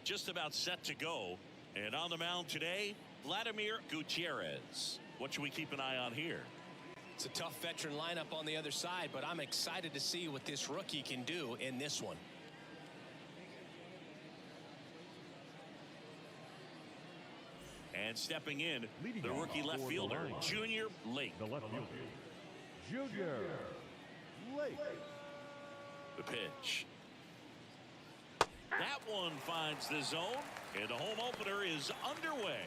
just about set to go. And on the mound today, Vladimir Gutierrez. What should we keep an eye on here? It's a tough veteran lineup on the other side, but I'm excited to see what this rookie can do in this one. And stepping in, the rookie left fielder, Junior Lake. The left fielder, Junior Lake. The pitch. That one finds the zone, and the home opener is underway.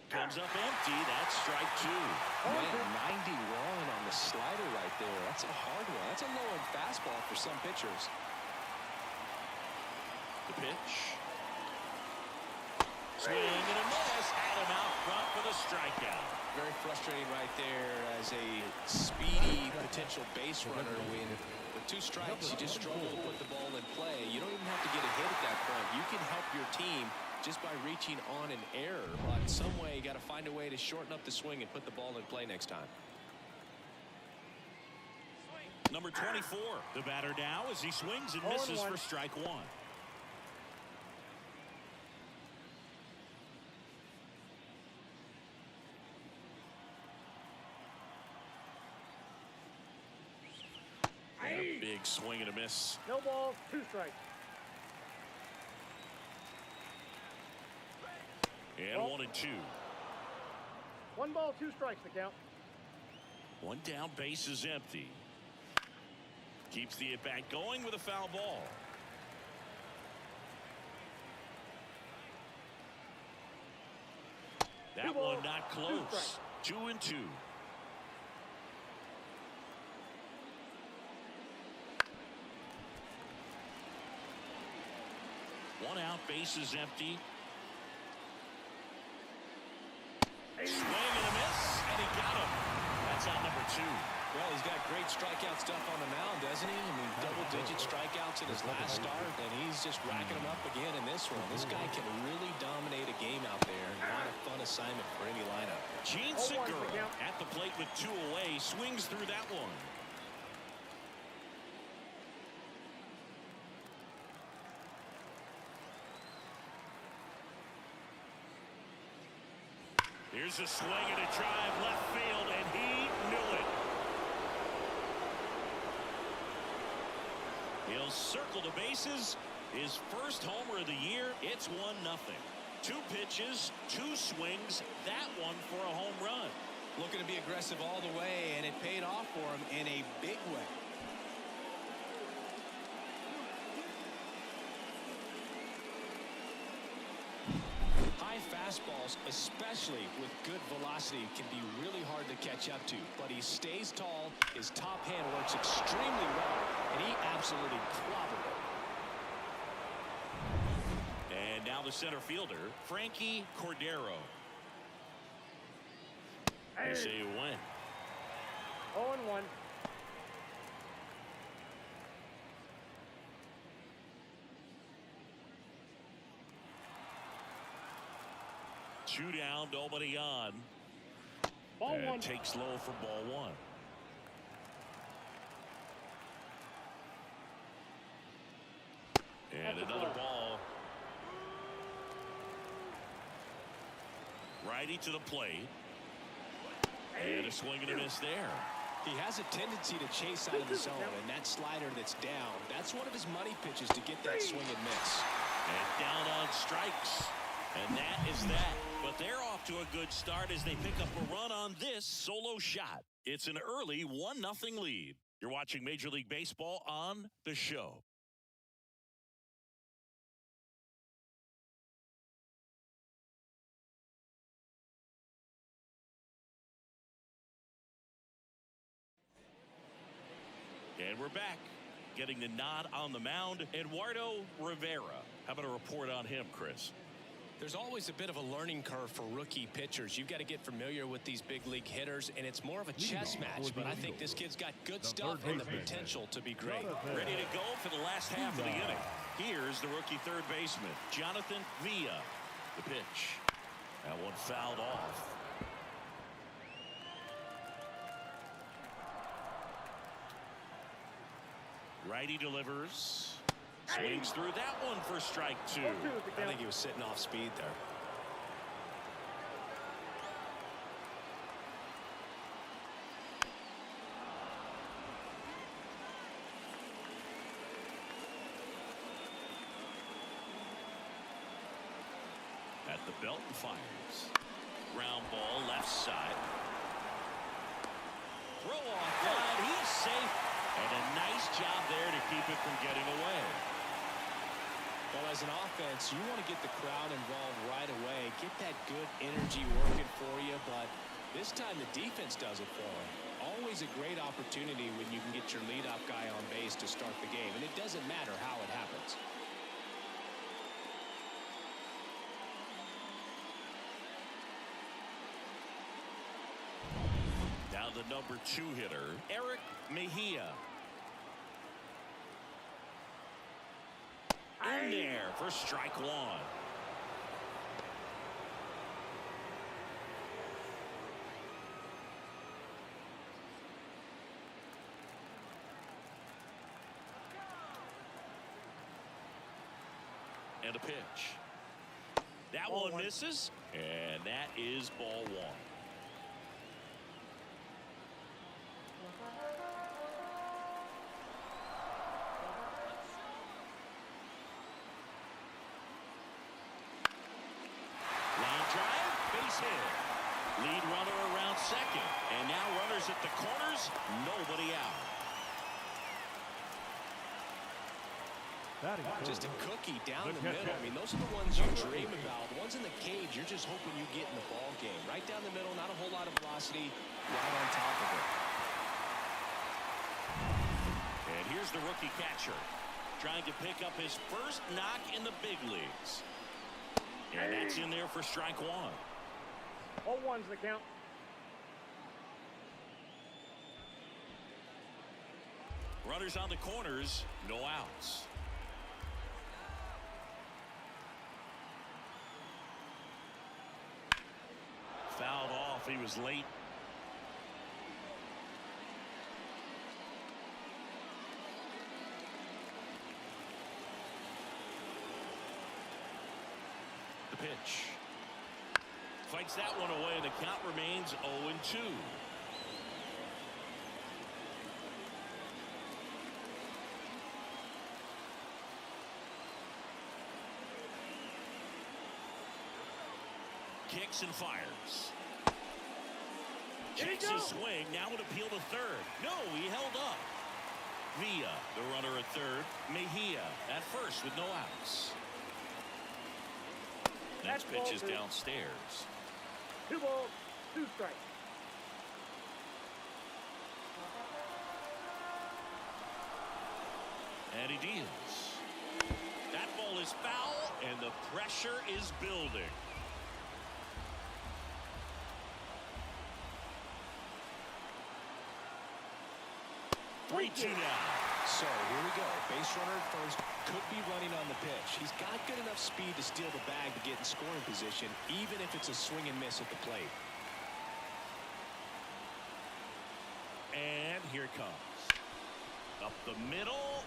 Comes up empty. That's strike two. Man, 91 on the slider right there. That's a hard one. That's a low-end fastball for some pitchers. The pitch. Swing and a miss. Had him out front for the strikeout. Very frustrating right there as a speedy potential base runner. When with two strikes, you just struggle to put the ball in play. You don't even have to get a hit at that point. You can help your team just by reaching on an error, but some way you got to find a way to shorten up the swing and put the ball in play next time. Number 24, the batter now as he swings and misses for strike one. And a big swing and a miss. No ball, two strikes. And 1 and 2. One ball, two strikes to count. One down, base is empty. Keeps the at-bat going with a foul ball. That one not close. 2 and 2. One out, base is empty. Swing and a miss, and he got him. That's on number 2. Well, he's got great strikeout stuff on the mound, doesn't he? I mean, double-digit strikeouts in his last start, and he's just racking them up again in this one. This guy can really dominate a game out there. Not a fun assignment for any lineup. Gene Segura at the plate with 2 away, swings through that one. Here's a swing and a drive left field, and he knew it. He'll circle the bases. His first homer of the year. It's 1-0. 2 pitches, 2 swings. That one for a home run. Looking to be aggressive all the way, and it paid off for him in a big way. Fastballs, especially with good velocity, can be really hard to catch up to, but he stays tall. His top hand works extremely well, and he absolutely clobbered it. And now the center fielder, Frankie Cordero. They say you win. 0-1. Two down, nobody on. Ball and one. Takes low for ball 1. And another ball. Righty to the plate. And a swing and a miss there. He has a tendency to chase out of the zone, and that slider that's down, that's one of his money pitches to get that swing and miss. And down on strikes. And that is that. But they're off to a good start as they pick up a run on this solo shot. It's an early 1-0 lead. You're watching Major League Baseball on The Show. And we're back. Getting the nod on the mound, Eduardo Rivera. How about a report on him, Chris? There's always a bit of a learning curve for rookie pitchers. You've got to get familiar with these big league hitters, and it's more of a chess match, but I think this kid's got good stuff and the potential to be great. Ready to go for the last half of the inning. Here's the rookie third baseman, Jonathan Villa. The pitch. That one fouled off. Righty delivers. Swings through that one for strike 2. I think he was sitting off speed there. At the belt and fires. Ground ball left side. Throw off line. He's safe. And a nice job there to keep it from getting away. Well, as an offense, you want to get the crowd involved right away. Get that good energy working for you. But this time the defense does it for them. Always a great opportunity when you can get your leadoff guy on base to start the game. And it doesn't matter how it happens. Now the number 2 hitter, Eric Mejia. In there for strike 1. And a pitch. That one misses, and that is ball 1. Lead runner around second, and now runners at the corners, nobody out. Just a cookie down the middle. I mean, those are the ones you dream about. The ones in the cage, you're just hoping you get in the ball game. Right down the middle, not a whole lot of velocity, right on top of it. And here's the rookie catcher, trying to pick up his first knock in the big leagues. And that's in there for strike 1. 0-1's the count. Runners on the corners, no outs. Fouled off, he was late. The pitch. Fights that one away, and the count remains 0-2. Kicks and fires. Checks his swing. Now would appeal to third. No, he held up. Villa, the runner at third. Mejia at first with no outs. Next pitch is downstairs. 2 balls, 2 strikes. And he deals. That ball is foul, and the pressure is building. 3-2 now. So here we go. Base runner at first, could be running on the pitch. He's got good enough speed to steal the bag to get in scoring position, even if it's a swing and miss at the plate. And here it comes. Up the middle.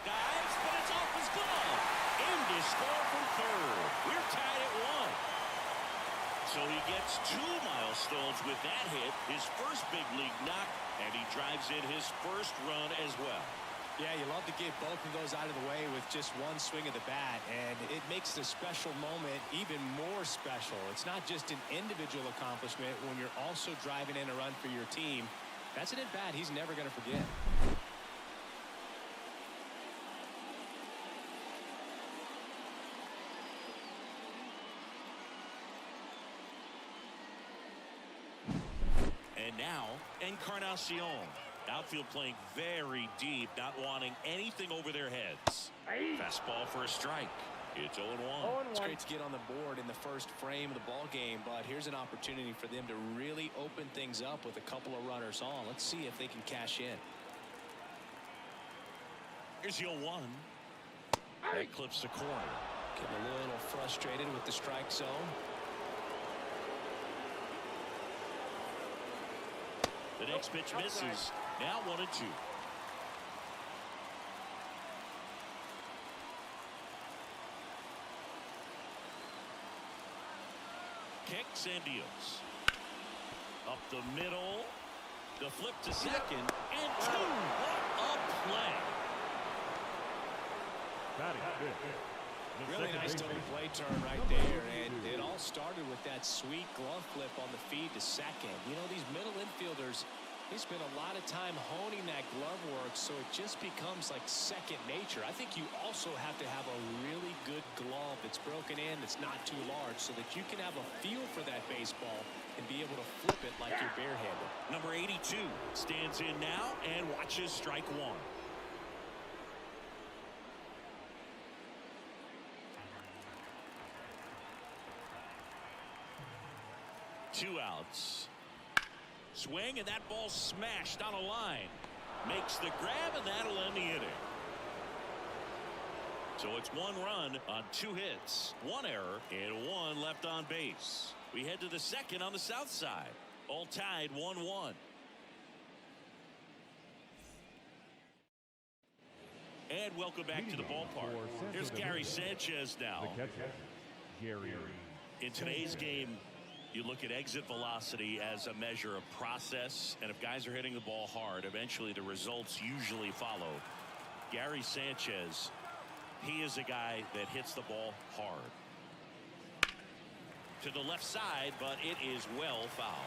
Dives, but it's off his glove. In to score from third. We're tied at 1. So he gets 2 milestones with that hit, his first big league knock, and he drives in his first run as well. Yeah, you love to get both of those out of the way with just one swing of the bat, and it makes the special moment even more special. It's not just an individual accomplishment when you're also driving in a run for your team. That's an at-bat he's never going to forget. And now, Encarnacion. Outfield playing very deep, not wanting anything over their heads. Fastball for a strike. It's 0-1. It's great to get on the board in the first frame of the ball game, but here's an opportunity for them to really open things up with a couple of runners on. Let's see if they can cash in. Here's the 0-1. That clips the corner. Getting a little frustrated with the strike zone. The next pitch misses. Now 1-2. kicks and deals. Up the middle. The flip to second. And two. What a play. Really nice double play turn right there, and it all started with that sweet glove flip on the feed to second. You know, these middle infielders, they spend a lot of time honing that glove work, so it just becomes like second nature. I think you also have to have a really good glove that's broken in, that's not too large, so that you can have a feel for that baseball and be able to flip it like you're barehanded. Number 82 stands in now and watches strike one. Two outs. Swing, and that ball smashed on a line. Makes the grab, and that'll end the inning. So it's one run on two hits, one error, and one left on base. We head to the second on the south side. All tied 1-1. And welcome back to the ballpark. Here's Gary Sanchez now. In today's game, you look at exit velocity as a measure of process, and if guys are hitting the ball hard, eventually the results usually follow. Gary Sanchez, he is a guy that hits the ball hard. To the left side, but it is well foul.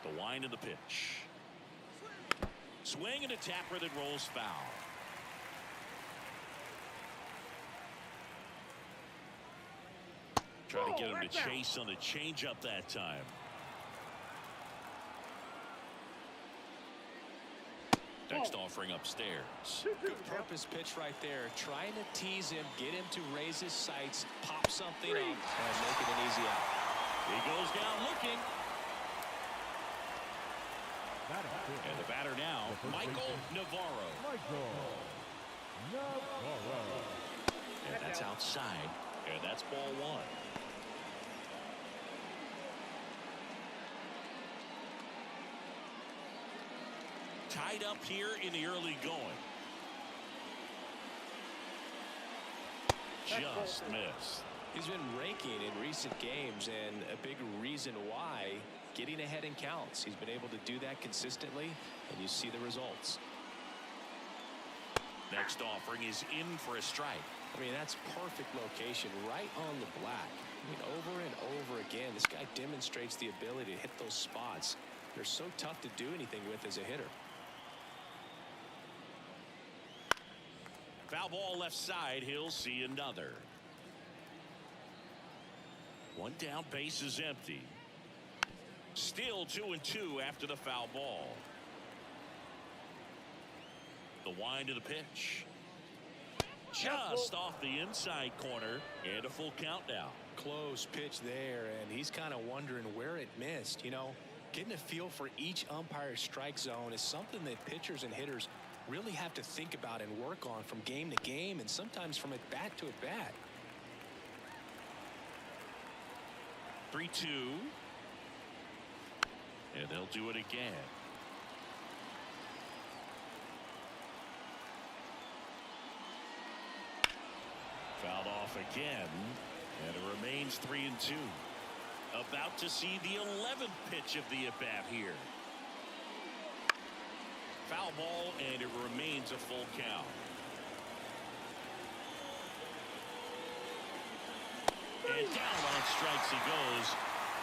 The wind of the pitch. Swing and a tapper that rolls foul. Try to get him to chase on the changeup that time. Next offering upstairs. Good purpose pitch right there. Trying to tease him, get him to raise his sights, pop something up, and make it an easy out. He goes down looking. And the batter now, Michael Navarro. And that's outside. And that's ball one. Tied up here in the early going. Just missed. He's been raking in recent games, and a big reason why, getting ahead in counts. He's been able to do that consistently, and you see the results. Next offering is in for a strike. I mean, that's perfect location, right on the black. I mean, over and over again, this guy demonstrates the ability to hit those spots. They're so tough to do anything with as a hitter. Foul ball left side. He'll see another. One down, base is empty. Still 2-2 after the foul ball. The wind of the pitch. Just off the inside corner, and a full count now. Close pitch there, and he's kind of wondering where it missed. You know, getting a feel for each umpire's strike zone is something that pitchers and hitters really have to think about and work on from game to game, and sometimes from at bat to at bat. 3-2. And they'll do it again. Fouled off again, and it remains 3-2. About to see the 11th pitch of the at-bat here. Foul ball, and it remains a full count. And down on strikes he goes.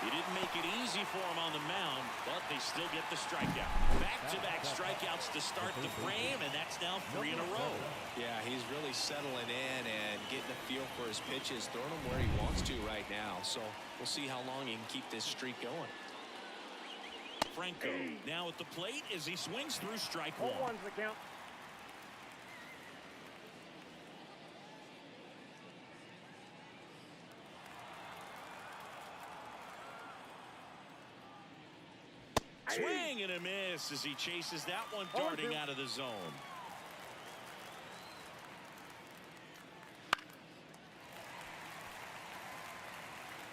He didn't make it easy for him on the mound, but they still get the strikeout. Back-to-back strikeouts to start the frame, and that's now 3 in a row. Yeah, he's really settling in and getting a feel for his pitches, throwing them where he wants to right now. So we'll see how long he can keep this streak going. Franco now at the plate as he swings through strike one. 1-1's the count. Swing and a miss as he chases that one darting out of the zone.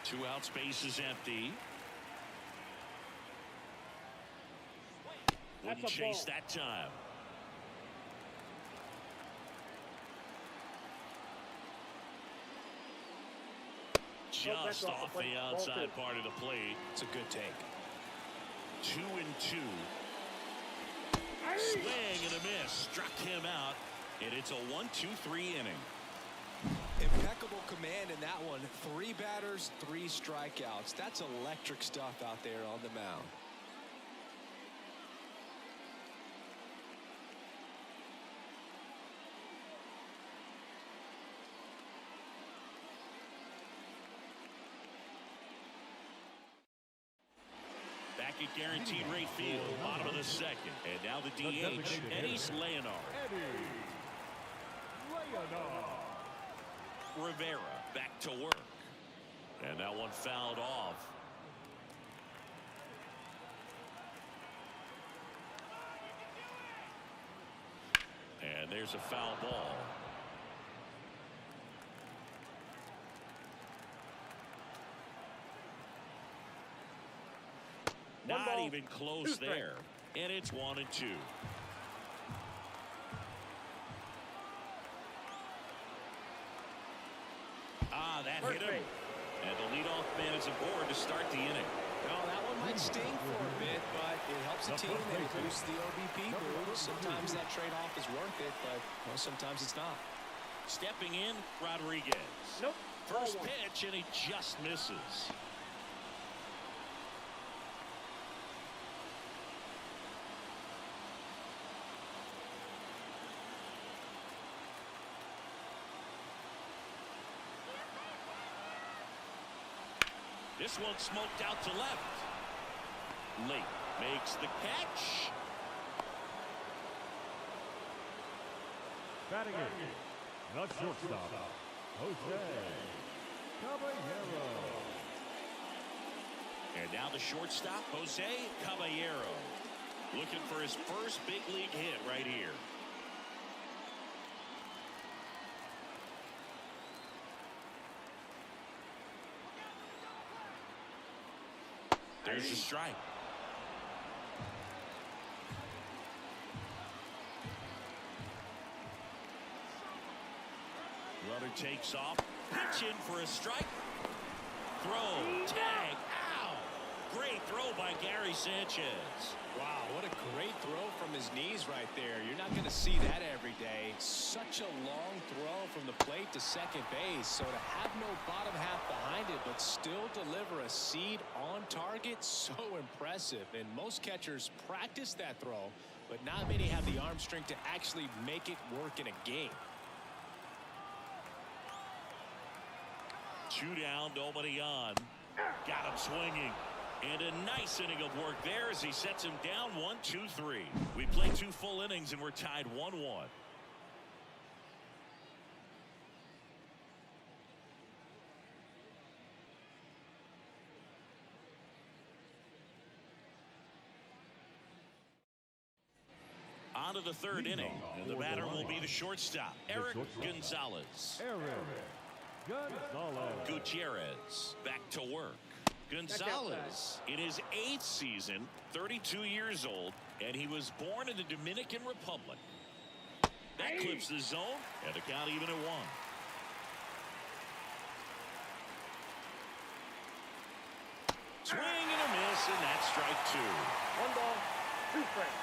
Two outs, base is empty. Wouldn't chase that time. just off the outside part of the plate. It's a good take. 2-2. Swing and a miss. Struck him out. And it's a 1-2-3 inning. Impeccable command in that one. 3 batters, 3 strikeouts. That's electric stuff out there on the mound. Back at guaranteed rate field, bottom of the second. And now the DH, Eddie Leonard. Rivera back to work. And that one fouled off. And there's a foul ball. Not even close there. And it's 1-2. That hit him. And the leadoff man is aboard to start the inning. Well, that one might sting for a bit, but it helps the team. They boost the OBP boost. Sometimes that trade-off is worth it, but well, sometimes it's not. Stepping in, Rodriguez. Nope. First pitch, and he just misses. This one smoked out to left. Late makes the catch. Batting in, the shortstop, Jose Caballero. And now the shortstop, Jose Caballero. Looking for his first big league hit right here. There's a strike. Runner takes off. Pitch in for a strike. Throw. Tag. Ow. Great throw by Gary Sanchez. Wow, what a great throw from his knees right there. You're not going to see that every day. Such a long throw from the plate to second base. So to have no bottom half behind it, but still deliver a seed on target, so impressive. And most catchers practice that throw, but not many have the arm strength to actually make it work in a game. 2 down, nobody on. Got him swinging. And a nice inning of work there as he sets him down 1-2-3. We played 2 full innings and we're tied 1-1. On to the 3rd inning. And the batter will be the shortstop, Eric Gonzalez. Gutierrez back to work. Gonzalez in his 8th season, 32 years old, and he was born in the Dominican Republic. That clips the zone, and the count even at 1. Swing and a miss, and that's strike 2. 1 ball, 2 strikes.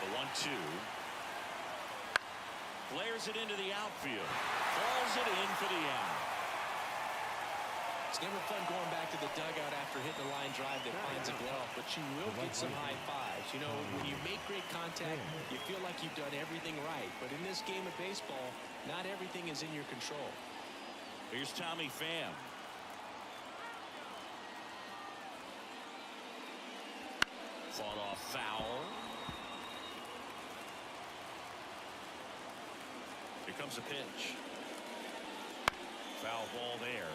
The 1-2. Flares it into the outfield. Falls it in for the out. It's never fun going back to the dugout after hitting a line drive that finds a glove, but you will get some high fives. You know, when you make great contact, you feel like you've done everything right. But in this game of baseball, not everything is in your control. Here's Tommy Pham. Fought off foul. Here comes a pitch. Foul ball there.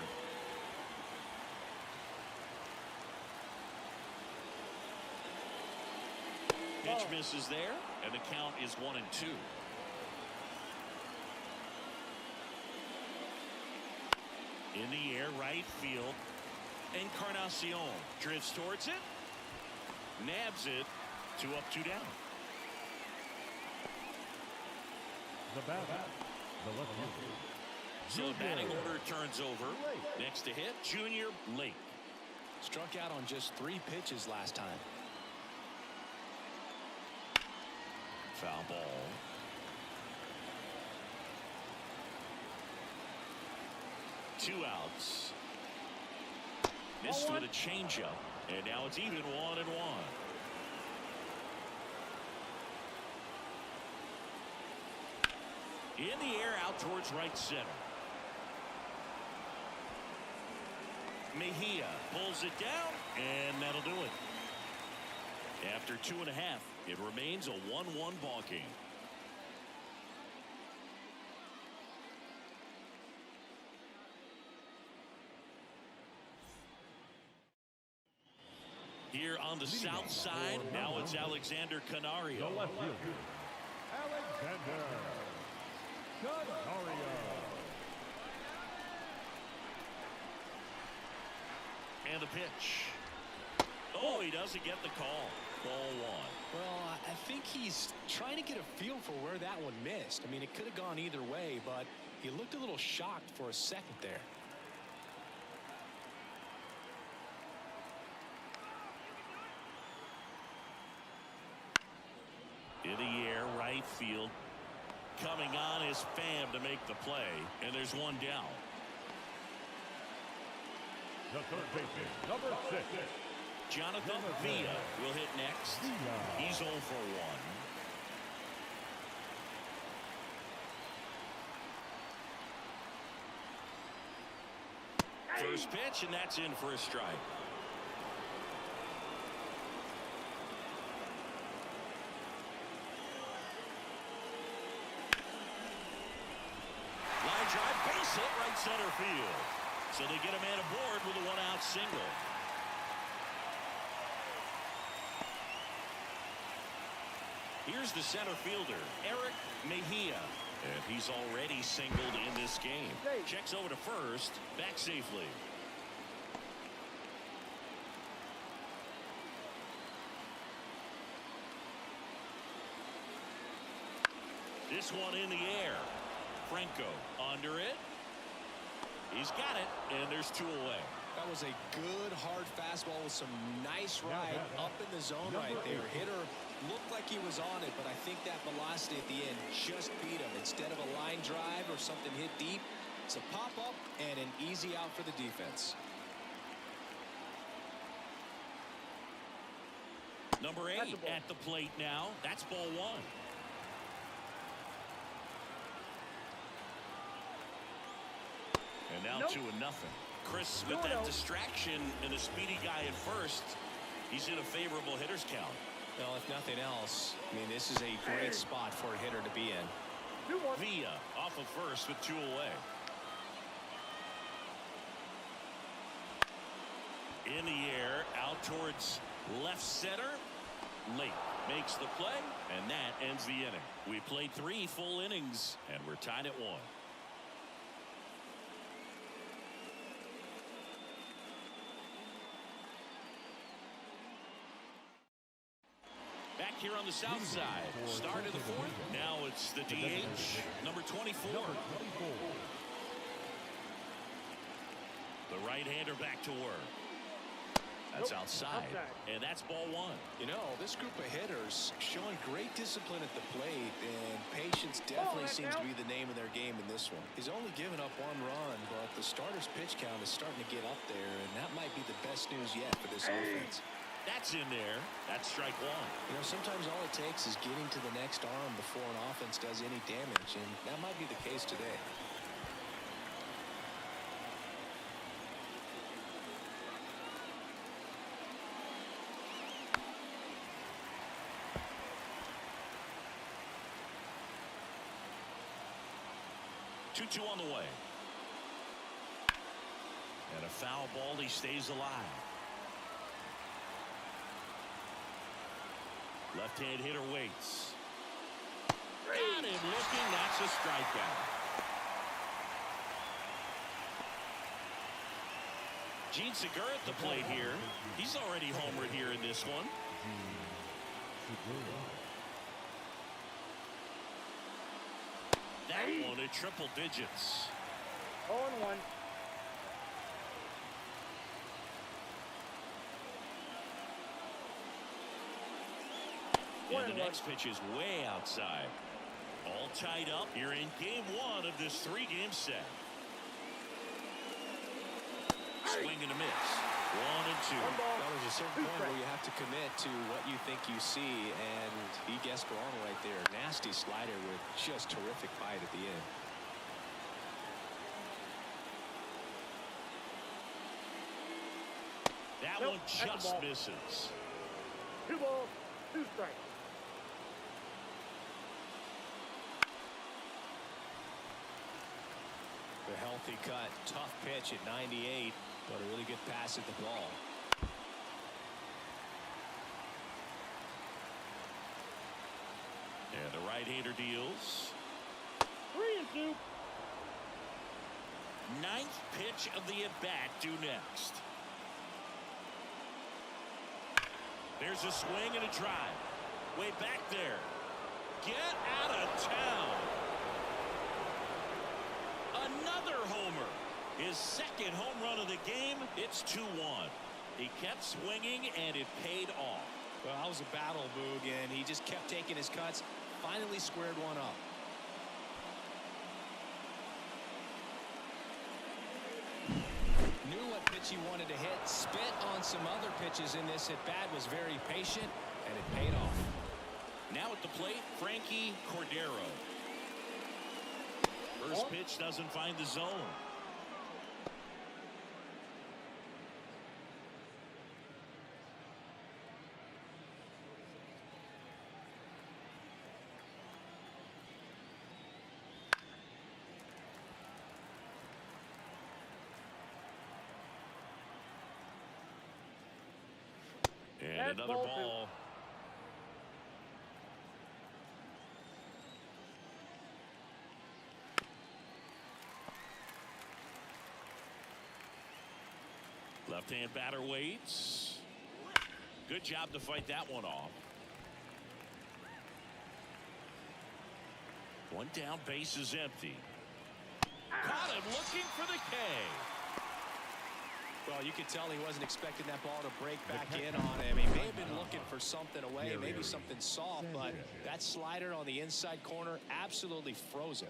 Pitch misses there, and the count is 1-2. In the air, right field. Encarnacion drifts towards it. Nabs it. 2 up, 2 down. The batter, the left fielder, So the batting order turns over. Next to hit, Junior Lake. Struck out on just 3 pitches last time. Foul ball. Two outs. Missed with a changeup. And now it's even 1-1. In the air out towards right center. Mejia pulls it down, and that'll do it. After 2.5, it remains a 1-1 ball game. Here on the south side, now it's Alexander Canario. The left fielder, Alexander Canario. And the pitch. Oh, he doesn't get the call. Ball 1. Well, I think he's trying to get a feel for where that one missed. I mean, it could have gone either way, but he looked a little shocked for a second there. In the air, right field. Coming on is Pham to make the play, and there's one down. The third baseman, number 6. Jonathan Villa will hit next. He's 0 for 1. First pitch, and that's in for a strike. Line drive, base hit, right center field. So they get a man aboard with a 1-out single. Here's the center fielder, Eric Mejia. And he's already singled in this game. Checks over to first, back safely. This one in the air. Franco under it. He's got it, and there's 2 away. That was a good, hard fastball with some nice ride up in the zone right there. Hitter looked like he was on it, but I think that velocity at the end just beat him. Instead of a line drive or something hit deep, it's a pop-up and an easy out for the defense. Number 8 at the plate now. That's ball 1. And now 2-0. Chris with that distraction and the speedy guy at first. He's in a favorable hitter's count. Well, if nothing else, I mean, this is a great spot for a hitter to be in. Villa off of first with 2 away. In the air, out towards left center. Lake makes the play, and that ends the inning. We played 3 full innings, and we're tied at 1. Back here on the south side, start of the 4th. Now it's the DH, number 24. The right-hander back to work. That's outside, and that's ball 1. You know, this group of hitters showing great discipline at the plate, and patience definitely seems to be the name of their game in this one. He's only given up 1 run, but the starter's pitch count is starting to get up there, and that might be the best news yet for this offense. That's in there. That's strike 1. You know, sometimes all it takes is getting to the next arm before an offense does any damage, and that might be the case today. Two on the way. And a foul ball. He stays alive. Left-hand hitter waits. Got him looking. That's a strikeout. Gene Segura at the plate here. He's already homered here in this one. That one at triple digits. 0-1. And the next pitch is way outside. All tied up here in game one of this three-game set. Swing and a miss. 1-2. Well, there's a certain point where you have to commit to what you think you see, and he guessed wrong right there. Nasty slider with just terrific bite at the end. That one just misses. 2 balls, 2 strikes. The healthy cut, tough pitch at 98, but a really good pass at the ball. And the right-hander deals. 3-2. Ninth pitch of the at-bat due next. There's a swing and a drive. Way back there. Get out of town. Another homer. His second home run of the game. It's 2-1. He kept swinging and it paid off. Well, that was a battle, Boog, and he just kept taking his cuts. Finally squared one up. Knew what pitch he wanted to hit. Spit on some other pitches in this at bat. Was very patient, and it paid off. Now at the plate, Frankie Cordero. First pitch doesn't find the zone. And another ball. Left-hand batter waits. Good job to fight that one off. One down, base is empty. Caught him looking for the K. Well, you could tell he wasn't expecting that ball to break back in on him. He may have been looking for something away, maybe something soft, but that slider on the inside corner absolutely froze him.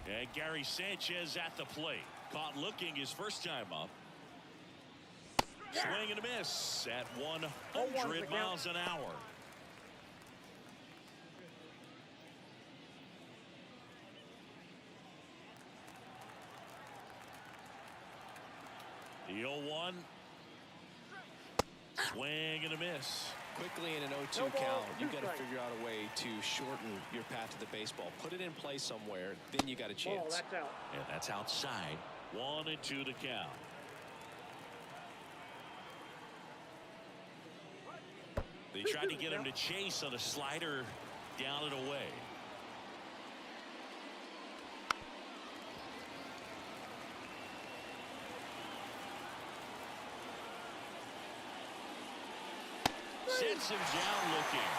And Gary Sanchez at the plate. Caught looking his first time up. Swing and a miss at 100 miles an hour. The 0-1. Swing and a miss. Quickly in an 0-2 count, you've got to figure out a way to shorten your path to the baseball. Put it in play somewhere, then you got a chance. Oh, that's out. And that's outside. 1-2 to count. They tried to get him to chase on a slider down and away. Sets him down looking.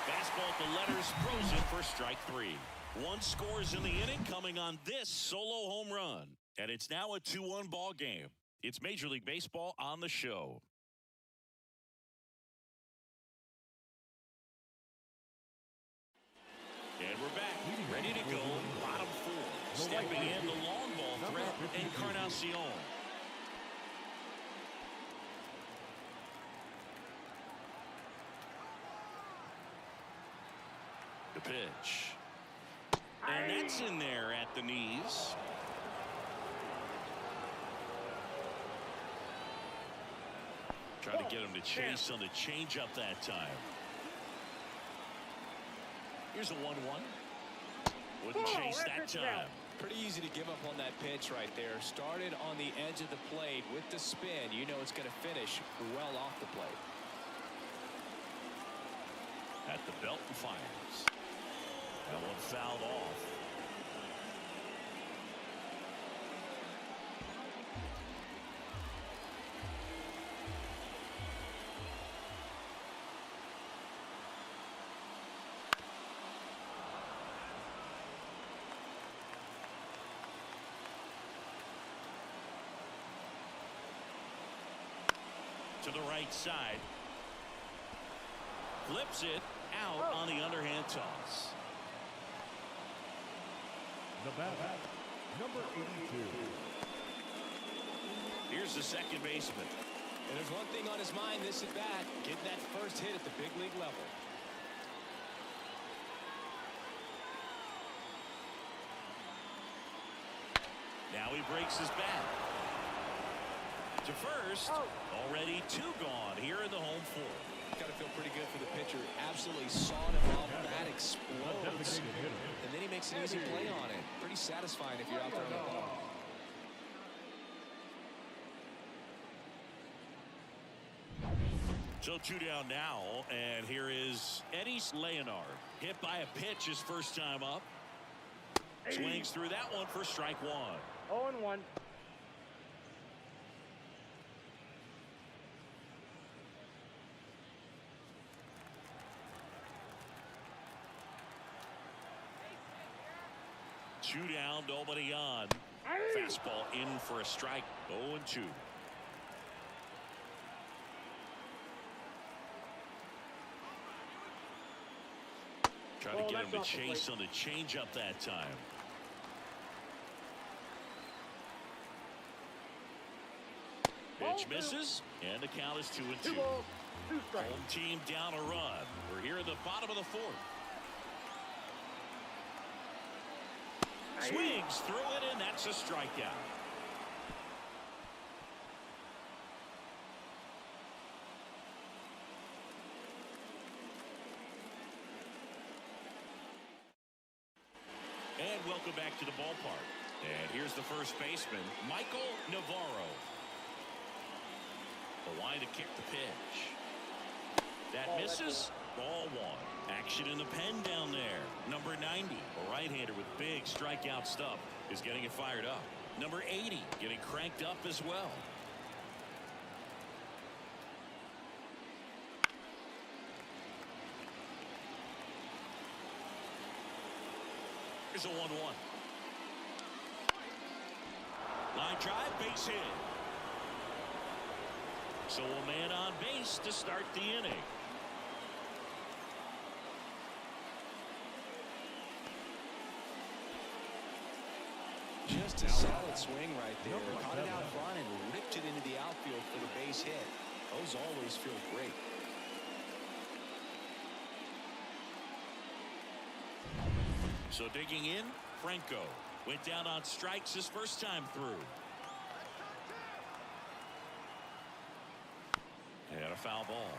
Fastball at the letters, throws it for strike 3. One scores in the inning coming on this solo home run. And it's now a 2-1 ball game. It's Major League Baseball on the show. And we're back, ready to go, bottom 4. Stepping in the long ball threat, Encarnacion. The pitch. And that's in there at the knees. Trying to get him to chase on the changeup that time. Here's a 1-1. Wouldn't chase that time. Pretty easy to give up on that pitch right there. Started on the edge of the plate with the spin. You know it's going to finish well off the plate. At the belt and fires. That one fouled off. to the right side. Flips it out on the underhand toss. The batter, number 82. Here's the second baseman. And there's one thing on his mind this at bat, getting that first hit at the big league level. Now he breaks his bat. To first, already 2 gone here in the home fourth. Got to feel pretty good for the pitcher. Absolutely sawed him off. Bat explodes. And then he makes an easy play on it. Pretty satisfying if you're out there on the ball. So 2 down now, and here is Eddie Leonard. Hit by a pitch his first time up. Swings through that one for strike 1. 0-1. Two down, nobody on. Fastball in for a strike. 0-2. Trying to get him to chase on the changeup that time. Pitch misses, and the count is 2-2. Home team down a run. We're here at the bottom of the fourth. Swings through it, and that's a strikeout. And welcome back to the ballpark. And here's the first baseman, Michael Navarro. The line to kick the pitch. That misses. Ball 1. Action in the pen down there. Number 90, a right-hander with big strikeout stuff, is getting it fired up. Number 80 getting cranked up as well. Here's a 1-1. Line drive, base hit. So a man on base to start the inning. Just a solid swing right there. Caught it out front and ripped it into the outfield for the base hit. Those always feel great. So digging in, Franco went down on strikes his first time through. And a foul ball.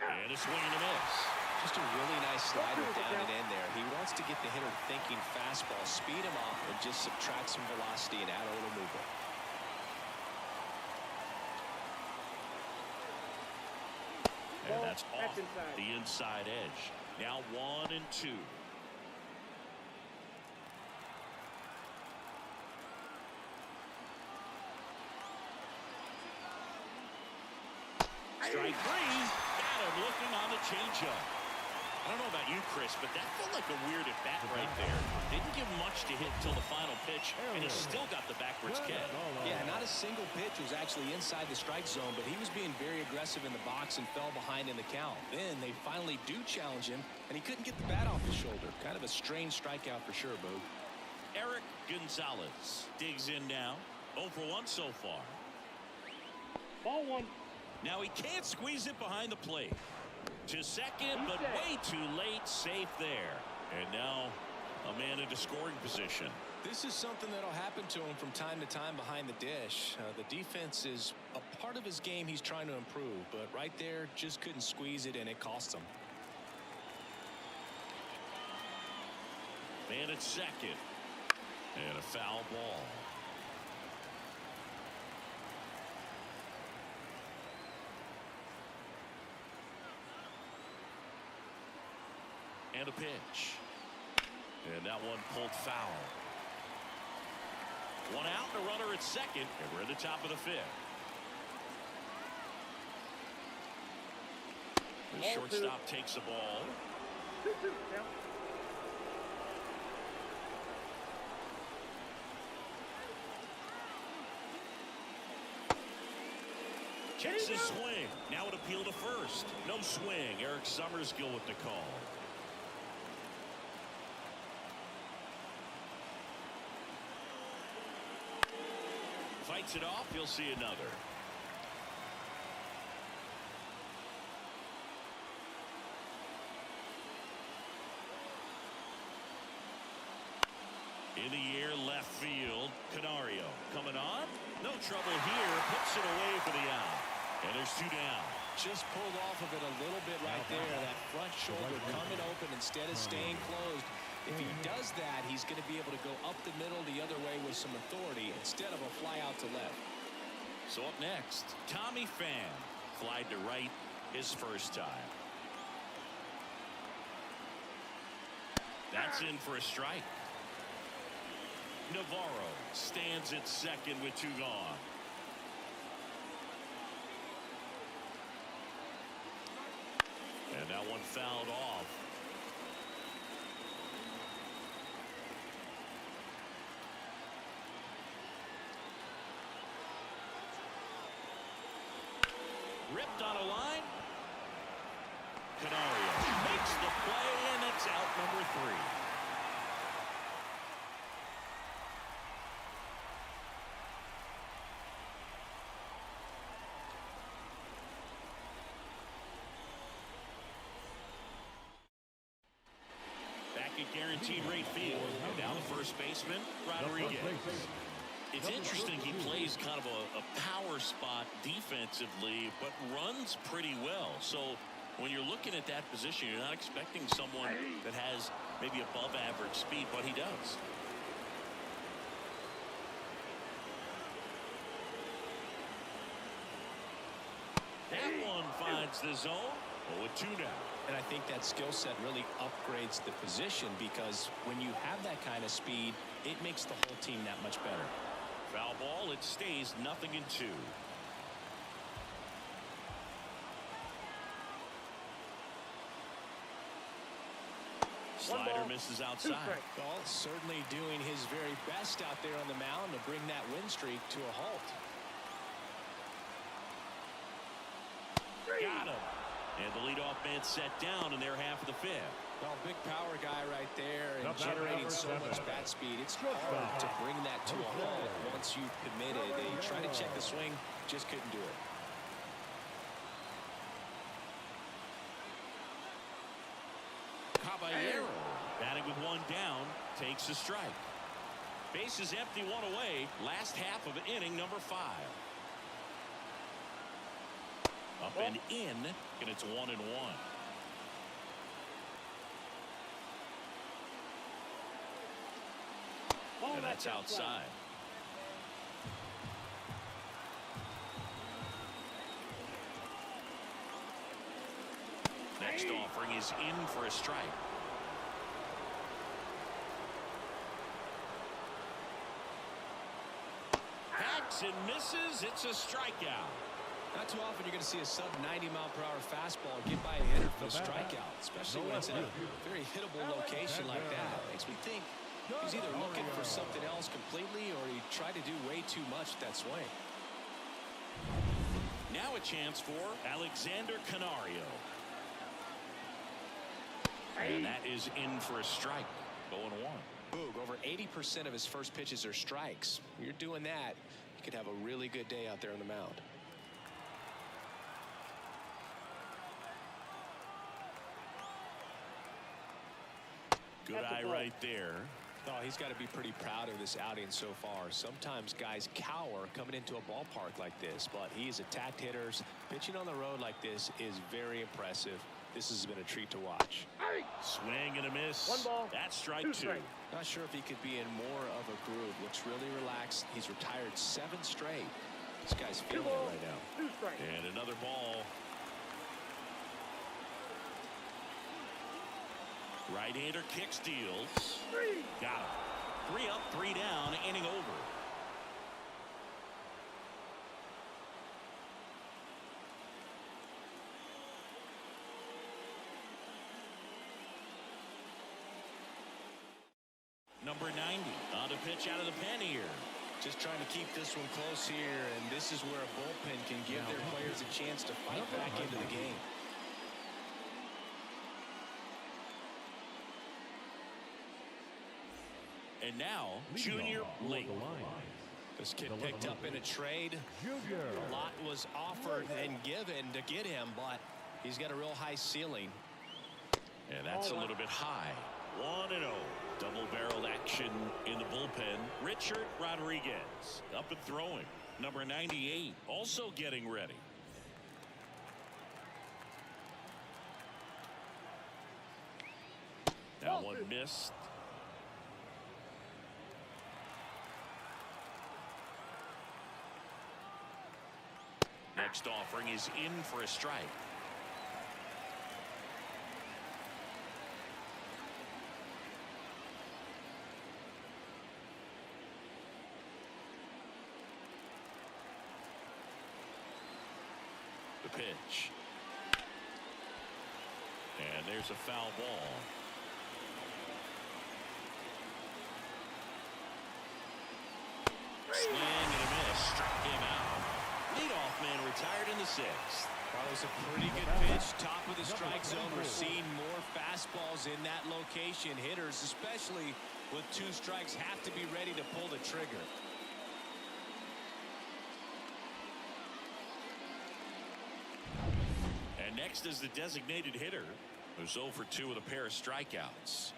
And a swing and a miss. Just a really nice slider down and in there. He wants to get the hitter thinking fastball, speed him off, and just subtract some velocity and add a little movement. And that's off the inside edge. Now 1-2. Strike 3. Got him looking on the changeup. I don't know about you, Chris, but that felt like a weird at bat right there. Didn't give much to hit until the final pitch, and he still got the backwards catch. Yeah, not a single pitch was actually inside the strike zone, but he was being very aggressive in the box and fell behind in the count. Then they finally do challenge him, and he couldn't get the bat off his shoulder. Kind of a strange strikeout for sure, Boo. Eric Gonzalez digs in now. 0 for 1 so far. Ball 1. Now he can't squeeze it behind the plate. To second, but way too late. Safe there. And now a man into scoring position. This is something that'll happen to him from time to time behind the dish. The defense is a part of his game he's trying to improve, but right there just couldn't squeeze it, and it cost him. Man at second. And a foul ball. And a pitch. And that one pulled foul. One out and a runner at second, and we're at the top of the fifth. The shortstop takes the ball. 2-2 now. Checks his swing. Now it appeal to first. No swing. Eric Summerskill with the call. Fights it off. He'll see another. In the air, left field. Canario coming on. No trouble here. Puts it away for the out. And there's two down. Just pulled off of it a little bit right there. That front shoulder coming open instead of staying closed. If he does that, he's going to be able to go up the middle the other way with some authority instead of a fly out to left. So up next, Tommy Pham. Flied to right his first time. That's in for a strike. Navarro stands at second with two gone. And that one fouled off. Ripped on a line. Canario makes the play, and it's out number 3. Guaranteed rate field. And now the first baseman, Rodriguez. It's interesting he plays kind of a power spot defensively, but runs pretty well. So when you're looking at that position, you're not expecting someone that has maybe above average speed, but he does. That one finds the zone. 0-2 now. And I think that skill set really upgrades the position, because when you have that kind of speed, it makes the whole team that much better. Foul ball. It stays 0-2. Slider misses outside. Well, certainly doing his very best out there on the mound to bring that win streak to a halt. Got him. And the leadoff man set down in their half of the fifth. Well, big power guy right there and generating so much bat speed. It's hard to bring that to a halt once you've committed. They tried to check the swing, just couldn't do it. Caballero, batting with one down, takes a strike. Bases empty, one away. Last half of inning number 5. Up and in, and it's 1-1. And that's outside. Next offering is in for a strike. Hacks and misses. It's a strikeout. Not too often you're going to see a sub-90-mile-per-hour fastball get by a hitter for the strikeout, especially when it's in a very hittable location like that. Makes me think he's either looking for something else completely, or he tried to do way too much with that swing. Now a chance for Alexander Canario. And that is in for a strike. 0-1. Boog, over 80% of his first pitches are strikes. You're doing that, you could have a really good day out there on the mound. Good eye right there. Oh, he's got to be pretty proud of this outing so far. Sometimes guys cower coming into a ballpark like this, but he's attacked hitters. Pitching on the road like this is very impressive. This has been a treat to watch. Swing and a miss. 1 ball. That's strike 2. Not sure if he could be in more of a groove. Looks really relaxed. He's retired 7 straight. This guy's feeling it right now. 2 strikes. And another ball. Right-hander kick steals. 3. Got him. 3 up, 3 down, inning over. pitch out of the pen here. Just trying to keep this one close here, and this is where a bullpen can give their players a chance to fight back into the game. And now, Junior Lake. This kid picked up in a trade. A lot was offered and given to get him, but he's got a real high ceiling. And that's a little bit high. 1-0. Double-barreled action in the bullpen. Richard Rodriguez up and throwing. Number 98 also getting ready. That one missed. Next offering is in for a strike. The pitch. And there's a foul ball. Swing and a miss. Struck him out. Leadoff man retired in the sixth. That was a pretty good pitch. Top of the strike zone. We're seeing more fastballs in that location. Hitters, especially with 2 strikes, have to be ready to pull the trigger. And next is the designated hitter, who's 0 for 2 with a pair of strikeouts.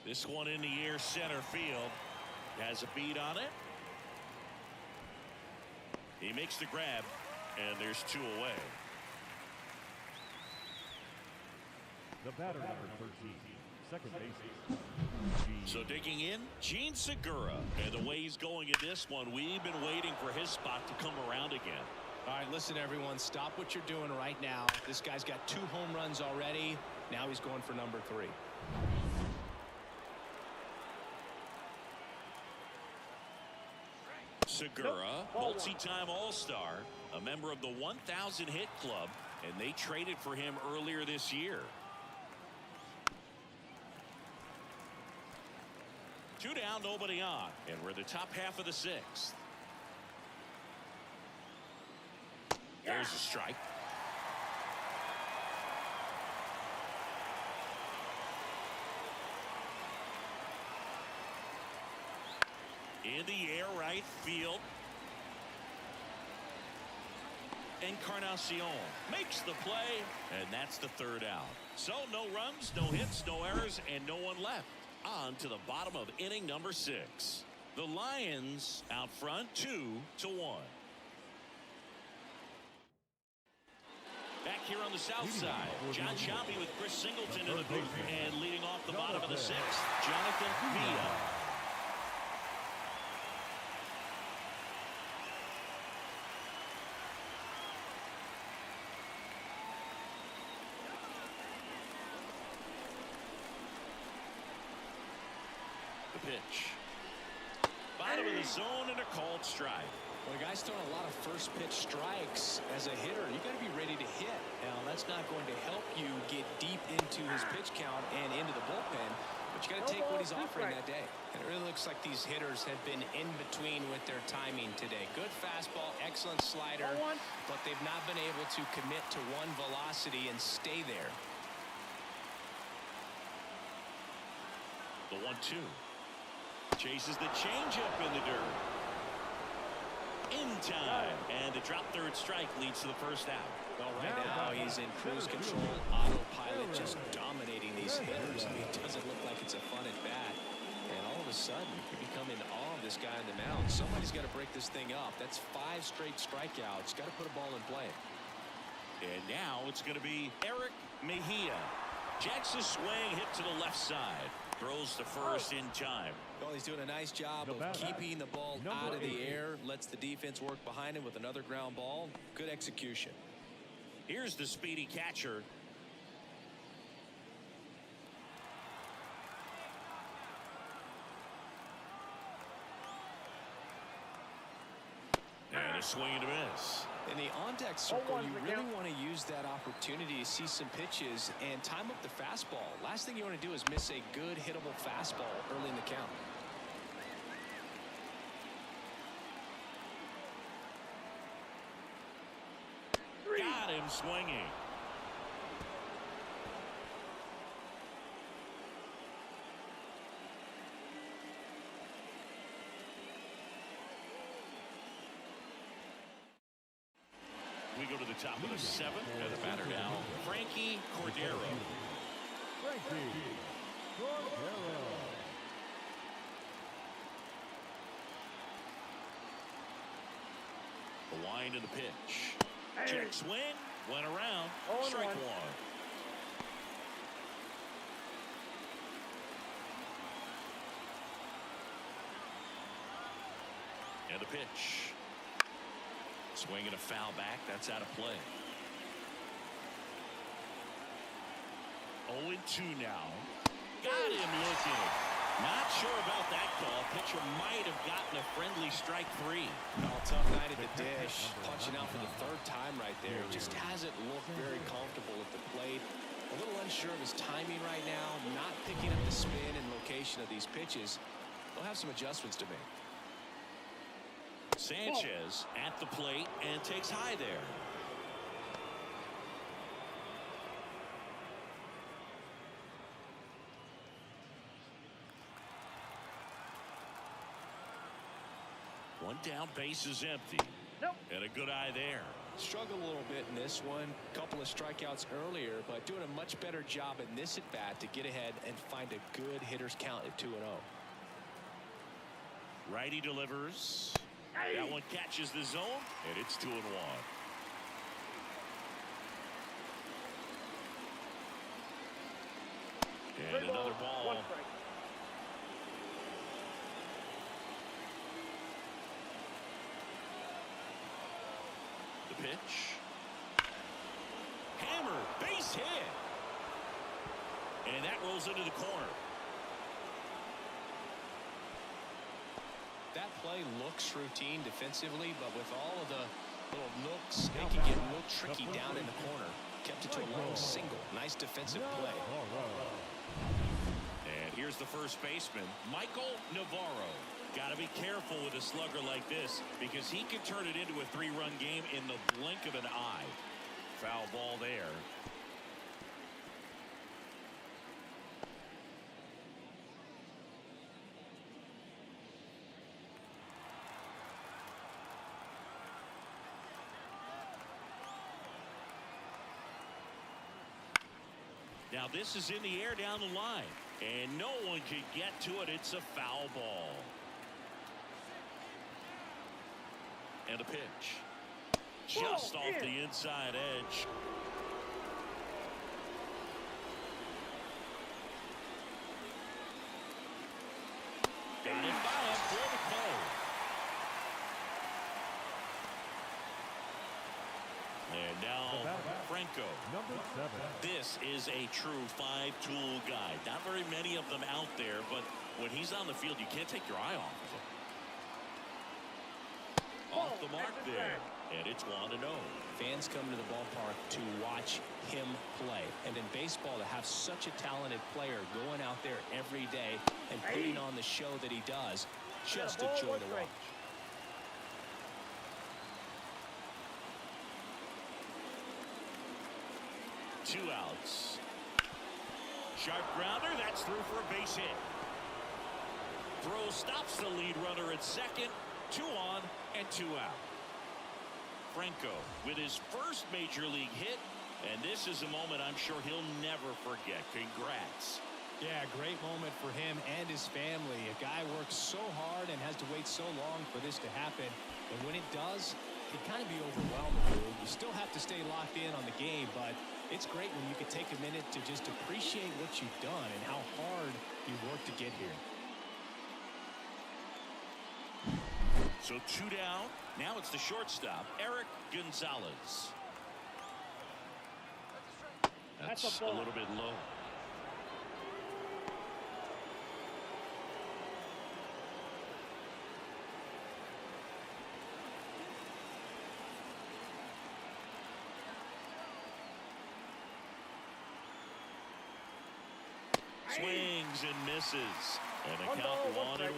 This one in the air center field. Has a beat on it. He makes the grab, and there's 2 away. The batter, number 13, second base. So digging in, Gene Segura. And the way he's going in this one, we've been waiting for his spot to come around again. All right, listen, everyone. Stop what you're doing right now. This guy's got 2 home runs already. Now he's going for number 3. Segura, multi-time All-Star, a member of the 1,000 hit club, and they traded for him earlier this year. 2 down, nobody on, and we're the top half of the 6th. There's a strike. In the air, right field. Encarnacion makes the play, and that's the 3rd out. So no runs, no hits, no errors, and no one left. On to the bottom of inning number 6. The Lions out front 2-1. Back here on the south side, John Shambi with Chris Singleton in the booth, and leading off the bottom of the 6th, Jonathan Villa. Pitch. Bottom of the zone and a called strike. Well, the guy's throwing a lot of first pitch strikes as a hitter. You got to be ready to hit. Now, that's not going to help you get deep into his pitch count and into the bullpen, but you got to take what he's offering that day. And it really looks like these hitters have been in between with their timing today. Good fastball, excellent slider, but they've not been able to commit to one velocity and stay there. The 1-2. Chases the changeup in the dirt. In time. And the drop 3rd strike leads to the 1st out. Well, right now he's in cruise control, autopilot, just dominating these hitters. I mean, it doesn't look like it's a fun at bat. And all of a sudden, you become in awe of this guy on the mound. Somebody's got to break this thing up. That's 5 straight strikeouts. Got to put a ball in play. And now it's going to be Eric Mejia. Jackson's swing hit to the left side. Throws to first in time. Well, he's doing a nice job of keeping the ball out of the air. Lets the defense work behind him with another ground ball. Good execution. Here's the speedy catcher. And a swing and a miss. In the on-deck circle, you really want to use that opportunity to see some pitches and time up the fastball. Last thing you want to do is miss a good hittable fastball early in the count. him swinging. We go to the top of the seventh, and the batter now, Frankie Cordero. Frankie Cordero. The wind of the pitch. Check swing, went around, 0-1. strike one. And the pitch. Swing and a foul back. That's out of play. 0-2 now. Got him looking. Not sure about that call. Pitcher might have gotten a friendly strike three. Well, tough night at the dish. Punching out for the third time right there. Just hasn't looked very comfortable at the plate. A little unsure of his timing right now. Not picking up the spin and location of these pitches. They'll have some adjustments to make. Sanchez at the plate and takes high there. One down, base is empty. Nope. And a good eye there. Struggled a little bit in this one. Couple of strikeouts earlier, but doing a much better job in this at bat to get ahead and find a good hitter's count at 2-0. Righty delivers. That one catches the zone, and it's 2-1. And another ball. 1 strike. The pitch. Hammer, base hit. And that rolls into the corner. That play looks routine defensively, but with all of the little nooks, it can get real tricky down in the corner. Kept it to a long single. Nice defensive play. And here's the first baseman, Michael Navarro. Got to be careful with a slugger like this because he can turn it into a 3-run game in the blink of an eye. Foul ball there. Now this is in the air down the line, and no one can get to it. It's a foul ball. And a pitch. Just off the inside edge. Got it by for the play. And now Franco. Number 7. This is a true 5-tool guy. Not very many of them out there, but when he's on the field, you can't take your eye off of him. Off the mark there, and it's 1-0. Fans come to the ballpark to watch him play. And in baseball, to have such a talented player going out there every day and putting on the show that he does, just a joy to watch. Two outs. Sharp grounder, that's through for a base hit. Throw stops the lead runner at second. 2 on and 2 out. Franco with his first major league hit, and this is a moment I'm sure he'll never forget. Congrats. Yeah, great moment for him and his family. A guy works so hard and has to wait so long for this to happen, and when it does, it can kind of be overwhelming. You still have to stay locked in on the game, but it's great when you can take a minute to just appreciate what you've done and how hard you worked to get here. So 2 down. Now it's the shortstop, Eric Gonzalez. That's a little bit low. Swings and misses. And the One count ball, 1-1.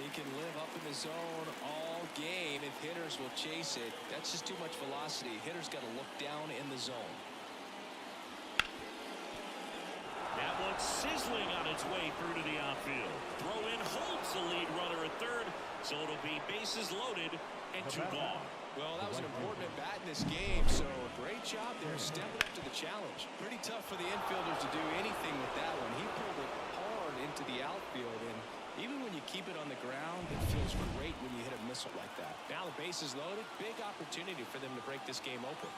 He can live up in the zone all game if hitters will chase it. That's just too much velocity. Hitters got to look down in the zone. That one's sizzling on its way through to the outfield. Throw in holds the lead runner at third, so it'll be bases loaded and 2 gone. Well, that was an important at bat in this game, so a great job there stepping up to the challenge. Pretty tough for the infielders to do anything with that one. He pulled it hard into the outfield, and even when you keep it on the ground, it feels great when you hit a missile like that. Now the base is loaded. Big opportunity for them to break this game open.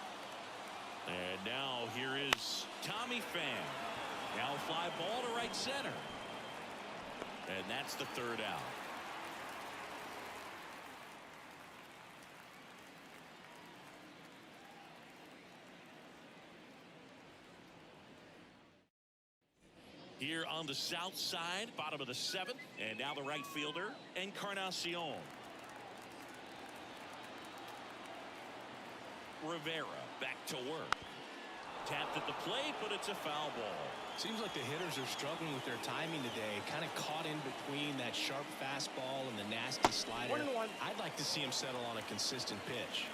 And now here is Tommy Pham. Now fly ball to right center. And that's the 3rd out. Here on the south side, bottom of the 7th, and now the right fielder, Encarnacion. Rivera back to work. Tapped at the plate, but it's a foul ball. Seems like the hitters are struggling with their timing today. Kind of caught in between that sharp fastball and the nasty slider. 1-1. I'd like to see him settle on a consistent pitch.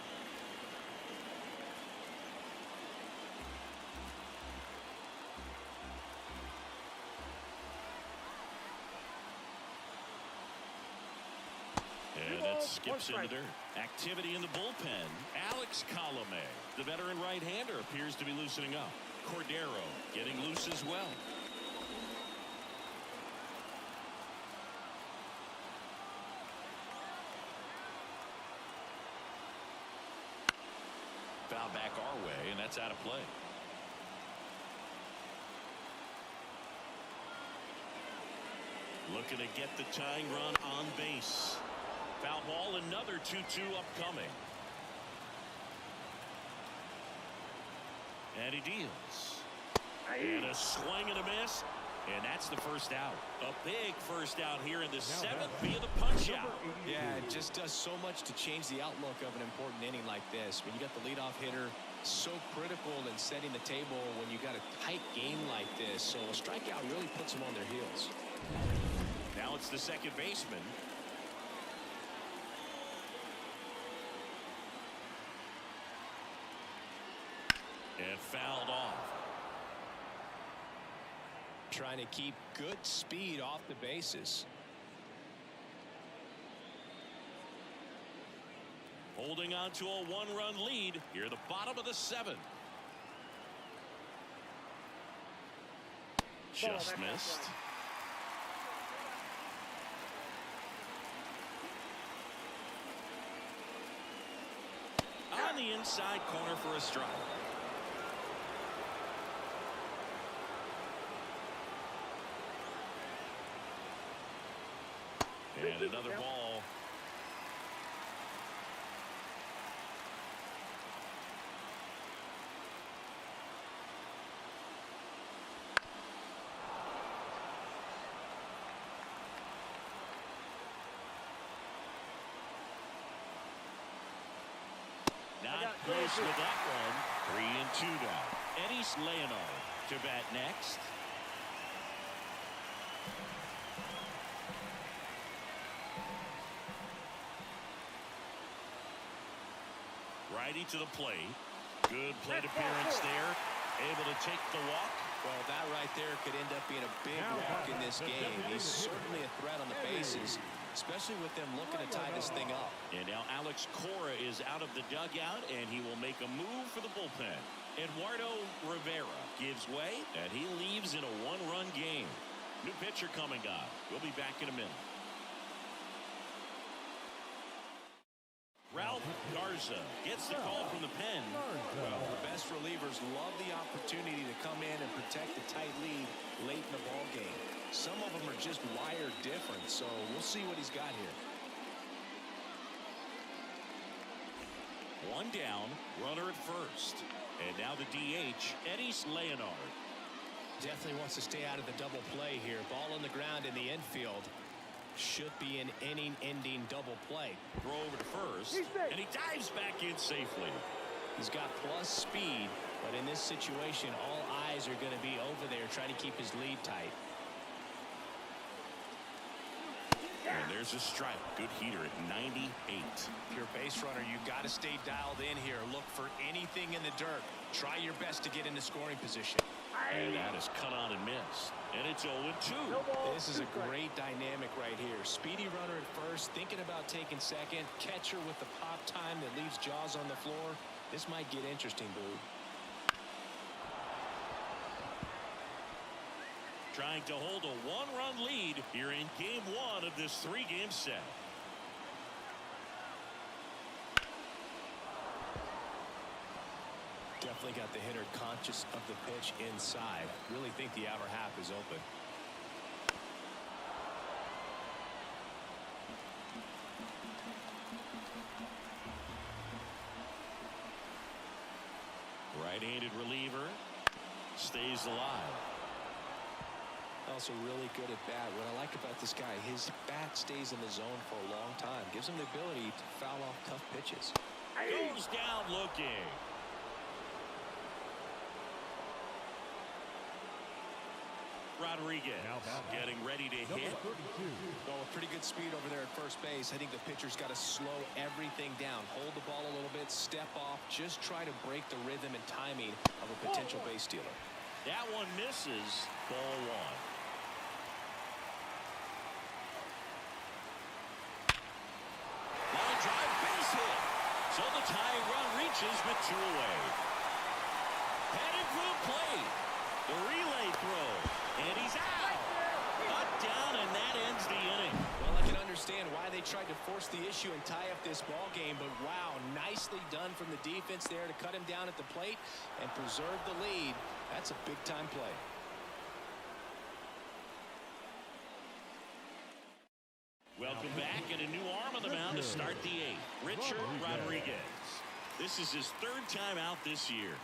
And it skips into dirt. Activity in the bullpen. Alex Colome, the veteran right-hander, appears to be loosening up. Cordero getting loose as well. Foul back our way, and that's out of play. Looking to get the tying run on base. Foul ball, another 2-2 upcoming. And he deals. And a swing and a miss. And that's the first out. A big first out here in the 7th via the punch out. Yeah, it just does so much to change the outlook of an important inning like this. When you got the leadoff hitter, so critical in setting the table when you got a tight game like this. So a strikeout really puts them on their heels. Now it's the second baseman. And fouled off. Trying to keep good speed off the bases. Holding on to a 1-run lead here at the bottom of the 7th. Just missed. On the inside corner for a strike. And another ball. Not close with that one. 3-2 now. Eddie's Leonard to bat next. Righty to the plate. Good plate appearance there. Able to take the walk. Well, that right there could end up being a big walk in this game. He's certainly a threat on the bases, especially with them looking to tie this thing up. And now Alex Cora is out of the dugout, and he will make a move for the bullpen. Eduardo Rivera gives way, and he leaves in a 1-run game. New pitcher coming on. We'll be back in a minute. Ralph Garza gets the call from the pen. Well, the best relievers love the opportunity to come in and protect a tight lead late in the ball game. Some of them are just wired different, so we'll see what he's got here. One down, runner at first. And now the DH, Eddie's Leonard. Definitely wants to stay out of the double play here. Ball on the ground in the infield. Should be an inning-ending double play. Throw over to first, and he dives back in safely. He's got plus speed, but in this situation, all eyes are going to be over there trying to keep his lead tight. And there's a strike. Good heater at 98. If you're a base runner, you've got to stay dialed in here. Look for anything in the dirt. Try your best to get into scoring position. And that is cut on and missed. And it's 0-2. This is a great dynamic right here. Speedy runner at first, thinking about taking second. Catcher with the pop time that leaves Jaws on the floor. This might get interesting, Boo. Trying to hold a one-run lead here in game one of this three-game set. Definitely got the hitter conscious of the pitch inside. Really think the outer half is open. Right-handed reliever stays alive. Also really good at bat. What I like about this guy, his bat stays in the zone for a long time. Gives him the ability to foul off tough pitches. Goes down looking. Rodriguez getting ready to hit. Well, with pretty good speed over there at first base. I think the pitcher's got to slow everything down. Hold the ball a little bit, step off, just try to break the rhythm and timing of a potential base stealer. That one misses. Ball one. Line drive, base hit. So the tying run reaches with two away. Headed for the plate. The relay throw. And he's out. Cut down, and that ends the inning. Well, I can understand why they tried to force the issue and tie up this ball game, but wow, nicely done from the defense there to cut him down at the plate and preserve the lead. That's a big-time play. Welcome back, and a new arm on the mound to start the eighth. Richard Rodriguez. This is his third time out this year.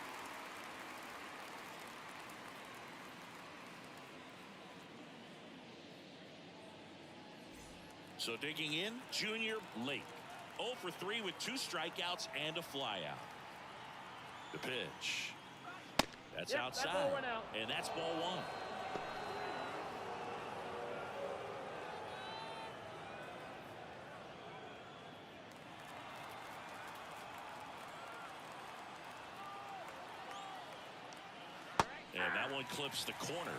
So digging in, Junior Lake. 0 for 3 with 2 strikeouts and a flyout. The pitch. That's outside. That ball went out. And that's ball one. And that one clips the corner.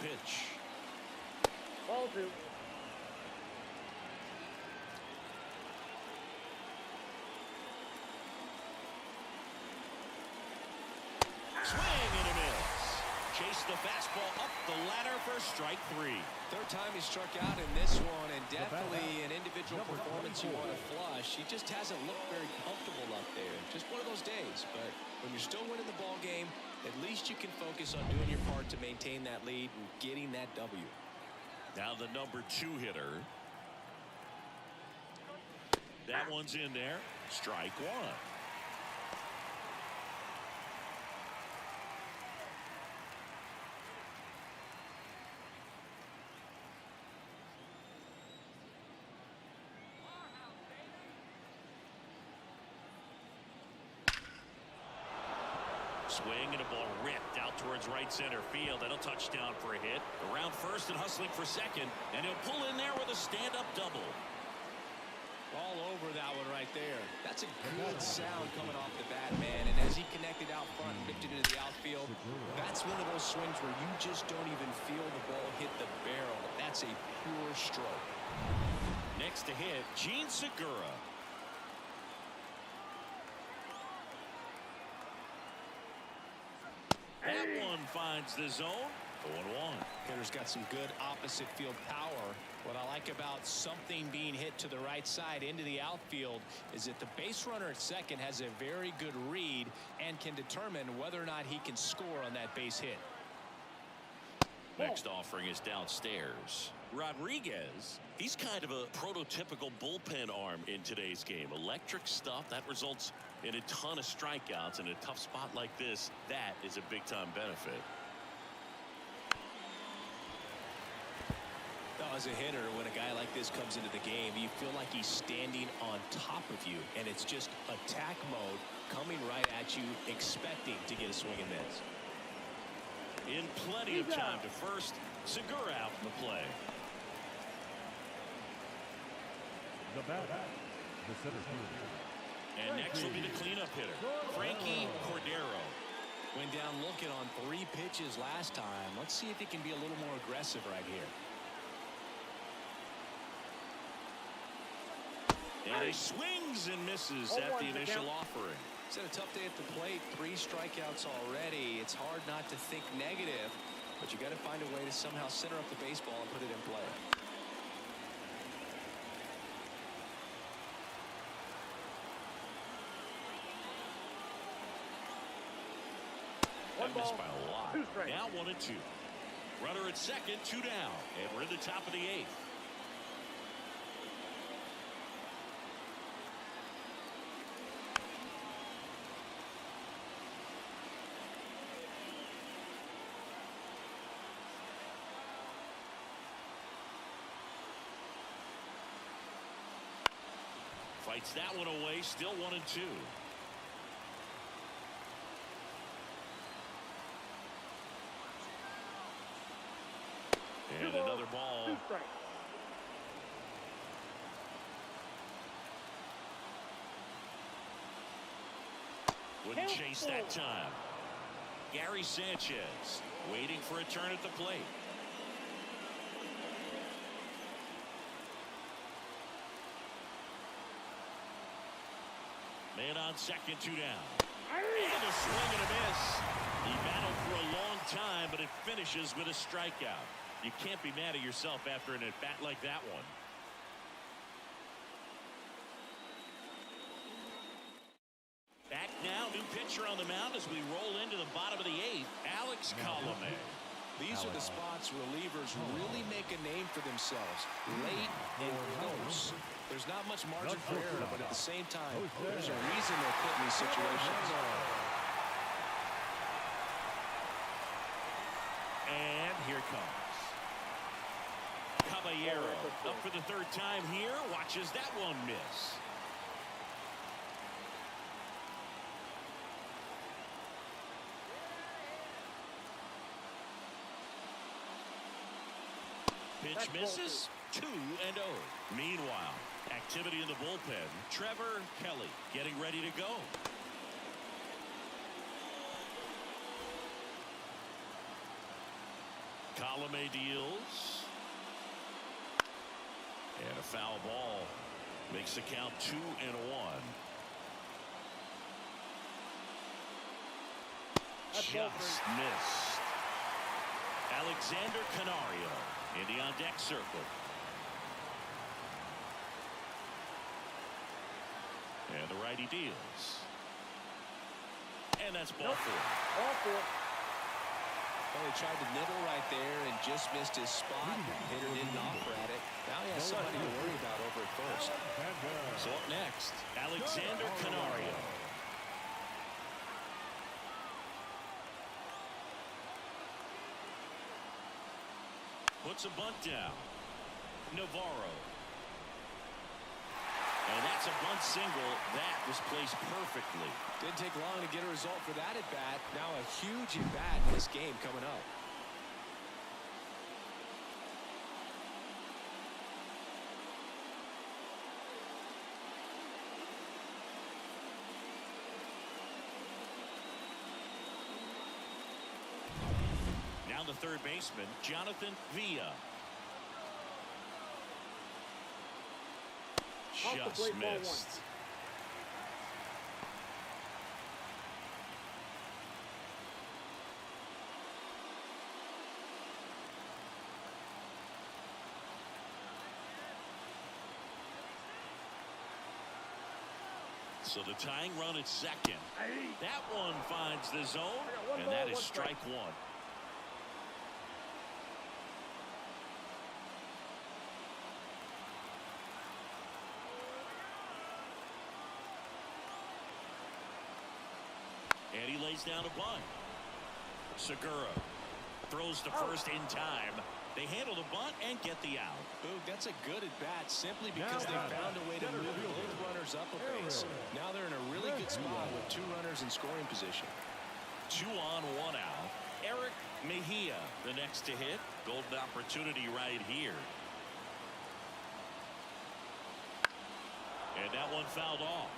Pitch. Ball two. Swing and a miss. Chase the fastball up the ladder for strike 3. Third time he struck out in this one, and definitely an individual performance you want to flush. He just hasn't looked very comfortable up there. Just one of those days. But when you're still winning the ball game, at least you can focus on doing your part to maintain that lead and getting that W. Now the number 2 hitter. That one's in there. Strike 1. Swing and a ball ripped out towards right center field. That'll touch down for a hit. Around first and hustling for second. And he'll pull in there with a stand-up double. All over that one right there. That's a good sound coming off the bat, man. And as he connected out front and ripped it into the outfield, that's one of those swings where you just don't even feel the ball hit the barrel. That's a pure stroke. Next to hit, Gene Segura. That one finds the zone. 0-1. Hitter's got some good opposite field power. What I like about something being hit to the right side into the outfield is that the base runner at second has a very good read and can determine whether or not he can score on that base hit. Next offering is downstairs. Rodriguez, he's kind of a prototypical bullpen arm in today's game. Electric stuff that results in a ton of strikeouts in a tough spot like this. That is a big-time benefit. As a hitter, when a guy like this comes into the game, you feel like he's standing on top of you, and it's just attack mode coming right at you, expecting to get a swing and miss. In plenty of time to first. Segura out in the play. The batter, the center fielder. And next will be the cleanup hitter, Frankie Cordero. Went down looking on 3 pitches last time. Let's see if he can be a little more aggressive right here. And he swings and misses at the initial offering. It's had a tough day at the plate. 3 strikeouts already. It's hard not to think negative, but you got to find a way to somehow center up the baseball and put it in play. That missed by a lot. Now 1-2. Runner at second, 2 down, and we're in the top of the 8th. Fights that one away, still 1-2. And another ball. 2 strikes. Wouldn't chase that time. Gary Sanchez waiting for a turn at the plate. Man on second, 2 down. And a swing and a miss. He battled for a long time, but it finishes with a strikeout. You can't be mad at yourself after an at-bat like that one. Back now, new pitcher on the mound as we roll into the bottom of the 8th, Alex Colomé. These are the spots relievers really make a name for themselves. Late and close. There's not much margin for error, but at the same time, there's a reason they're put in these situations. And here it comes. Caballero up for the 3rd time here. Watches that one miss. Pitch misses. 2-0. Meanwhile, activity in the bullpen. Trevor Kelly getting ready to go. Colomé deals. And a foul ball. Makes the count 2-1. Just missed. Alexander Canario in the on-deck circle. And the righty deals. And that's ball 4. Ball 4. Well, he tried to nibble right there and just missed his spot. The hitter didn't offer at it. Now he has somebody to worry about over at first. So up next, Alexander Canario. Puts a bunt down. Navarro. And that's a bunt single. That was placed perfectly. Didn't take long to get a result for that at-bat. Now a huge at-bat in this game coming up. Now the third baseman, Jonathan Villa. Just missed. So the tying run at second. That one finds the zone, and that is strike 1. And he lays down a bunt. Segura throws to first in time. They handle the bunt and get the out. Boog, that's a good at bat simply because they found a way to move both runners up a base. Now they're in a really good spot with 2 runners in scoring position. 2 on, 1 out. Eric Mejia, the next to hit. Golden opportunity right here. And that one fouled off.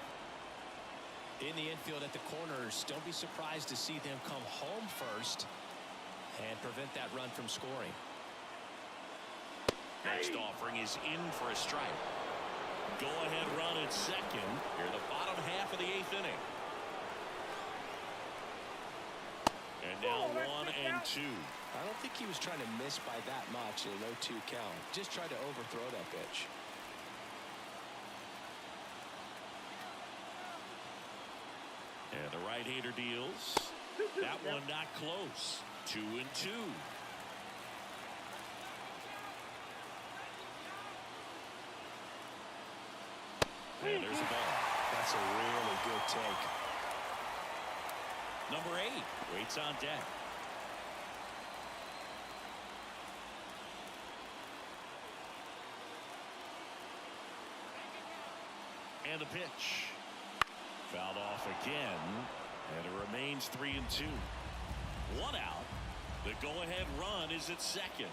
In the infield at the corners, don't be surprised to see them come home first and prevent that run from scoring. Next offering is in for a strike. Go ahead run at second. Here the bottom half of the 8th inning. And now 1 and 2. I don't think he was trying to miss by that much in a 0-2 count. Just tried to overthrow that pitch. And the right-hander deals. That one not close. 2 and 2. And there's a ball. That's a really good take. Number 8 waits on deck. And the pitch. Fouled off again. And it remains 3 and 2. 1 out. The go-ahead run is at second.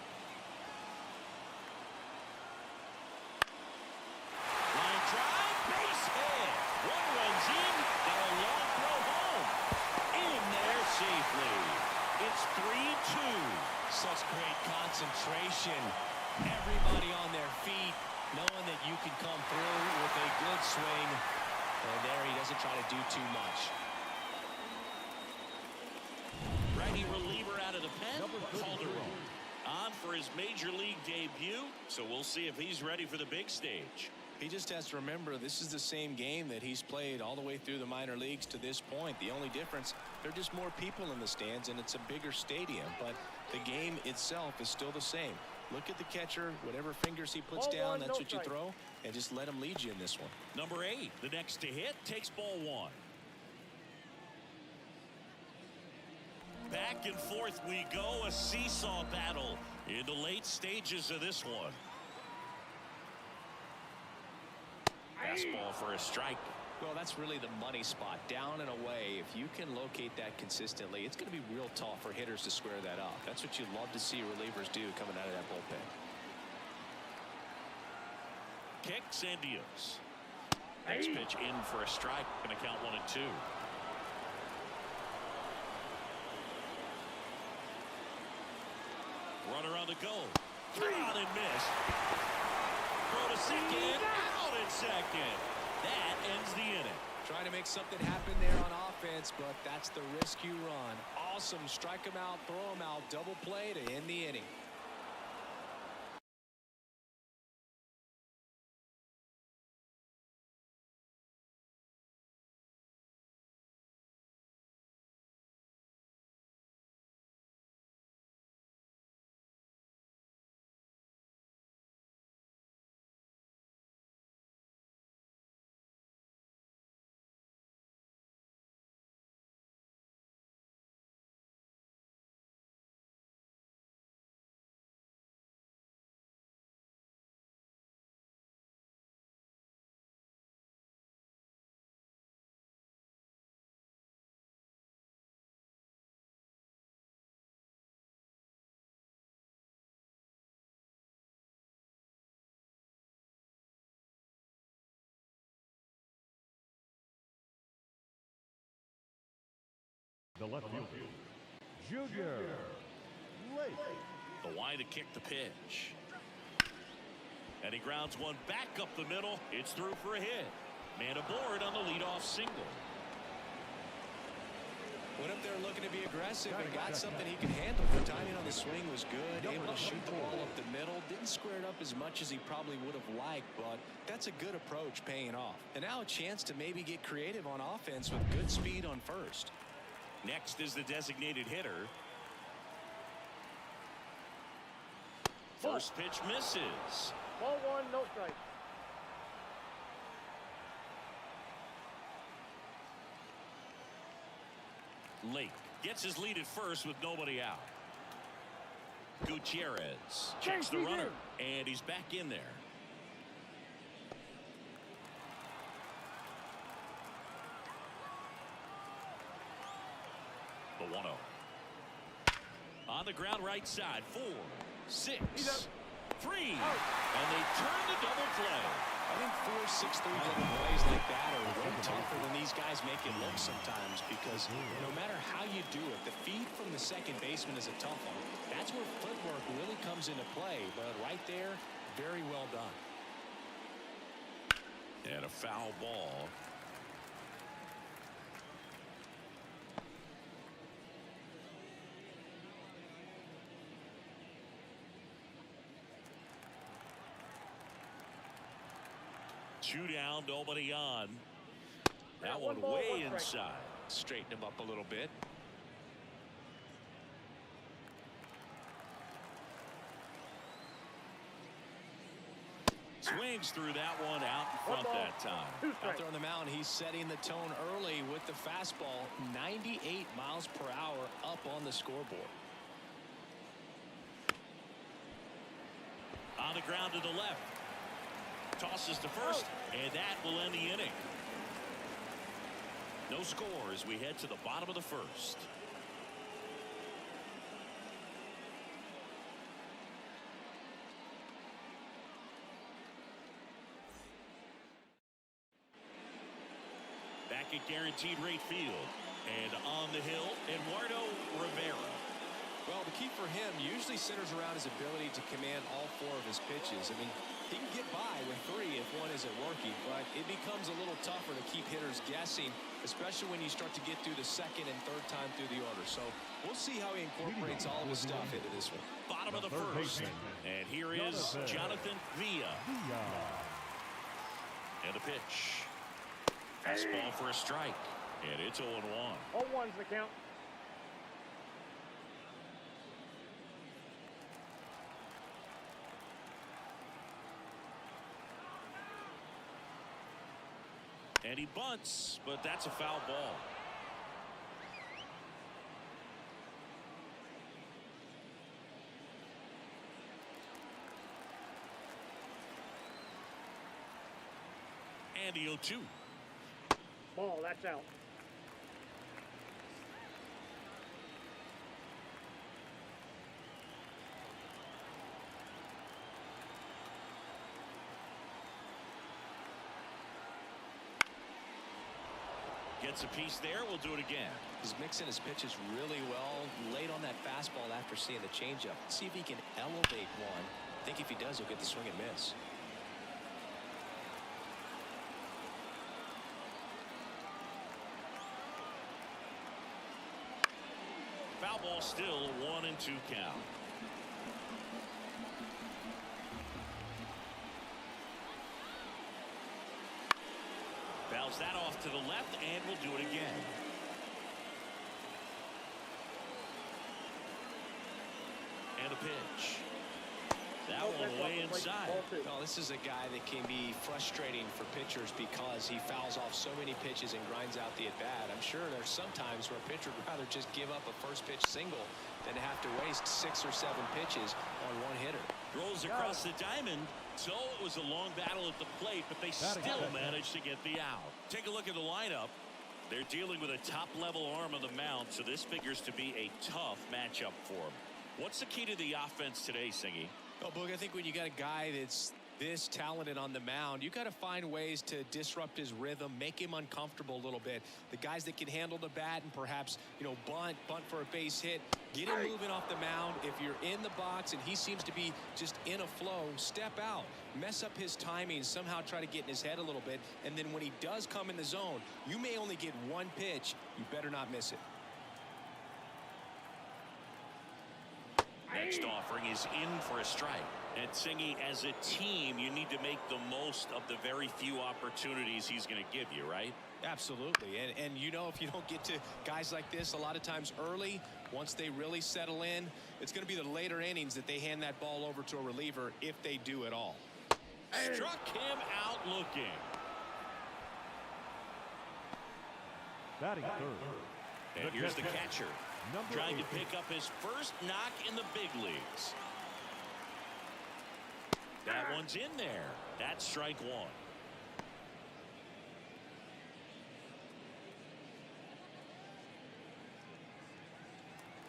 Line drive, base hit. 1 runs in, got a long throw home. In there safely. It's 3-2. Such great concentration. Everybody on their feet, knowing that you can come through with a good swing. And there he doesn't try to do too much. Righty reliever out of the pen, Calderon. On for his major league debut, so we'll see if he's ready for the big stage. He just has to remember this is the same game that he's played all the way through the minor leagues to this point. The only difference, there are just more people in the stands and it's a bigger stadium, but the game itself is still the same. Look at the catcher, whatever fingers he puts down, that's what you throw, and just let him lead you in this one. Number 8, the next to hit, takes ball 1. Back and forth we go, a seesaw battle in the late stages of this one. Fastball for a strike. Well, that's really the money spot, down and away. If you can locate that consistently, it's going to be real tough for hitters to square that up. That's what you love to see relievers do coming out of that bullpen. Kicks and deals. Next pitch in for a strike. Going to count 1 and 2. Runner on the go. On and miss. Throw to second. Out at second. That ends the inning. Trying to make something happen there on offense, but that's the risk you run. Awesome. Strike him out, throw him out, double play to end the inning. The left fielder, Junior Lake. The wide to kick the pitch. And he grounds one back up the middle. It's through for a hit. Man aboard on the leadoff single. Went up there looking to be aggressive and got something he could handle. The timing on the swing was good. Able to shoot the ball up the middle. Didn't square it up as much as he probably would have liked, but that's a good approach paying off. And now a chance to maybe get creative on offense with good speed on first. Next is the designated hitter. First pitch misses. Ball 1, no strike. late. Gets his lead at first with nobody out. Gutierrez checks the runner, and he's back in there. The 1-0. On the ground right side. 4, 6, 3. And they turn the double play. I think 4, 6, 3 double plays like that are way tougher than these guys make it look sometimes, because no matter how you do it, the feed from the second baseman is a tough one. That's where footwork really comes into play. But right there, very well done. And a foul ball. Two down, nobody on. That one way inside. Straighten him up a little bit. Swings through that one out in front that time. Out there on the mound, he's setting the tone early with the fastball. 98 miles per hour up on the scoreboard. On the ground to the left. Tosses to first, and that will end the inning. No score as we head to the bottom of the first. Back at Guaranteed Rate Field, and on the hill, Eduardo Rivera. Well, the key for him usually centers around his ability to command all 4 of his pitches. I mean, he can get by with 3 if one isn't working, but it becomes a little tougher to keep hitters guessing, especially when you start to get through the second and third time through the order. So we'll see how he incorporates all of his stuff into this one. Bottom of the first, and here is Jonathan Villa. And the pitch. Fastball for a strike, and it's 0-1. 0-1's the count. And he bunts, but that's a foul ball. And the 0-2. Ball, that's out. Gets a piece there. We'll do it again. He's mixing his pitches really well. Late on that fastball after seeing the changeup. See if he can elevate one. I think if he does, he'll get the swing and miss. Foul ball still, 1-2 count. Fouls that off to the left, and we'll do it again. And a pitch. That one way inside. Well, this is a guy that can be frustrating for pitchers because he fouls off so many pitches and grinds out the at-bat. I'm sure there's some times where a pitcher would rather just give up a first pitch single than to have to waste 6 or 7 pitches on one hitter. Throws across the diamond. So it was a long battle at the plate, but they still managed to get the out. Take a look at the lineup. They're dealing with a top-level arm on the mound, so this figures to be a tough matchup for them. What's the key to the offense today, Singy? Well, Boog, I think when you got a guy that's this talented on the mound, you got to find ways to disrupt his rhythm, make him uncomfortable a little bit. The guys that can handle the bat and perhaps, bunt for a base hit, get him moving off the mound. If you're in the box and he seems to be just in a flow, step out, mess up his timing, somehow try to get in his head a little bit. And then when he does come in the zone, you may only get one pitch. You better not miss it. Next offering is in for a strike. And Singy, as a team, you need to make the most of the very few opportunities he's going to give you, right? Absolutely. And if you don't get to guys like this a lot of times early, once they really settle in, it's going to be the later innings that they hand that ball over to a reliever, if they do at all. Struck him out looking. Batting third. And here's the catcher, trying to pick up his first knock in the big leagues. That one's in there. That's strike one.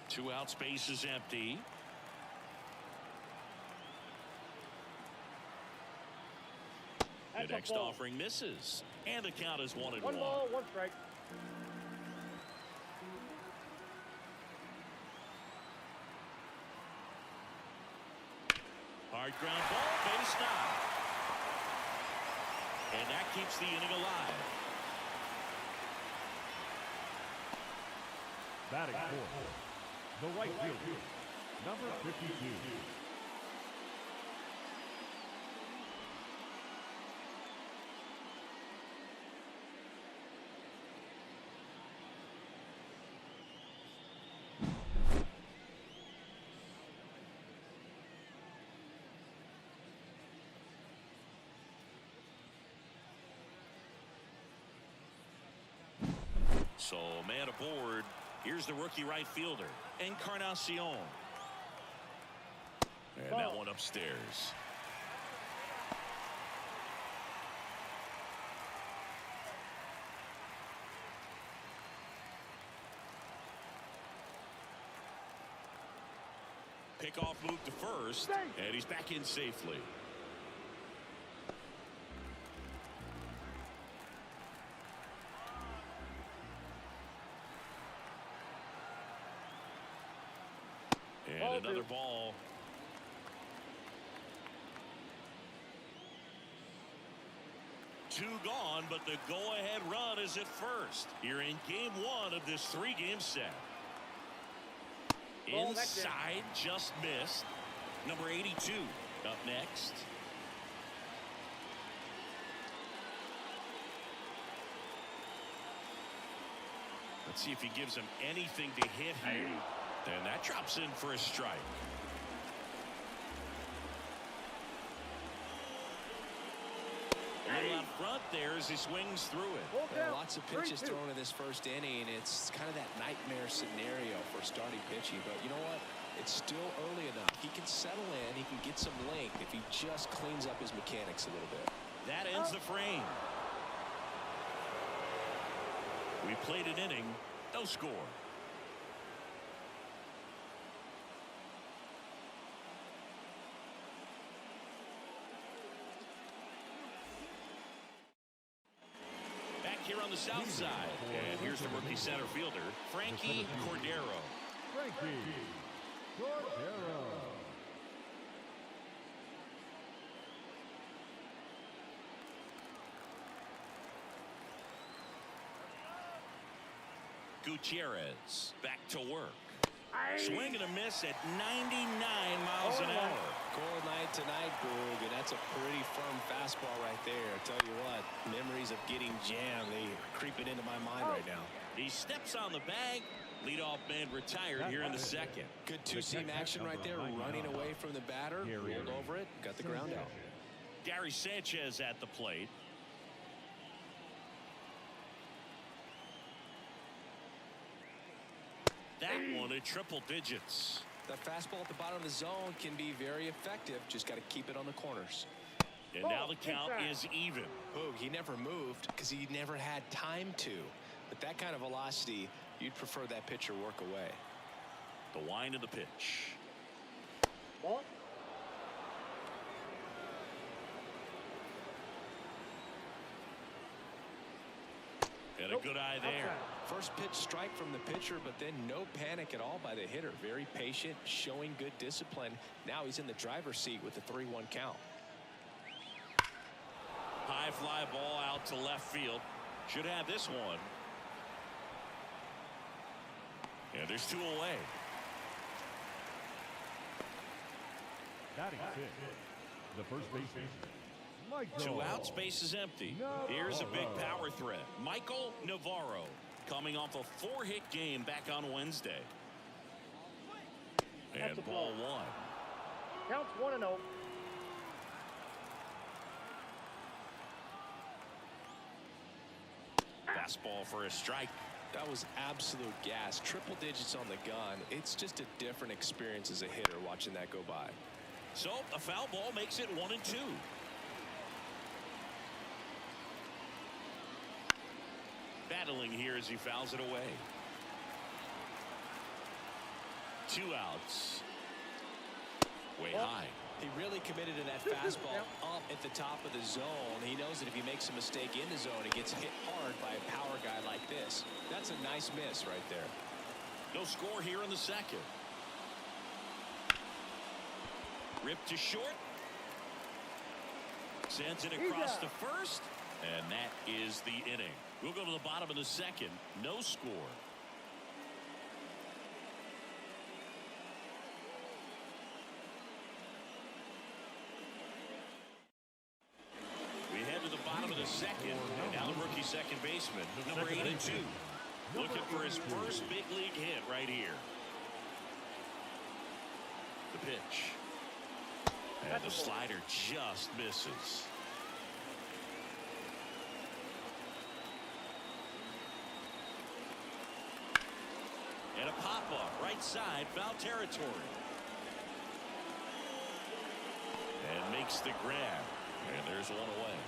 Two outs, base is empty. The next offering misses, and the count is 1-1. 1 ball, 1 strike. Hard ground ball, base knock. And that keeps the inning alive. Batting fourth, the right fielder, number 52. So, man aboard. Here's the rookie right fielder, Encarnacion. And that one upstairs. Pickoff move to first, and he's back in safely. And another ball. Two gone, but the go-ahead run is at first. You're in game one of this 3-game set. Inside, just missed. Number 82 up next. Let's see if he gives him anything to hit here. And that drops in for a strike. A little out front there as he swings through it. Lots of pitches thrown in this first inning. It's kind of that nightmare scenario for starting pitching. But you know what? It's still early enough. He can settle in. He can get some length if he just cleans up his mechanics a little bit. That ends the frame. We played an inning. No score. Here on the south side, and here's the rookie center fielder, Frankie Cordero. Frankie Cordero. Gutierrez back to work. Swing and a miss at 99 miles an hour. Cold night tonight, Boog, and that's a pretty firm fastball right there. I tell you what, memories of getting jammed, they are creeping into my mind right now. He steps on the bag. Leadoff man retired here in the second. Good two-seam action right there, running away from the batter, rolled over it, got the ground out. Gary Sanchez at the plate. That one at triple digits. The fastball at the bottom of the zone can be very effective. Just got to keep it on the corners. And now the count is even. Boog, he never moved because he never had time to. But that kind of velocity, you'd prefer that pitcher work away. The wind of the pitch. Ball. And a good eye there. First pitch strike from the pitcher, but then no panic at all by the hitter. Very patient, showing good discipline. Now he's in the driver's seat with the 3-1 count. High fly ball out to left field. Should have this one. And there's 2 away. Batting fifth, the first baseman, Michael. 2 outs, base is empty. Here's a big power threat. Michael Navarro, coming off a 4-hit game back on Wednesday. And ball 1. Counts 1-0. Fastball for a strike. That was absolute gas. Triple digits on the gun. It's just a different experience as a hitter watching that go by. So a foul ball makes it 1-2. Battling here as he fouls it away. 2 outs. Way high. He really committed to that fastball up at the top of the zone. He knows that if he makes a mistake in the zone, it gets hit hard by a power guy like this. That's a nice miss right there. No score here in the second. Ripped to short. Sends it across to first. And that is the inning. We'll go to the bottom of the second. No score. Second, and now the rookie second baseman, number 82, looking for his first big league hit right here. The pitch, and the slider just misses. And a pop-up right side, foul territory, and makes the grab, and there's one away.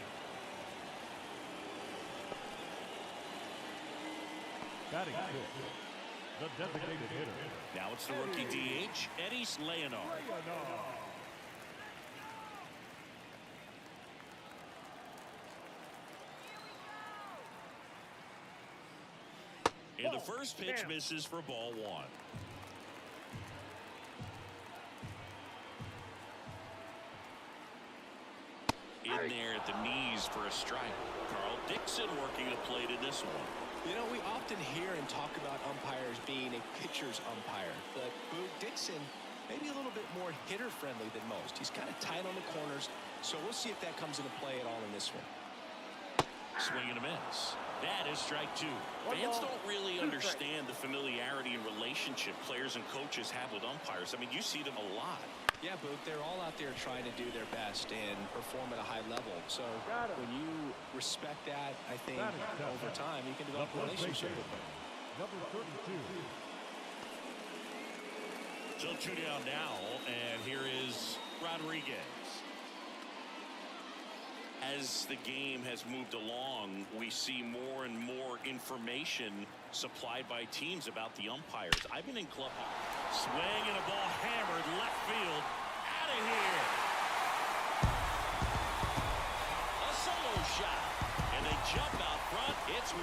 Batting fifth, the designated hitter. Now it's the rookie DH, Eddie Leonard. And the first pitch misses for ball 1. In there at the knees for a strike. Carl Dixon working the plate in this one. You know, we often hear and talk about umpires being a pitcher's umpire, but Boog Dixon maybe a little bit more hitter-friendly than most. He's kind of tight on the corners, so we'll see if that comes into play at all in this one. Swing and a miss. That is strike 2. Fans don't really understand the familiarity and relationship players and coaches have with umpires. I mean, you see them a lot. Yeah, Boog, they're all out there trying to do their best and perform at a high level. So when you respect that, I think over time you can develop a relationship with them. Number 32. So 2 down now, and here is Rodriguez. As the game has moved along, we see more and more information supplied by teams about the umpires. I've been in clubhouse. Swing and a ball hammered left field. Out of here. A solo shot. And they jump out front. It's 1-0.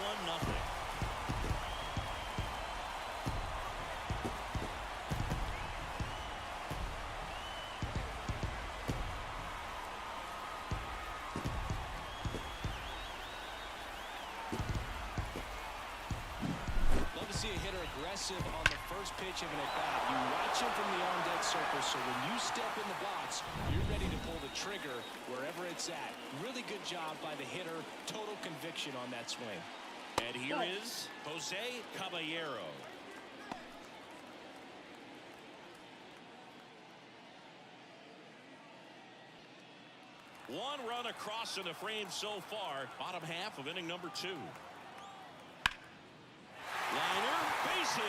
On the first pitch of an at-bat. You watch him from the on-deck circle, so when you step in the box, you're ready to pull the trigger wherever it's at. Really good job by the hitter. Total conviction on that swing. And here is Jose Caballero. One run across in the frame so far. Bottom half of inning number 2. Liner, base hit.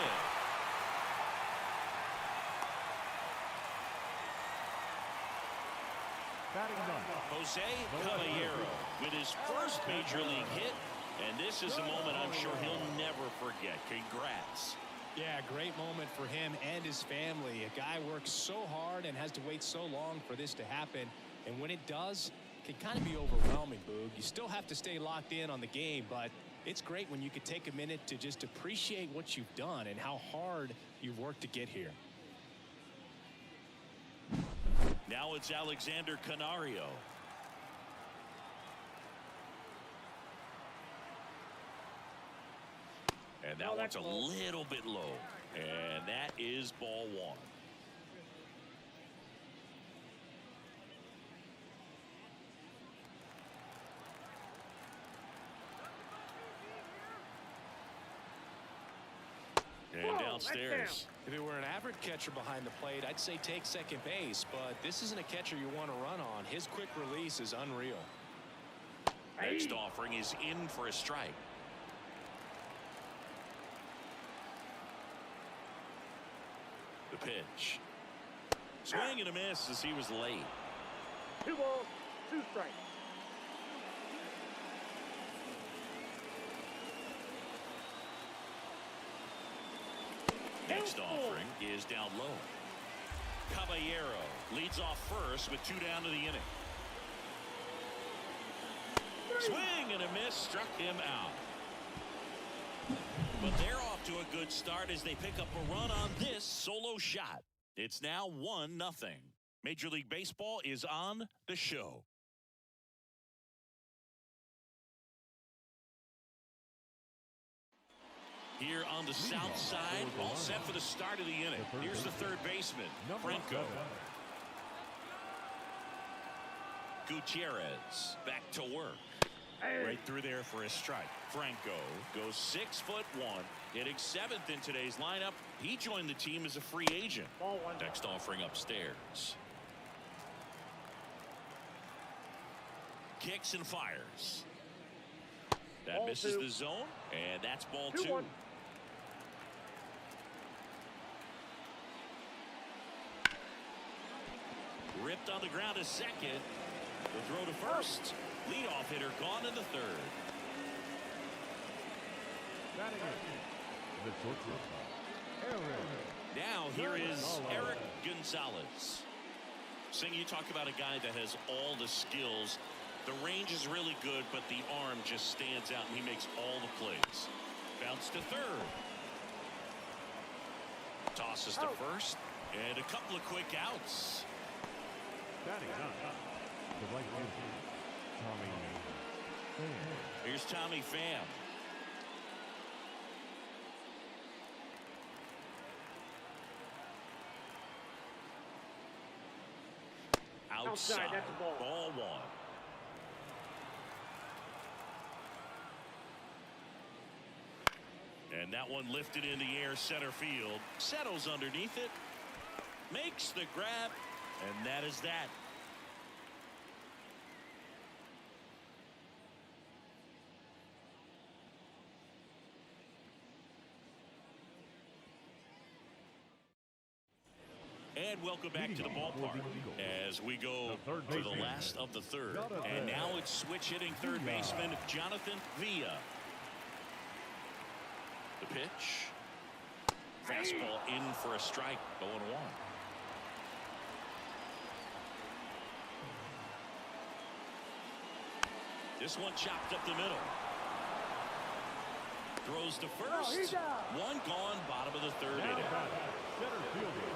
Batting ninth, Jose Caballero with his first major league hit, and this is a moment I'm sure he'll never forget. Congrats. Yeah, great moment for him and his family. A guy works so hard and has to wait so long for this to happen, and when it does, it can kind of be overwhelming, Boog. You still have to stay locked in on the game, but it's great when you could take a minute to just appreciate what you've done and how hard you've worked to get here. Now it's Alexander Canario. And that one's a little bit low. And that is ball 1. And downstairs. If it were an average catcher behind the plate, I'd say take second base, but this isn't a catcher you want to run on. His quick release is unreal. Next offering is in for a strike. pitch. Swing and a miss as he was late. 2 balls, 2 strikes. Next offering is down low. Caballero leads off first with 2 down to the inning. Swing and a miss, struck him out. But they're off to a good start as they pick up a run on this solo shot. It's now 1-0. Major League Baseball is on the show. Here on the south side, all set for the start of the inning. Here's the third baseman, Franco. Gutierrez back to work. Right through there for a strike. Franco goes 6'1", hitting 7th in today's lineup. He joined the team as a free agent. Ball 1. Next offering upstairs. Kicks and fires. That Ball misses 2. the zone, and that's ball 2. 2-1. Ripped on the ground to second. The throw to first. Leadoff hitter gone in the third. Batting in. The shortstop, Aaron. Now here is Eric Gonzalez. Sing, you talk about a guy that has all the skills. The range is really good, but the arm just stands out, and he makes all the plays. Bounce to third. Tosses to first. And a couple of quick outs. Batting up. The right fielder, Tommy Pham. Here's Tommy Pham. Outside. That's a ball. Ball 1. And that one lifted in the air center field. Settles underneath it. Makes the grab. And that is that. And welcome back to the ballpark as we go to the last of the third. And now it's switch hitting third baseman Jonathan Villa. The pitch. Fastball in for a strike. 0-1. This one chopped up the middle. Throws to first. One gone, bottom of the third inning. Center fielder,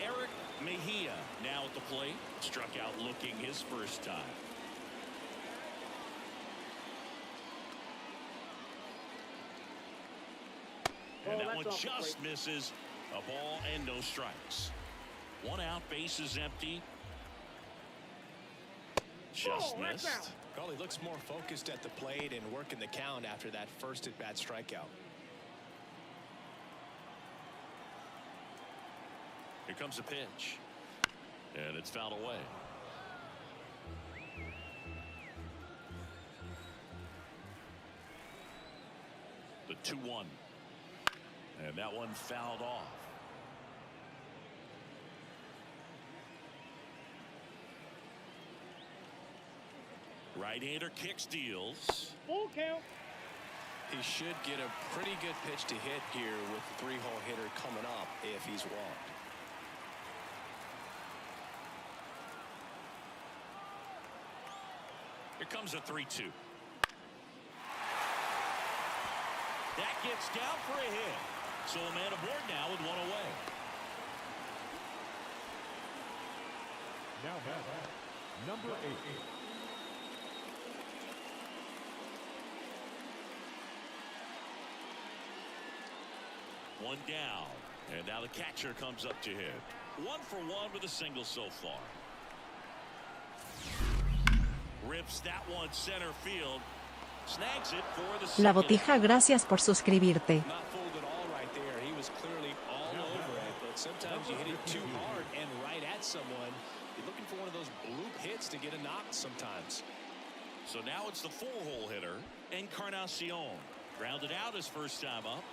Eric Mejia now at the plate. Struck out looking his first time. And that one just misses. A ball and no strikes. 1 out, base is empty. Just missed. Well, he looks more focused at the plate and working the count after that first at-bat strikeout. Here comes a pitch. And it's fouled away. The 2-1. And that one fouled off. Right-hander kicks, deals. Full count. He should get a pretty good pitch to hit here with the 3-hole hitter coming up if he's walked. Here comes a 3-2. That gets down for a hit. So a man aboard now with 1 away. now batting, number 8. One down, and now the catcher comes up to hit. 1 for 1 with a single so far. Rips that one center field. Snags it for the second. La Botija, gracias por suscribirte. Not fooled at all right there. He was clearly all over it, but sometimes you hit it too hard and right at someone. You're looking for one of those bloop hits to get a knock sometimes. So now it's the 4-hole hitter, Encarnacion. Grounded out his first time up.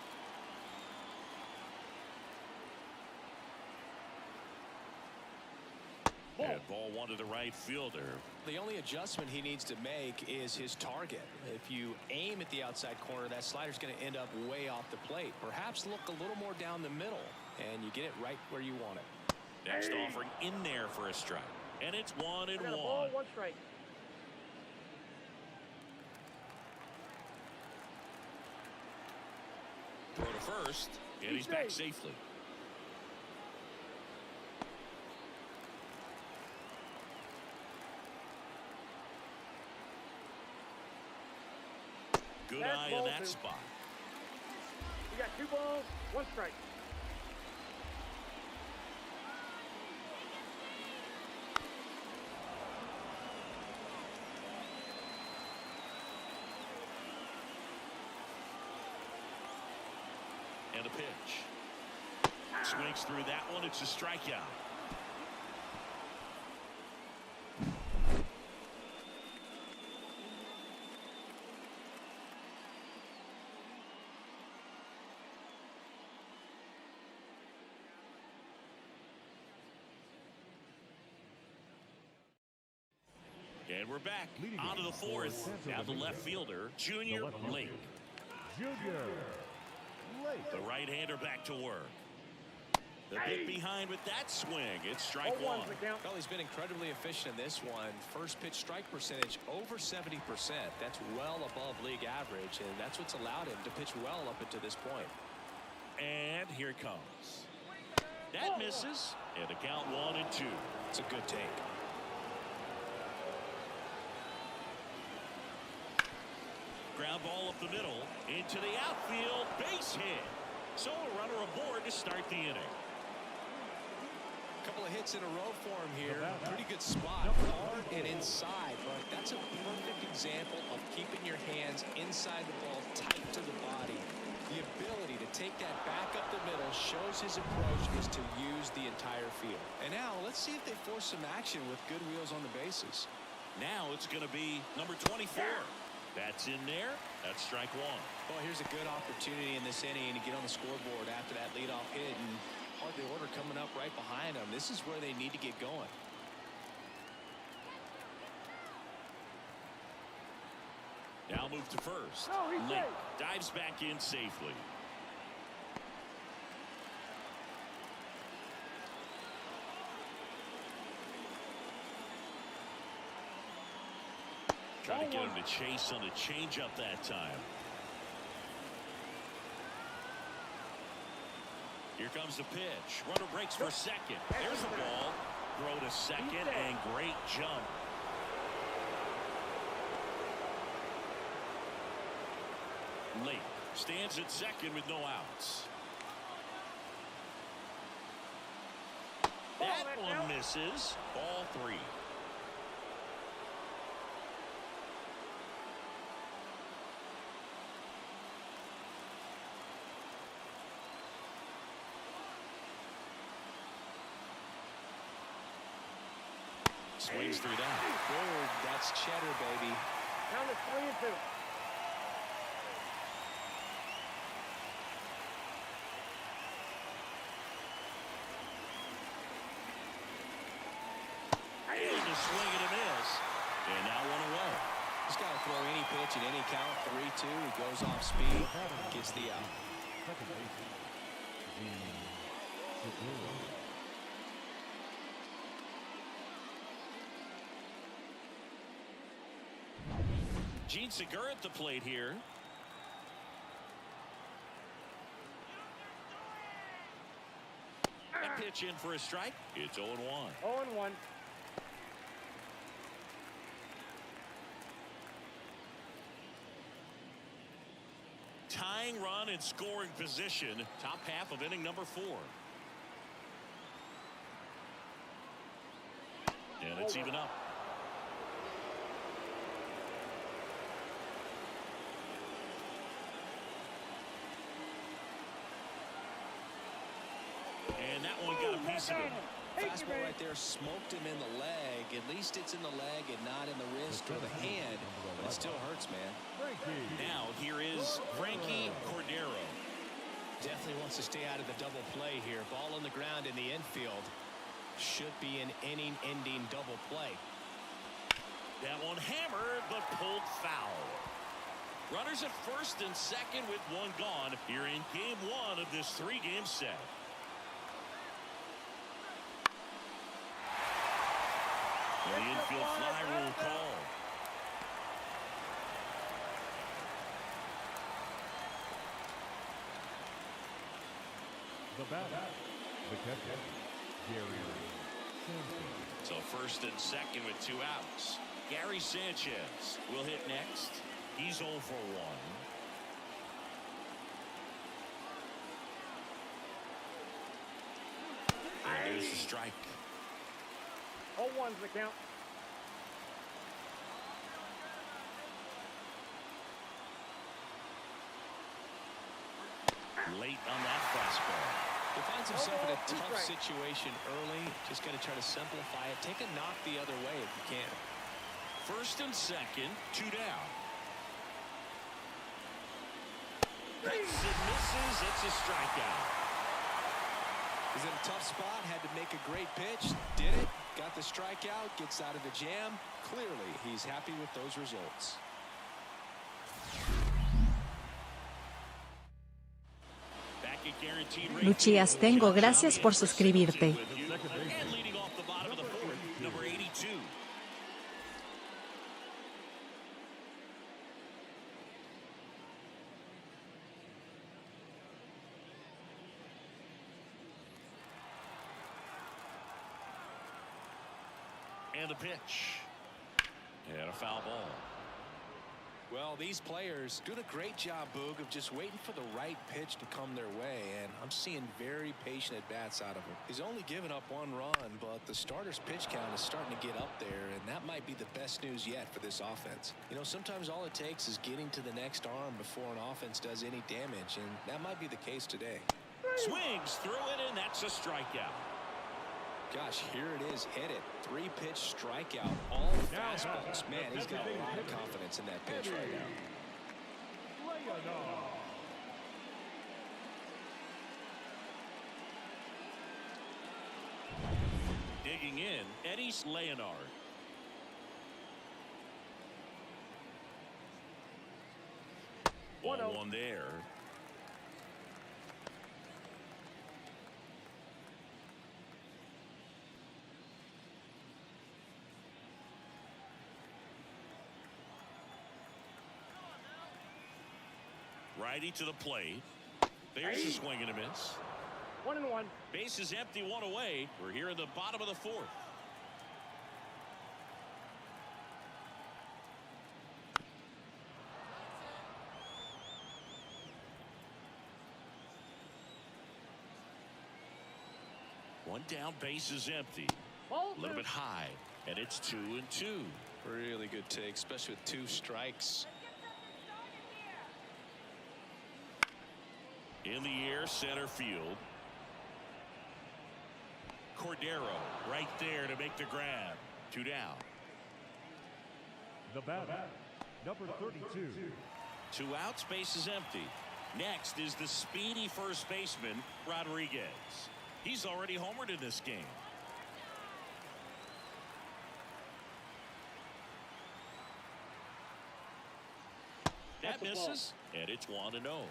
And ball one to the right fielder. The only adjustment he needs to make is his target. If you aim at the outside corner, that slider's going to end up way off the plate. Perhaps look a little more down the middle, and you get it right where you want it. Next offering in there for a strike. And it's 1-1. Ball, 1 strike. Throw to first, and he's back safely. Good eye in that spot. You got 2 balls, 1 strike. And a pitch. Swings through that one. It's a strikeout. And we're back onto the fourth. Now the left fielder, Junior Lake. Junior Lake. The right-hander back to work. The bit behind with that swing. It's strike one. Well, he's been incredibly efficient in this one. First pitch strike percentage over 70%. That's well above league average, and that's what's allowed him to pitch well up until this point. And here it comes. That misses. And the count 1-2. It's a good take. Ground ball up the middle. Into the outfield. Base hit. So a runner aboard to start the inning. Couple of hits in a row for him here. Pretty good spot. Hard and inside, but that's a perfect example of keeping your hands inside the ball, tight to the body. The ability to take that back up the middle shows his approach is to use the entire field. And now let's see if they force some action with good wheels on the bases. Now it's going to be number 24. That's in there. That's strike one. Well, here's a good opportunity in this inning to get on the scoreboard after that leadoff hit, and hardly order coming up right behind them. This is where they need to get going. Now move to first. Lake dives back in safely. Try to get him to chase on the changeup that time. Here comes the pitch. Runner breaks for second. There's a ball. Throw to second and great jump. Lake stands at second with no outs. That one misses. Ball 3. Swings through that. Third, that's cheddar, baby. Count is 3-2. And a swing and a miss. And now one away. He's got to throw any pitch at any count. 3-2. He goes off speed, gets the out. Gene Segura at the plate here. A pitch in for a strike. It's 0-1. 0-1. Tying run and scoring position. Top half of inning number 4. And it's even up. And that one got a piece of it. Fastball right there smoked him in the leg. At least it's in the leg and not in the wrist or the hand. But it still hurts, man. Now here is Frankie Cordero. Definitely wants to stay out of the double play here. Ball on the ground in the infield. Should be an inning-ending double play. That one hammered, but pulled foul. Runners at first and second with one gone here in game one of this three-game set. The infield fly rule call. The batter, the catcher, Gary Sanchez. So first and second with two outs. Gary Sanchez will hit next. He's 0 for 1. And there's the strike. 0-1's the count. Late on that fastball. He finds himself in a tough situation early. Just got to try to simplify it. Take a knock the other way if you can. First and second, 2 down. Hits and misses. It's a strikeout. He's in a tough spot. Had to make a great pitch. Did it. Got the strikeout. Gets out of the jam. Clearly, he's happy with those results. Luchías Tengo, gracias por suscribirte. And leading off the bottom of the fourth, number 82. And a pitch. And a foul ball. Well, these players doing a great job, Boog, of just waiting for the right pitch to come their way, and I'm seeing very patient at-bats out of him. He's only given up 1 run, but the starter's pitch count is starting to get up there, and that might be the best news yet for this offense. You know, sometimes all it takes is getting to the next arm before an offense does any damage, and that might be the case today. Swings through it, and that's a strikeout. Gosh, here it is. Hit it. 3-pitch strikeout. All fastballs. Man, he's got a lot of confidence in that pitch right now. Digging in, Eddie's Leonard. Ball 1 there. Righty to the plate. There's a swing and a miss. 1-1. Base is empty, 1 away. We're here in the bottom of the fourth. One down, base is empty. A little bit high, and it's 2-2. Really good take, especially with 2 strikes. In the air, center field. Cordero right there to make the grab. 2 down. The batter, number 32. 2 outs, base is empty. Next is the speedy first baseman, Rodriguez. He's already homered in this game. That misses, and it's 1-0.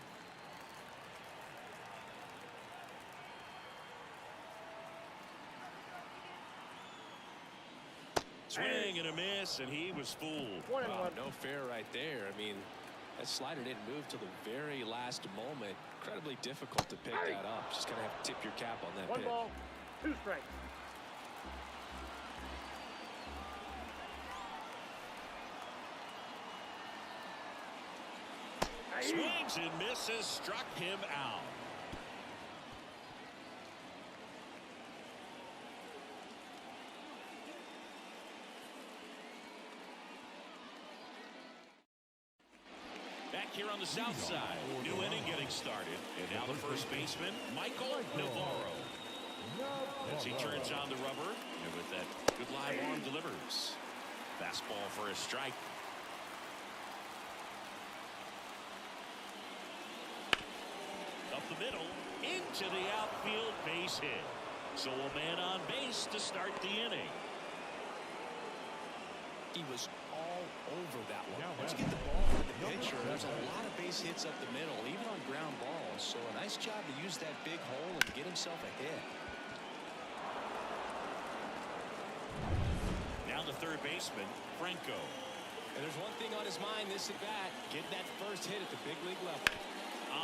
Swing and a miss, and he was fooled. 1-1. Wow, no fair right there. I mean, that slider didn't move till the very last moment. Incredibly difficult to pick that up. Just gonna have to tip your cap on that 1 pitch. ball, 2 strikes. Swings and misses, struck him out. Back here on the south side, new inning getting started. And now the first baseman, Michael Navarro. As he turns on the rubber, and with that good live arm delivers. Fastball for a strike. Up the middle, into the outfield, base hit. So a man on base to start the inning. He was all over that one. Once you get the ball to the pitcher, there's a lot of base hits up the middle, even on ground balls. So a nice job to use that big hole and get himself a hit. Now the third baseman, Franco. And there's one thing on his mind this at bat, getting that first hit at the big league level.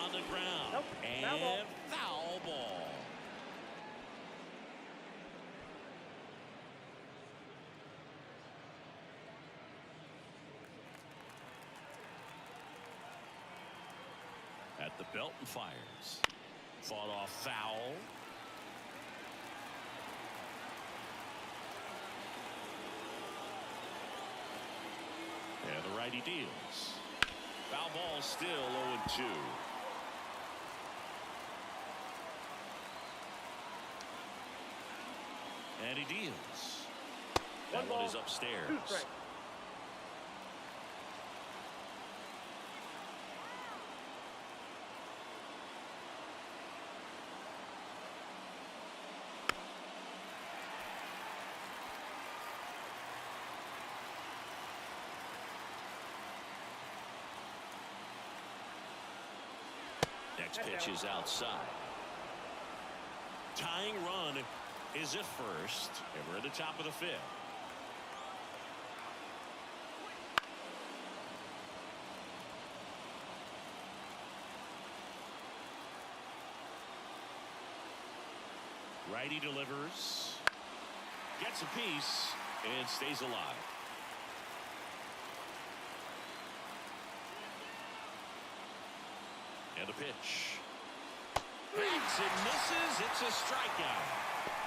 On the ground. Nope. And foul ball. At the belt and fires. Fought off foul. And the righty deals. Foul ball still 0-2. And he deals. That one is upstairs. 2 strikes. Next pitch is outside. Tying run is at first, and we're at the top of the fifth. Righty delivers, gets a piece, and stays alive. And a pitch. Hits and misses. It's a strikeout.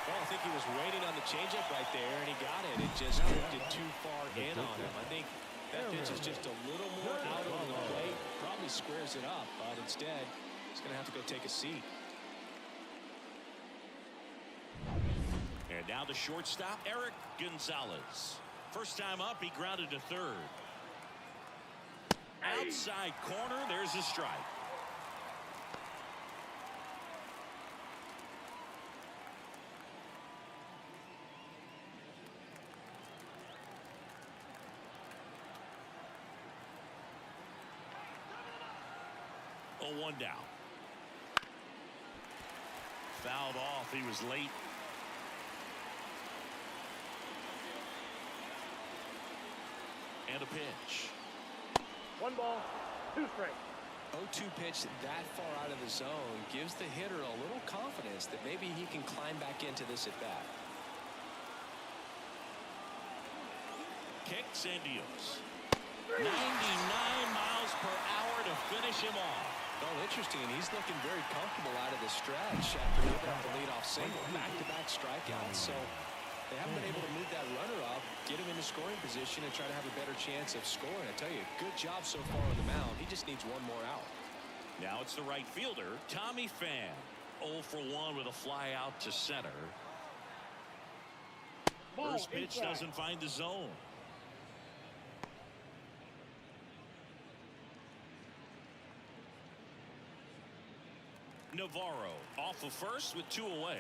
Well, I think he was waiting on the changeup right there, and he got it. It just drifted too far in on him. I think that pitch is just a little more out over the plate. Probably squares it up, but instead, he's going to have to go take a seat. And now the shortstop, Eric Gonzalez. First time up, he grounded to third. Outside corner, there's a strike. Oh, 1 down. Fouled off. He was late. And a pitch. 1 ball, 2 strikes. 0-2 pitch that far out of the zone gives the hitter a little confidence that maybe he can climb back into this at bat. Kicks and deals. 99 miles per hour to finish him off. Well, interesting. He's looking very comfortable out of the stretch after moving up the leadoff single. Back-to-back strikeouts. So they haven't been able to move that runner up, get him into scoring position, and try to have a better chance of scoring. I tell you, good job so far on the mound. He just needs one more out. Now it's the right fielder, Tommy Pham. 0 for 1 with a fly out to center. First pitch doesn't find the zone. Navarro off of first with 2 away.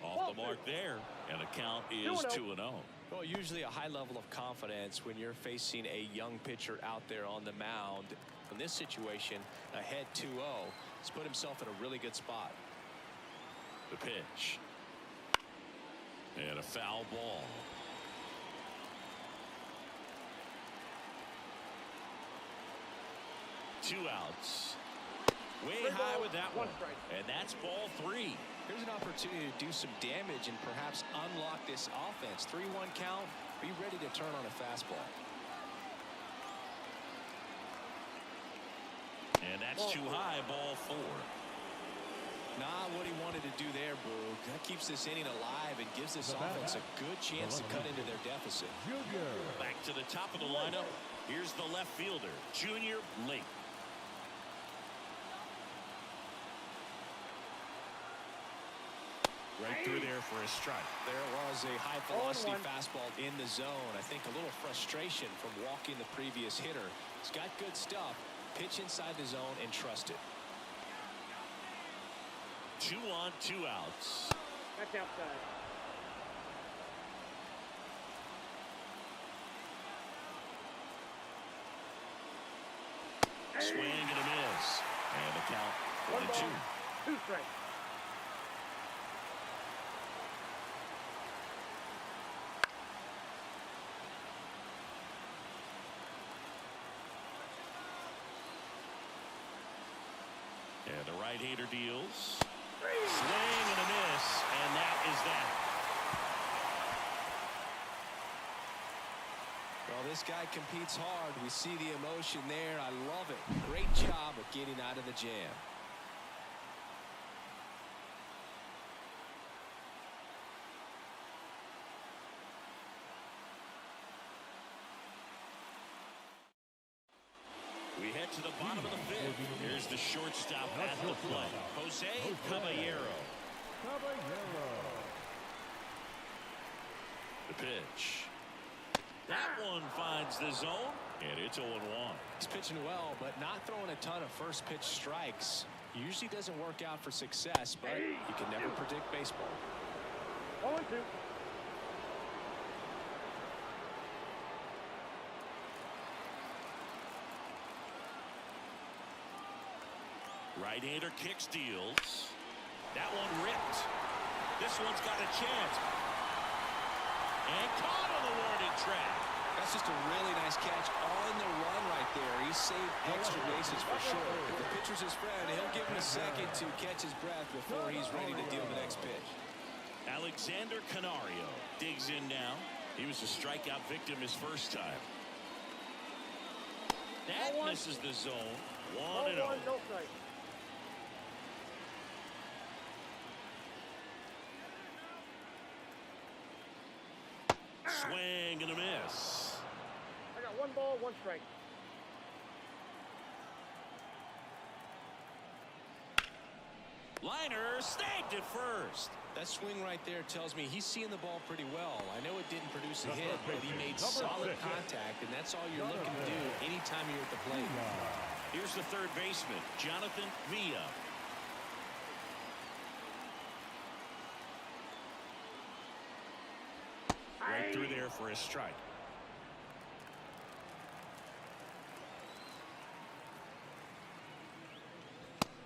Off the mark there, and the count is 2-0. Well, usually a high level of confidence when you're facing a young pitcher out there on the mound. In this situation, ahead 2-0, he's put himself in a really good spot. The pitch. And a foul ball. Two outs. Way high with that one. And that's ball 3. Here's an opportunity to do some damage and perhaps unlock this offense. 3-1 count. Be ready to turn on a fastball. And that's too high, ball 4. Not what he wanted to do there, Boog. That keeps this inning alive and gives this offense a good chance to cut into their deficit. Back to the top of the lineup. Here's the left fielder, Junior Lake. Right through there for a strike. There was a high velocity fastball in the zone. I think a little frustration from walking the previous hitter. He's got good stuff. Pitch inside the zone and trust it. 2 on, 2 outs. That's outside. Swing and a miss. And the count 1 1-2. ball, 2 strikes. And the right-hander deals. Swing and a miss. And that is that. Well, this guy competes hard. We see the emotion there. I love it. Great job of getting out of the jam. We head to the bottom of the 5th. Here's the shortstop at the plate, Jose Caballero. The pitch. That one finds the zone, and it's 0-1. He's pitching well, but not throwing a ton of first pitch strikes. Usually doesn't work out for success, but you can never predict baseball. 0-2. Right-hander kicks, deals. That one ripped. This one's got a chance. And caught on the warning track. That's just a really nice catch on the run right there. He saved extra bases for sure. If the pitcher's his friend, he'll give him a second to catch his breath before he's ready to deal the next pitch. Alexander Canario digs in now. He was a strikeout victim his first time. That misses the zone. 1-0. No strike. Swing and a miss. I got 1 ball, 1 strike. Liner snagged at first. That swing right there tells me he's seeing the ball pretty well. I know it didn't produce a hit, but he made solid contact, and that's all you're looking to do anytime you're at the plate. Here's the third baseman, Jonathan Villa. Right through there for a strike.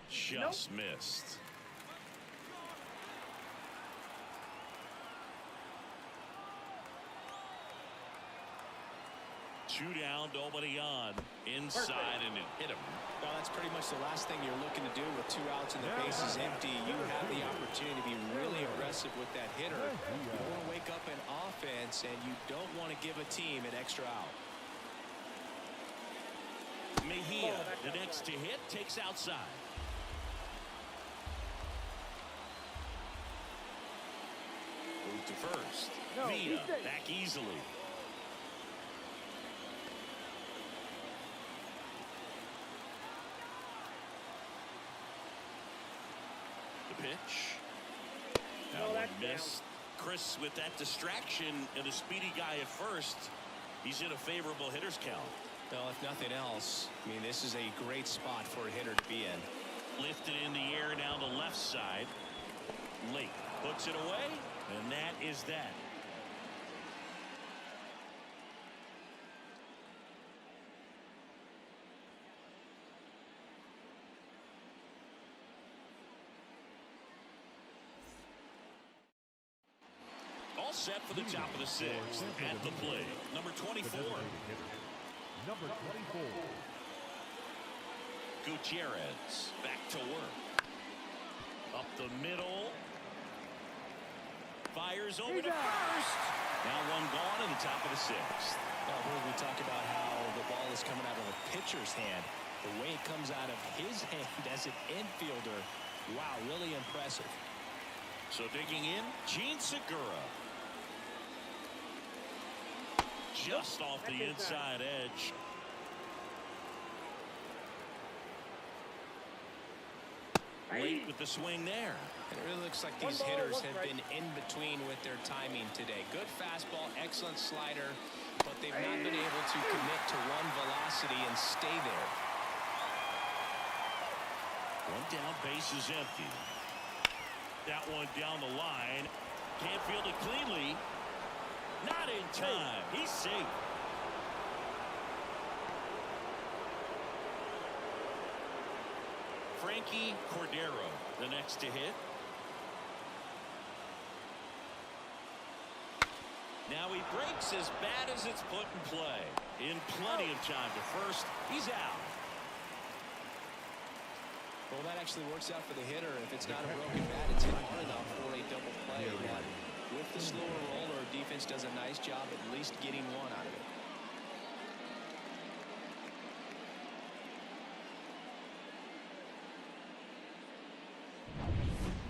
Just missed. Two down, nobody on. Inside, and it hit him. Well, that's pretty much the last thing you're looking to do with 2 outs and the bases empty. You have the opportunity to be really aggressive with that hitter. You want to wake up an offense, and you don't want to give a team an extra out. Mejia, the next to hit, takes outside. Move to first. Villa back easily. Pitch. That one missed. Chris, with that distraction and a speedy guy at first, he's in a favorable hitter's count. Well, if nothing else, I mean, this is a great spot for a hitter to be in. Lifted in the air down the left side. Late puts it away, and that is that. All set for the top of the 6th. At the plate, number 24. Number 24. Gutierrez back to work. Up the middle. Fires over to first. Now one gone in the top of the 6th. Well, we talk about how the ball is coming out of the pitcher's hand. The way it comes out of his hand as an infielder. Wow, really impressive. So digging in, Gene Segura. Just off the inside edge. Late with the swing there. It really looks like these hitters have been in between with their timing today. Good fastball, excellent slider, but they've not been able to commit to one velocity and stay there. One down, base is empty. that one down the line. Can't field it cleanly. Not in time. He's safe. Frankie Cordero, the next to hit. Now he breaks as bad as it's put in play. In plenty of time to first. He's out. Well, that actually works out for the hitter. If it's not a broken bat, it's hit hard enough for a double play. But with the slower roller, defense does a nice job at least getting one out of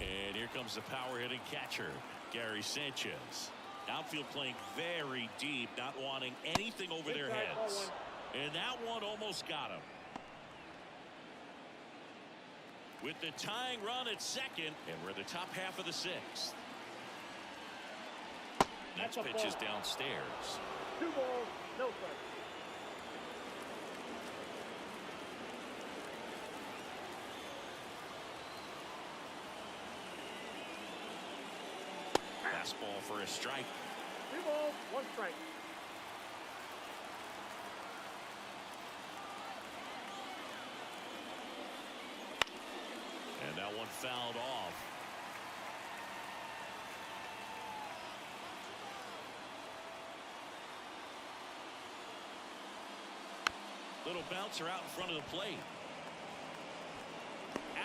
it. And here comes the power-hitting catcher, Gary Sanchez. Outfield playing very deep, not wanting anything over their heads. And that one almost got him. With the tying run at second, and we're in the top half of the sixth. Next pitch is downstairs. 2 balls, no strikes. Fastball for a strike. 2 balls, 1 strike. And that one fouled off. Little bouncer out in front of the plate.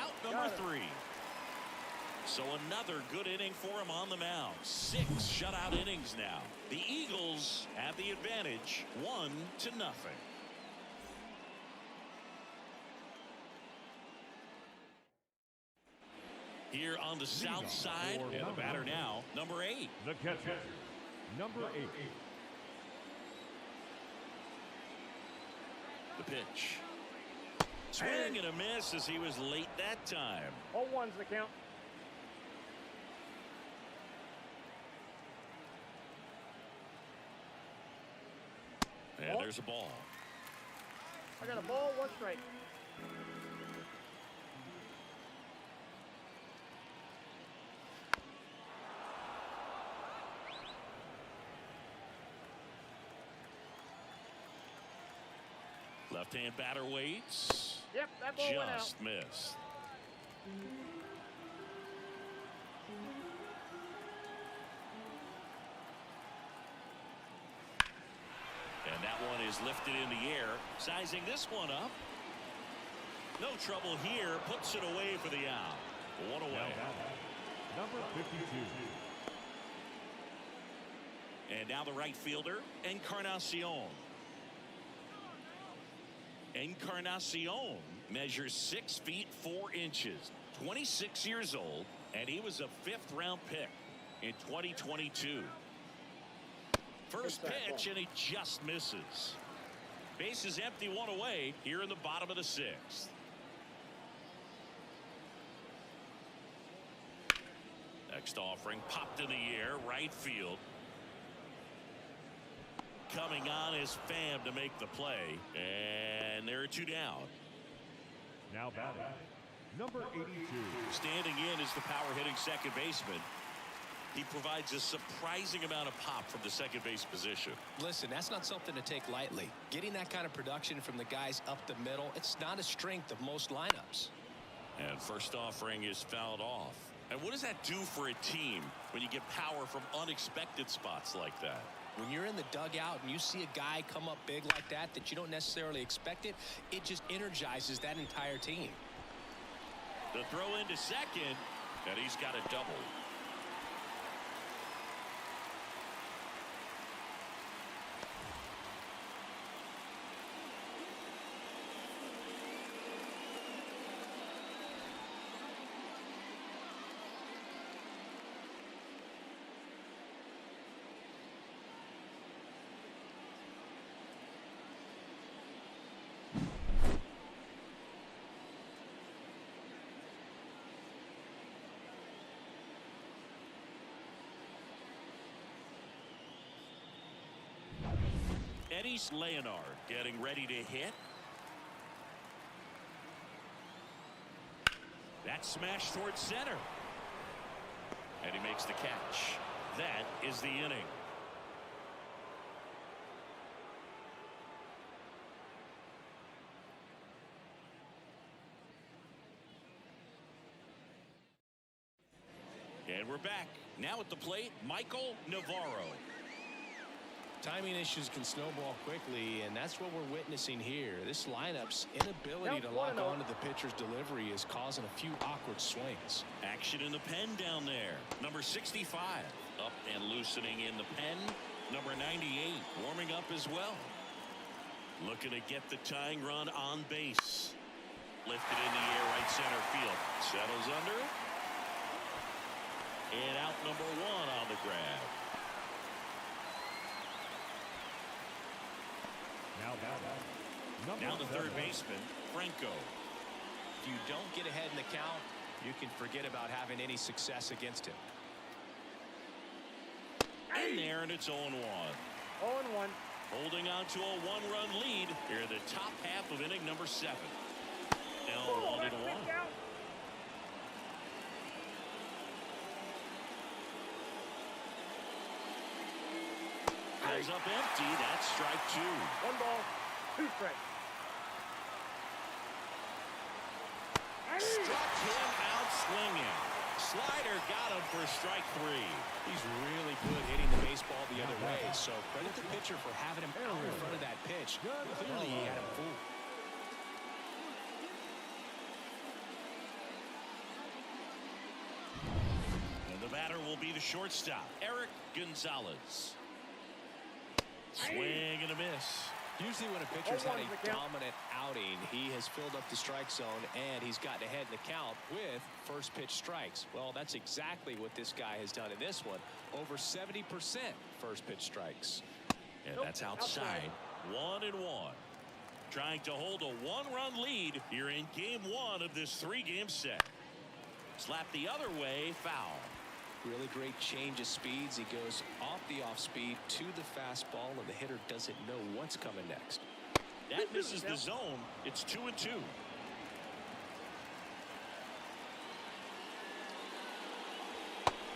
Out number 3. So another good inning for him on the mound. 6 shutout innings now. The Eagles have the advantage, 1-0. Here on the south side, and the batter now, number 8. The catcher, number 8. The pitch. Swing and a miss as he was late that time. All ones the count. And there's a ball. I got a ball, 1 strike. Left-hand batter waits. Yep, that ball went out. Just missed. And that one is lifted in the air. Sizing this one up. No trouble here. Puts it away for the out. 1 away. Number 52. And now the right fielder, Encarnacion. Encarnacion measures 6 feet 4 inches, 26 years old, and he was a 5th-round pick in 2022. First pitch, and he just misses. Base is empty, 1 away here in the bottom of the 6th. Next offering popped in the air, right field. Coming on is Pham to make the play, and there are 2 down. Now batting, number 82. Standing in is the power-hitting second baseman. He provides a surprising amount of pop from the second base position. Listen, that's not something to take lightly. Getting that kind of production from the guys up the middle, it's not a strength of most lineups. And first offering is fouled off. And what does that do for a team when you get power from unexpected spots like that? When you're in the dugout and you see a guy come up big like that you don't necessarily expect it, it just energizes that entire team. The throw into second, and he's got a double. Eddie's Leonard getting ready to hit. That smash towards center. And he makes the catch. That is the inning. And we're back. Now at the plate, Michael Navarro. Timing issues can snowball quickly, and that's what we're witnessing here. This lineup's inability to lock onto the pitcher's delivery is causing a few awkward swings. Action in the pen down there. Number 65 up and loosening in the pen. Number 98 warming up as well. Looking to get the tying run on base. Lifted in the air, right center field. Settles under it. And out number 1 on the grab. Now the third baseman, Franco. If you don't get ahead in the count, you can forget about having any success against him. In there, and it's 0-1. 0-1. Holding on to a 1-run lead here in the top half of inning number 7. Now 1-1. Goes up empty. That's strike 2. 1 ball, 2 strikes. Struck him out swinging. Slider got him for strike 3. He's really good hitting the baseball the other way, so credit the pitcher for having him out in front of that pitch. Clearly he had him fooled. And the batter will be the shortstop, Eric Gonzalez. Swing and a miss. Usually when a pitcher's had a dominant outing, he has filled up the strike zone and he's gotten ahead in the count with first pitch strikes. Well, that's exactly what this guy has done in this one. Over 70% first pitch strikes. And that's outside. 1-1. Trying to hold a 1-run lead here in game 1 of this 3-game set. Slap the other way, foul. Really great change of speeds. He goes off the off speed to the fastball, and the hitter doesn't know what's coming next. That misses the zone. It's 2-2.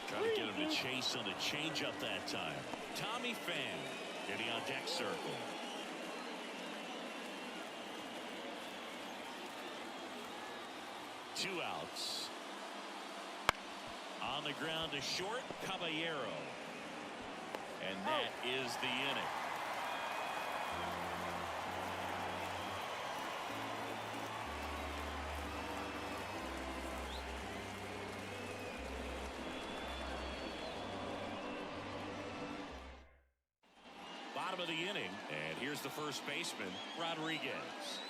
Trying to get him to chase on the changeup that time. Tommy Pham getting on deck circle. Two outs. On the ground to short, Caballero. And that is the inning. Bottom of the inning, and here's the first baseman, Rodriguez.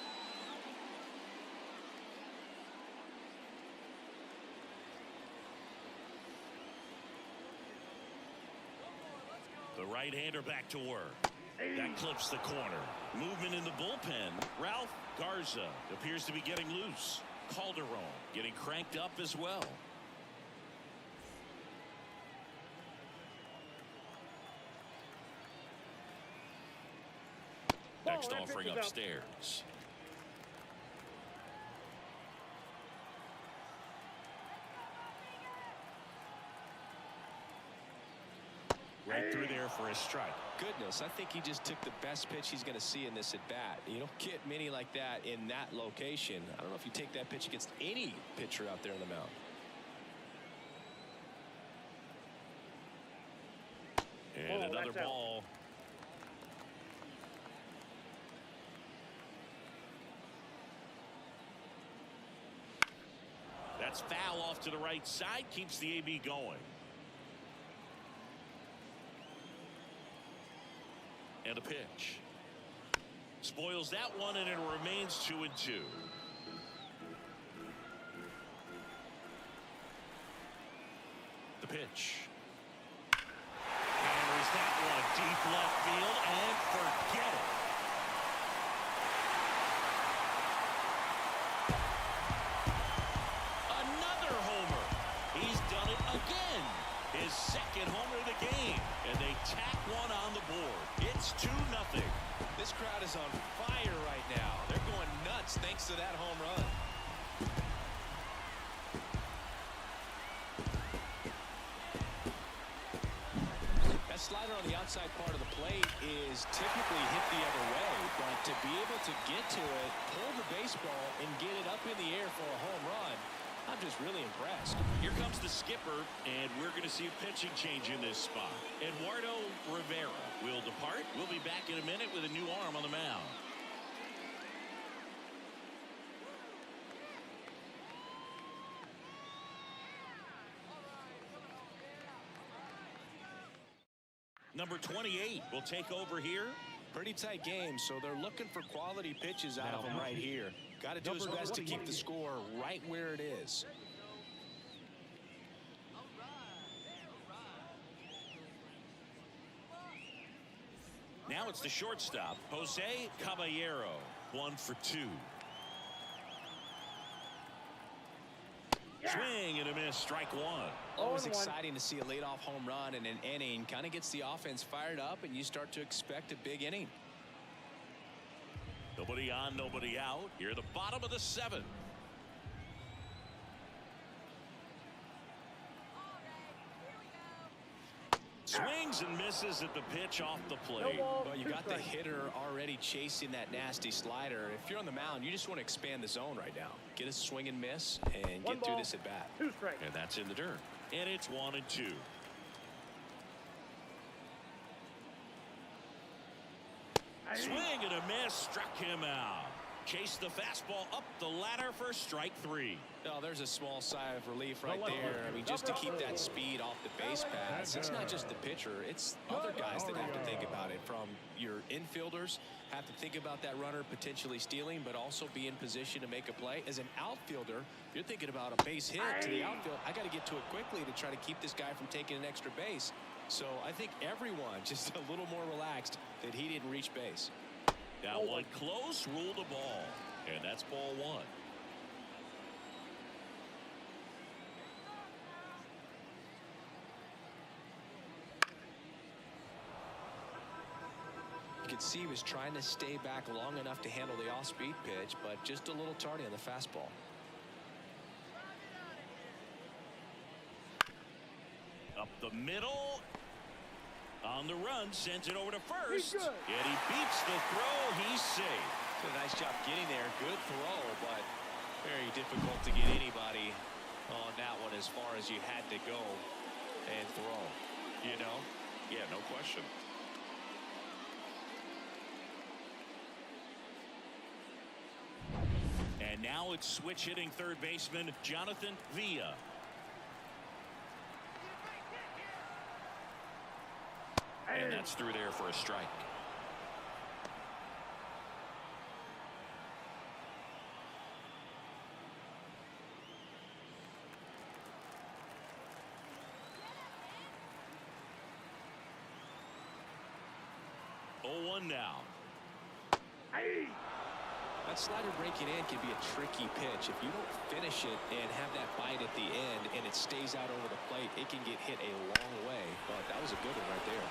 The right-hander back to work. That clips the corner. Movement in the bullpen. Ralph Garza appears to be getting loose. Calderon getting cranked up as well. Next offering upstairs. Right through there for a strike. Goodness, I think he just took the best pitch he's going to see in this at bat. You don't get many like that in that location. I don't know if you take that pitch against any pitcher out there on the mound. And another ball. That's foul off to the right side. Keeps the AB going. And a pitch. Spoils that one, and it remains 2-2. The pitch. Hammers that one deep left field, and forget it. Another homer. He's done it again. His second homer of the game, and they tack one on the board. It's 2-0. This crowd is on fire right now. They're going nuts thanks to that home run. slider on the outside part of the plate is typically hit the other way, but to be able to get to it, pull the baseball, and get it up in the air for a home run, I'm just really impressed. Here comes the skipper, and we're going to see a pitching change in this spot. Eduardo Rivera will depart. We'll be back in a minute with a new arm on the mound. Number 28 will take over here. Pretty tight game, so they're looking for quality pitches out of him right here. Got to do his best to keep the score right where it is. Now it's the shortstop, Jose Caballero, 1 for 2. Swing and a miss, strike one. Always exciting to see a leadoff home run in an inning. Kind of gets the offense fired up, and you start to expect a big inning. Nobody on, nobody out. Here at the bottom of the 7th. Swings and misses at the pitch off the plate. Well, you got the hitter already chasing that nasty slider. If you're on the mound, you just want to expand the zone right now. Get a swing and miss and get through this at bat. And that's in the dirt. And it's 1 and 2. Swing and a miss, struck him out. Chased the fastball up the ladder for strike 3. Oh, there's a small sigh of relief right there. I mean, just to keep that speed off the base paths. It's not just the pitcher. It's other guys that have to think about it. From your infielders have to think about that runner potentially stealing, but also be in position to make a play. As an outfielder, you're thinking about a base hit to the outfield. I got to get to it quickly to try to keep this guy from taking an extra base. So I think everyone just a little more relaxed that he didn't reach base. Now one close, ruled a ball. And that's ball 1. You could see he was trying to stay back long enough to handle the off-speed pitch, but just a little tardy on the fastball. Up the middle. On the run, sends it over to first. And he beats the throw. He's safe. Did a nice job getting there. Good throw, but very difficult to get anybody on that one as far as you had to go and throw. You know? Yeah, no question. And now it's switch hitting third baseman Jonathan Villa. And that's through there for a strike. Oh, 1 now. That slider breaking in can be a tricky pitch. If you don't finish it and have that bite at the end and it stays out over the plate, it can get hit a long way. But that was a good one right there.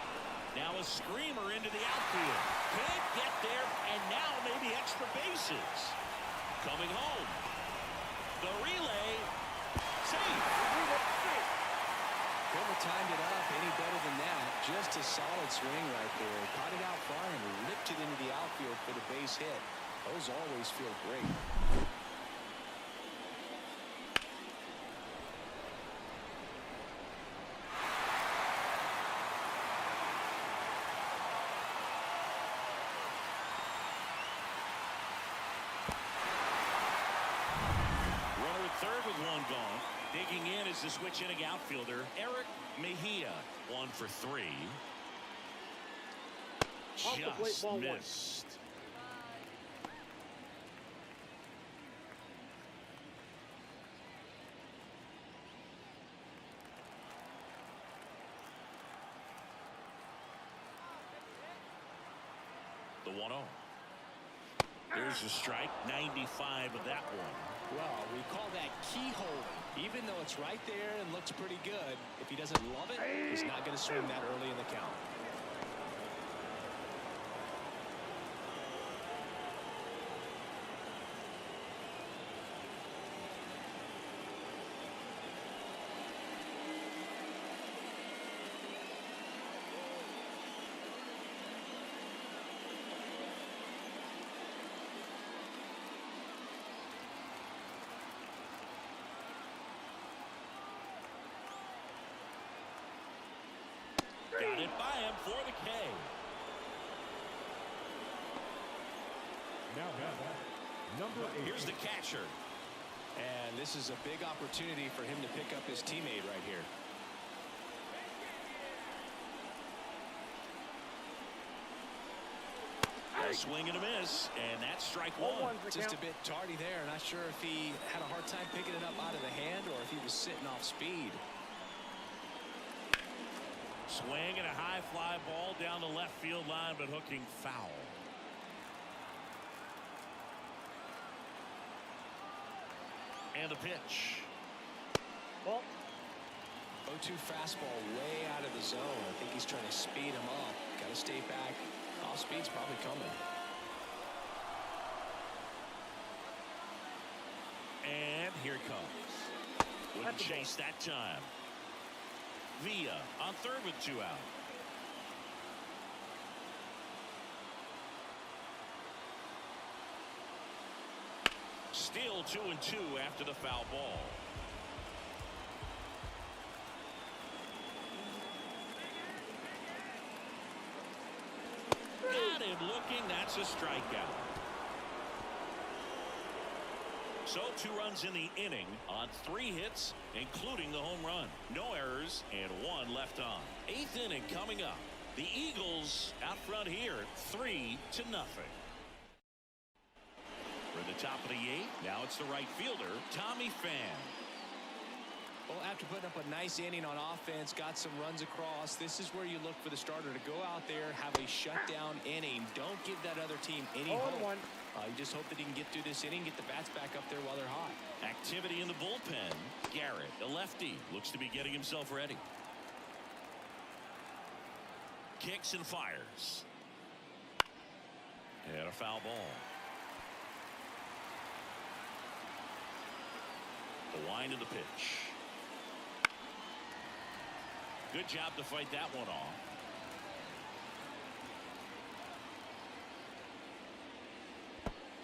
Now a screamer into the outfield. Can't get there, and now maybe extra bases. Coming home. The relay. Safe. Couldn't have timed it up any better than that. Just a solid swing right there. Caught it out far and ripped it into the outfield for the base hit. Those always feel great. Runner at third with 1 gone. Digging in is the switch hitting outfielder Eric Mejia. 1 for 3. Just missed. The 1-0. There's a strike. 95 of that one. Well, we call that keyhole. Even though it's right there and looks pretty good, if he doesn't love it, he's not going to swing that early in the count. it by him for the K. Now, number 8. Here's the catcher. And this is a big opportunity for him to pick up his teammate right here. A swing and a miss, and that's strike one. Just a bit tardy there. Not sure if he had a hard time picking it up out of the hand or if he was sitting off speed. Swing and a high fly ball down the left field line, but hooking foul. And the pitch. Ball. 0-2 fastball way out of the zone. I think he's trying to speed him up. Got to stay back. Off speed's probably coming. And here it comes. Wouldn't chase that time. Villa on third with 2 out. Still 2-2 after the foul ball. Got him looking. That's a strikeout. So 2 runs in the inning on 3 hits, including the home run. No errors and 1 left on. 8th inning coming up. The Eagles out front here, 3-0. We're at the top of the 8th. Now it's the right fielder, Tommy Pham. Well, after putting up a nice inning on offense, got some runs across, this is where you look for the starter to go out there, have a shutdown inning. Don't give that other team any hope. You just hope that he can get through this inning, get the bats back up there while they're hot. Activity in the bullpen. Garrett, the lefty, looks to be getting himself ready. Kicks and fires. And a foul ball. The wind of the pitch. Good job to fight that one off.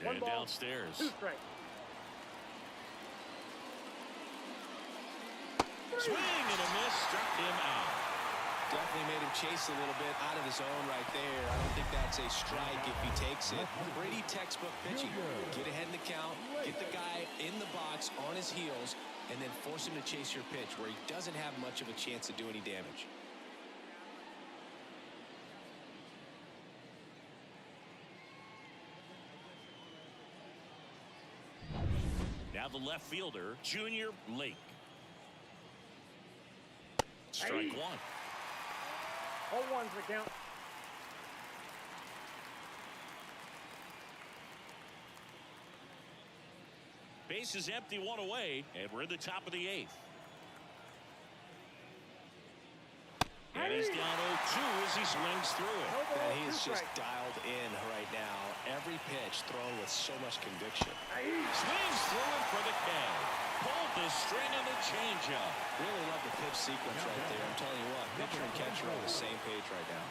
And downstairs. 2 strikes. Swing and a miss, struck him out. Definitely made him chase a little bit out of the zone right there. I don't think that's a strike if he takes it. Pretty textbook pitching. Get ahead in the count, get the guy in the box on his heels, and then force him to chase your pitch where he doesn't have much of a chance to do any damage. Now the left fielder, Junior Lake. Strike 1. 0-1's the count. Base is empty, 1 away, and we're in the top of the 8th. And he's down 0-2 as he swings through it. And he is just dialed in right now. Every pitch thrown with so much conviction. Swings through it for the K. Pulled the string of the changeup. Really love the pitch sequence right there. I'm telling you what, pitcher and catcher are on the same page right now.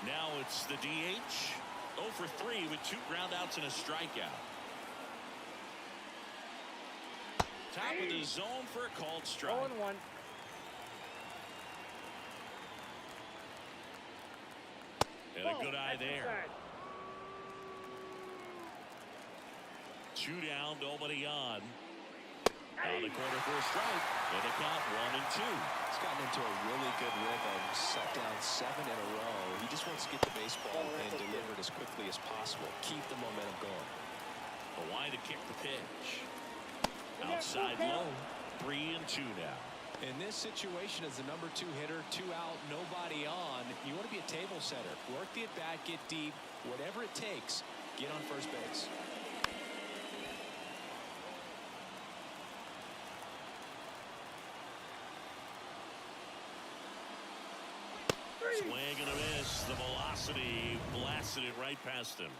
Now it's the DH. 0 for 3 with 2 groundouts and a strikeout. Top of the zone for a called strike. 0-1. And a good eye there. 2 down, nobody on. On the corner for a strike. And the count 1-2. He's gotten into a really good rhythm. Set down 7 in a row. He just wants to get the baseball and deliver it as quickly as possible. Keep the momentum going. A wide to kick the pitch. Outside low. 3-2 now. In this situation, as the number 2 hitter, 2 out, nobody on, you want to be a table setter. Work the at-bat, get deep, whatever it takes, get on first base. Swing and a miss. The velocity blasted it right past him.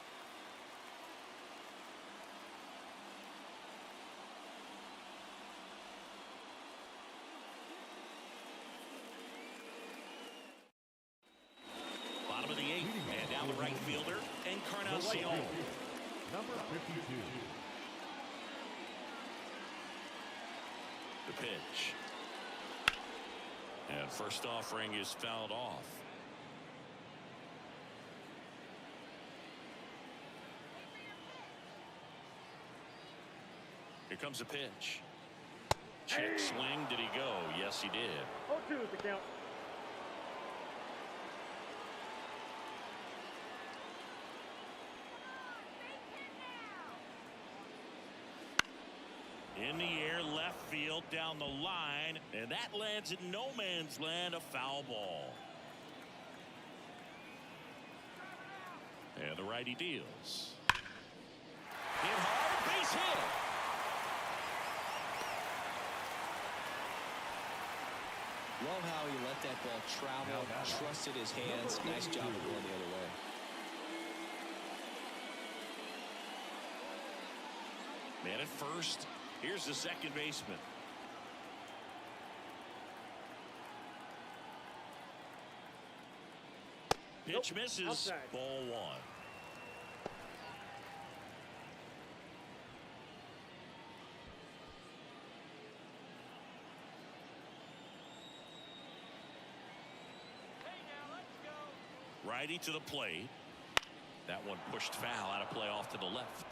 Bottom of the 8th, and down the right fielder, Encarnacion. Number 52. The pitch. And first offering is fouled off. comes a pitch. Check swing. Did he go? Yes, he did. 0-2 is the count. In the air, left field, down the line, and that lands in no man's land, a foul ball. And the righty deals. Hit hard, base hit. Love how he let that ball travel, trusted his hands. Nice job of going the other way. Man at first. Here's the second baseman. Pitch misses. Outside. Ball one. Righty to the plate. That one pushed foul, out of play off to the left.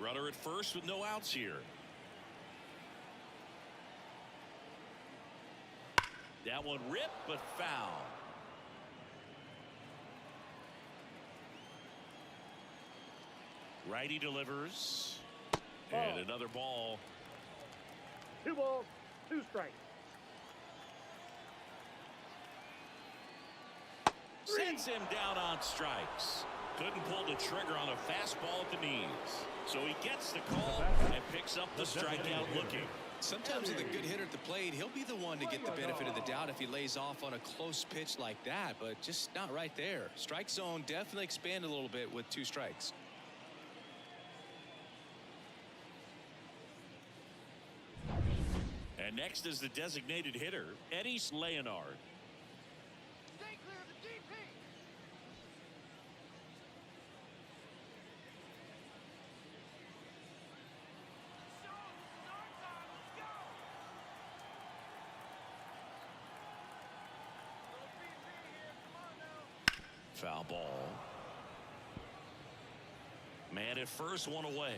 Runner at first with no outs here. That one ripped, but foul. Righty delivers. And another ball. 2 balls, 2 strikes. Sends him down on strikes. Couldn't pull the trigger on a fastball at the knees. So he gets the call and picks up the strikeout looking. Sometimes with a good hitter at the plate, he'll be the one to get the benefit of the doubt if he lays off on a close pitch like that, but just not right there. Strike zone definitely expanded a little bit with 2 strikes. And next is the designated hitter, Eddie Leonard. Foul ball. Man at first, one away.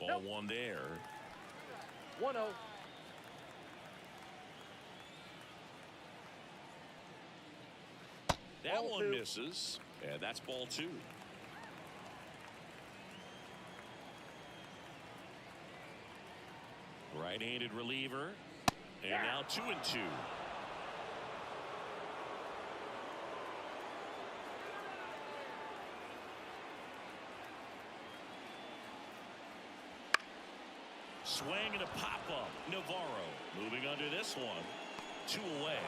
Ball one there. 1-0. That Ball one 2. misses. And that's ball 2. Right-handed reliever. And now 2-2. Swing and a pop-up. Navarro moving under this one. 2 away.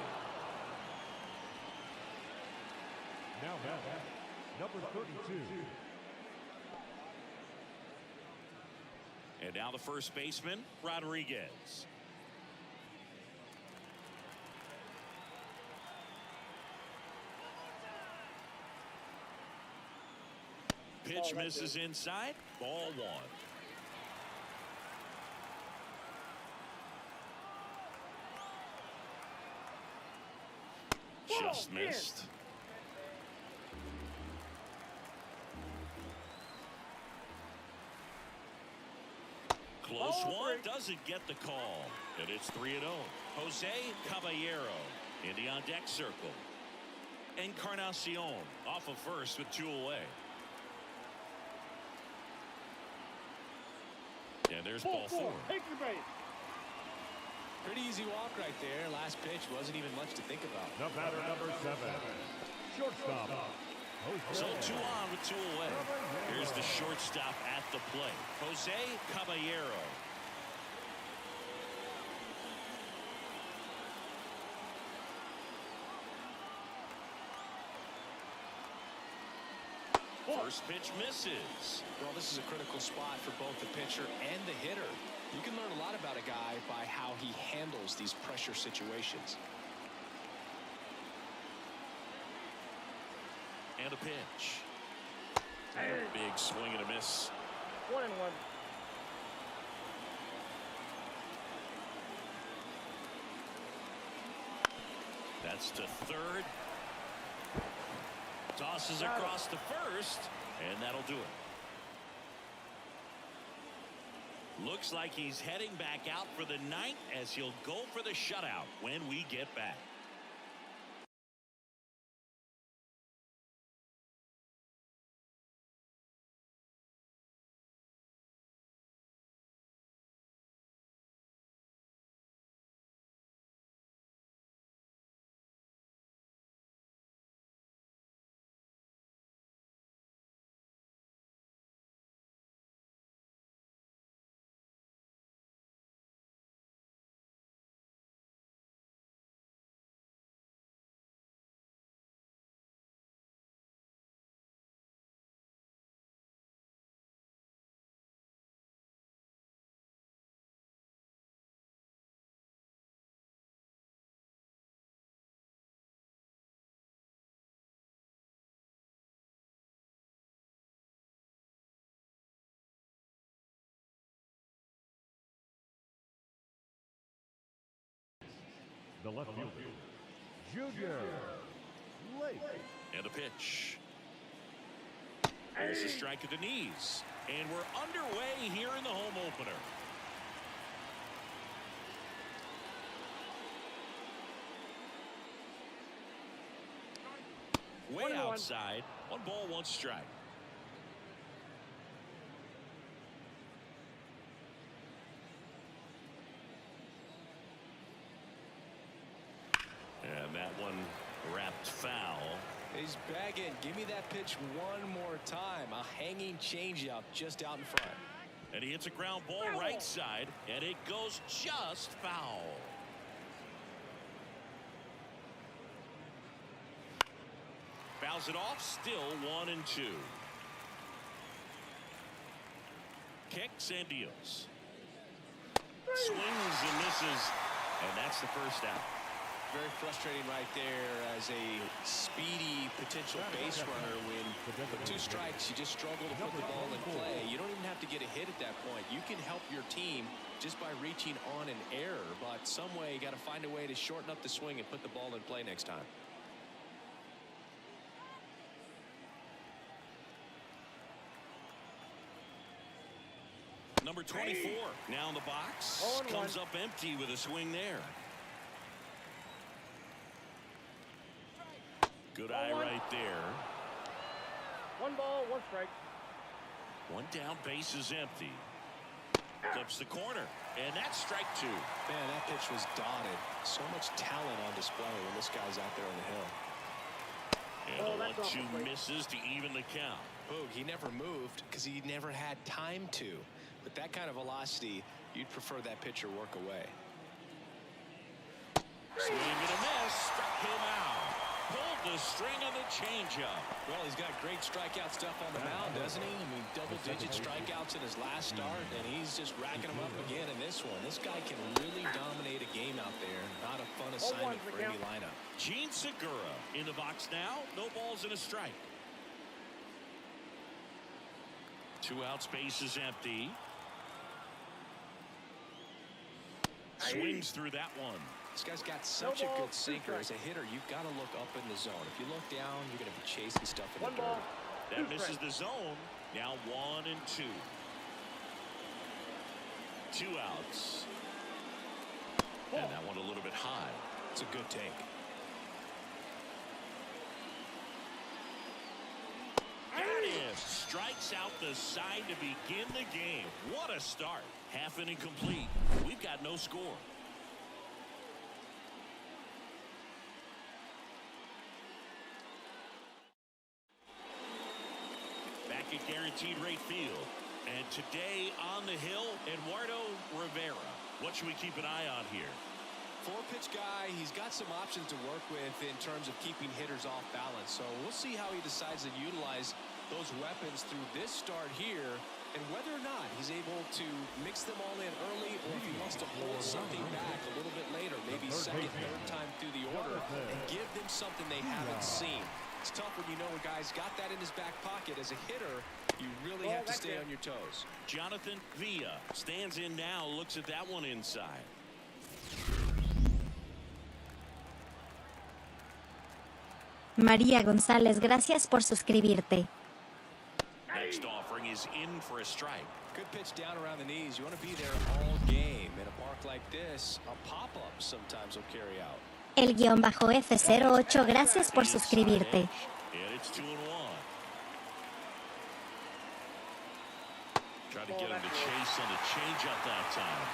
Now number 32. And now the first baseman, Rodriguez. Pitch misses inside. Ball 1. Just missed. Close one, doesn't get the call. And it's 3-0. Jose Caballero in the on-deck circle. Encarnacion off of first with 2 away. And there's ball 4. Take your base. Pretty easy walk right there. Last pitch wasn't even much to think about. The batter, number 7. Shortstop. So 2 on with 2 away. Here's the shortstop at the plate, Jose Caballero. First pitch misses. Well, this is a critical spot for both the pitcher and the hitter. You can learn a lot about a guy by how he handles these pressure situations. And a pitch. Big swing and a miss. 1-1. That's to third. Tosses across to first, and that'll do it. Looks like he's heading back out for the ninth as he'll go for the shutout when we get back. The left fielder, Junior Lake. And a pitch. There's a strike at the knees. And we're underway here in the home opener. Way outside. 1 ball, 1 strike. And that one wrapped foul. He's begging. Give me that pitch one more time. A hanging changeup just out in front. And he hits a ground ball right side, and it goes just foul. Fouls it off, still 1-2. Kicks and deals. Swings and misses, and that's the first out. Very frustrating right there as a speedy potential base runner. When with 2 strikes, you just struggle to put the ball in play. You don't even have to get a hit at that point. You can help your team just by reaching on an error, but some way you got to find a way to shorten up the swing and put the ball in play next time. Number 24 now in the box. Comes up empty with a swing there. Good eye right there. 1 ball, 1 strike. 1 down, base is empty. Clips the corner, and that's strike 2. Man, that pitch was dotted. So much talent on display when this guy's out there on the hill. And the 1-2 misses to even the count. Boog, he never moved because he never had time to. With that kind of velocity, you'd prefer that pitcher work away. Swing and a miss, struck him out. Pulled the string on the changeup. Well, he's got great strikeout stuff on the mound, doesn't he? I mean, double-digit strikeouts in his last start, and he's just racking them up again in this one. This guy can really dominate a game out there. Not a fun assignment for any lineup. Gene Segura in the box now. No balls and a strike. 2 outs, base is empty. Swings through that one. This guy's got such a good sinker. As a hitter, you've got to look up in the zone. If you look down, you're going to be chasing stuff in the dirt. That misses the zone. Now 1-2. 2 outs. And that one a little bit high. It's a good take. Got him. Strikes out the side to begin the game. What a start. Half inning complete. We've got no score. Back at Guaranteed Rate Field. And today on the hill, Eduardo Rivera. What should we keep an eye on here? 4-pitch guy. He's got some options to work with in terms of keeping hitters off balance. So we'll see how he decides to utilize those weapons through this start here, and whether or not he's able to mix them all in early, or if he wants to hold something back a little bit later, maybe second, third time through the order, and give them something they haven't seen. It's tough when you know a guy's got that in his back pocket. As a hitter, you really have to stay on your toes. Jonathan Villa stands in now, looks at that one inside. María González, gracias por suscribirte. Next offering is in for a strike. Good pitch down around the knees. You want to be there all game. In a park like this, a pop-up sometimes will carry out. El _F08, gracias por suscribirte. And it's 2-1. Try to get him to chase on the changeup that time.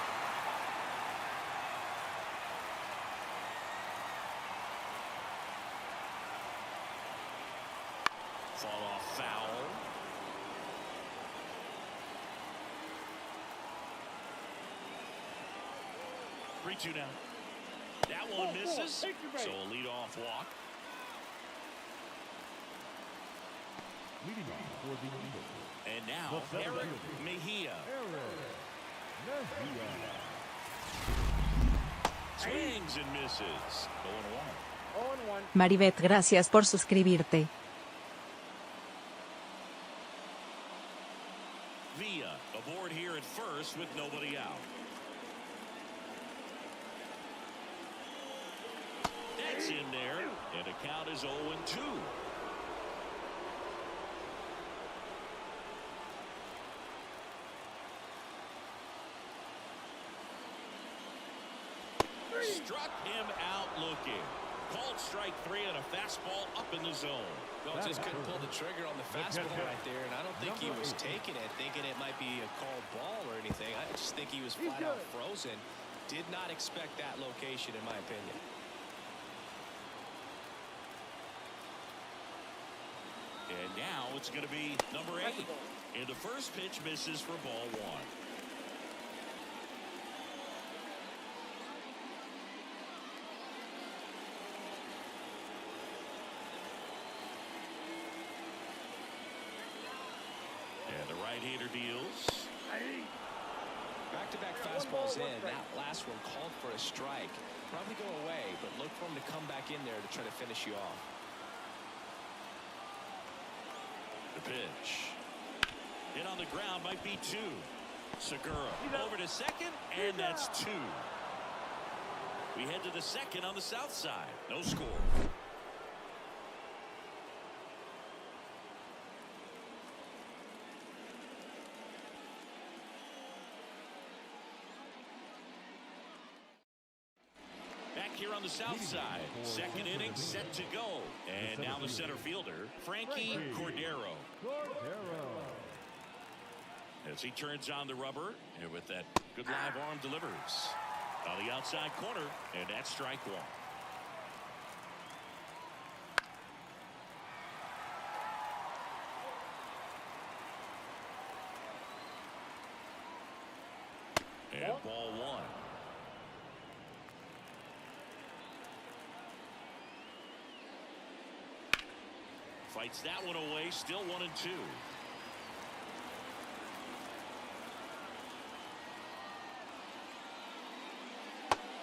Fall off foul. Three-two now. That one misses, so a leadoff walk. Leading off for the Eagles. And now, Eric Mejia. Swings and misses. 0-1. Maribeth, gracias por suscribirte. Villa aboard here at first with nobody out. That's in there, and the count is 0-2. Struck him out looking. Called strike 3 on a fastball up in the zone. Well, just couldn't pull the trigger on the fastball right there, and I don't think he was taking it, thinking it might be a called ball or anything. I just think he was flat out frozen. Did not expect that location, in my opinion. And now it's going to be number 8. And the first pitch misses for ball 1. And the right-hander deals. Back-to-back fastballs in. That last one called for a strike. Probably go away, but look for him to come back in there to try to finish you off. The pitch. Hit on the ground might be 2. Segura over to second, and that's 2. We head to the second on the south side. No score. Back here on the south side. Second inning set to go. And now the center fielder, Frankie Cordero. As he turns on the rubber, and with that good live arm delivers. On the outside corner, and that's strike 1. And ball 1. Fights that one away, still 1-2.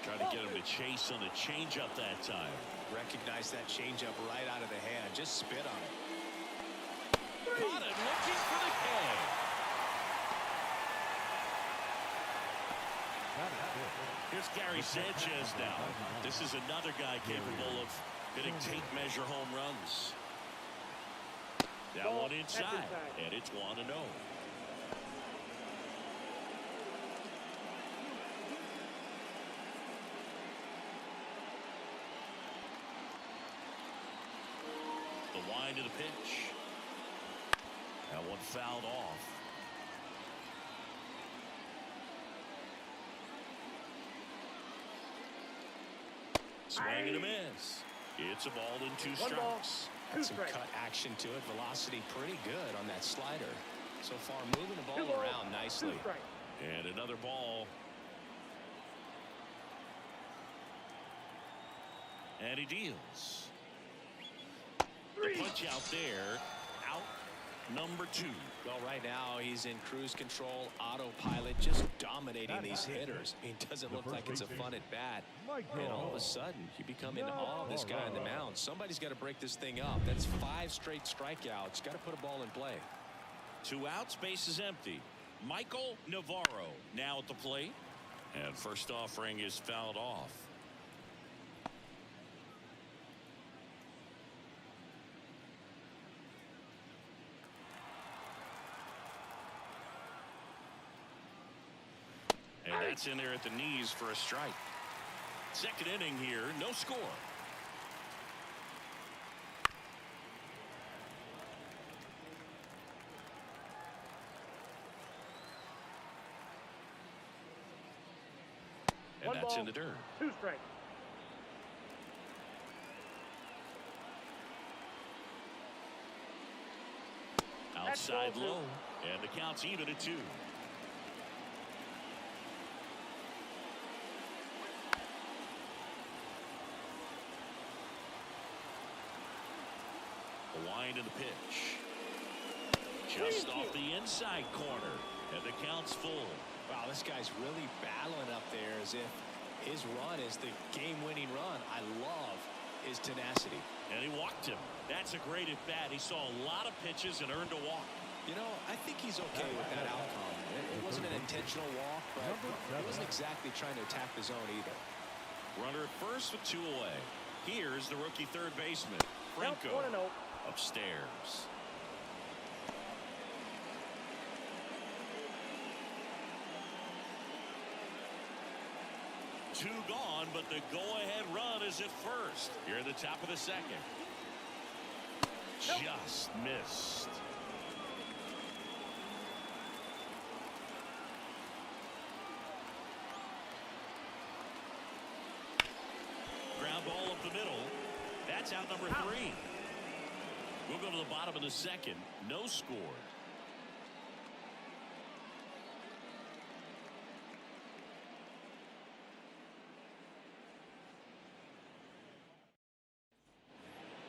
Trying to get him to chase on the changeup that time. Recognize that changeup right out of the hand. Just spit on it. Caught it, looking for the K. Here's Gary Sanchez now. This is another guy capable of hitting tape measure home runs. That one inside, and it's 1-0. The wind of the pitch. That one fouled off. Swing and a miss. It's a ball in 2 strikes. Got some cut action to it. Velocity pretty good on that slider. So far, moving the ball around nicely. And another ball. And he deals. The punch out there. Out number 2. Well, right now he's in cruise control, autopilot, just dominating these hitters. I mean, it doesn't look like it's a fun at bat. And all of a sudden, you become in awe of this guy on the mound. Somebody's got to break this thing up. That's 5 straight strikeouts. Got to put a ball in play. 2 outs, base is empty. Michael Navarro now at the plate. And first offering is fouled off. gets in there at the knees for a strike. Second inning here, no score. And One that's ball, in the dirt. 2 strikes. Outside low, and the count's even at 2. A wind in the pitch. Just off the inside corner, and the count's full. Wow, this guy's really battling up there as if his run is the game-winning run. I love his tenacity. And he walked him. That's a great at-bat. He saw a lot of pitches and earned a walk. You know, I think he's okay with that outcome. It wasn't an intentional walk, but he wasn't exactly trying to attack the zone either. Runner at first with 2 away. Here's the rookie third baseman, Count Franco, 1-0. upstairs. Two gone, but the go-ahead run is at first. Here at the top of the second. Just missed. Ground ball up the middle. That's out number 3. We'll go to the bottom of the second. No score.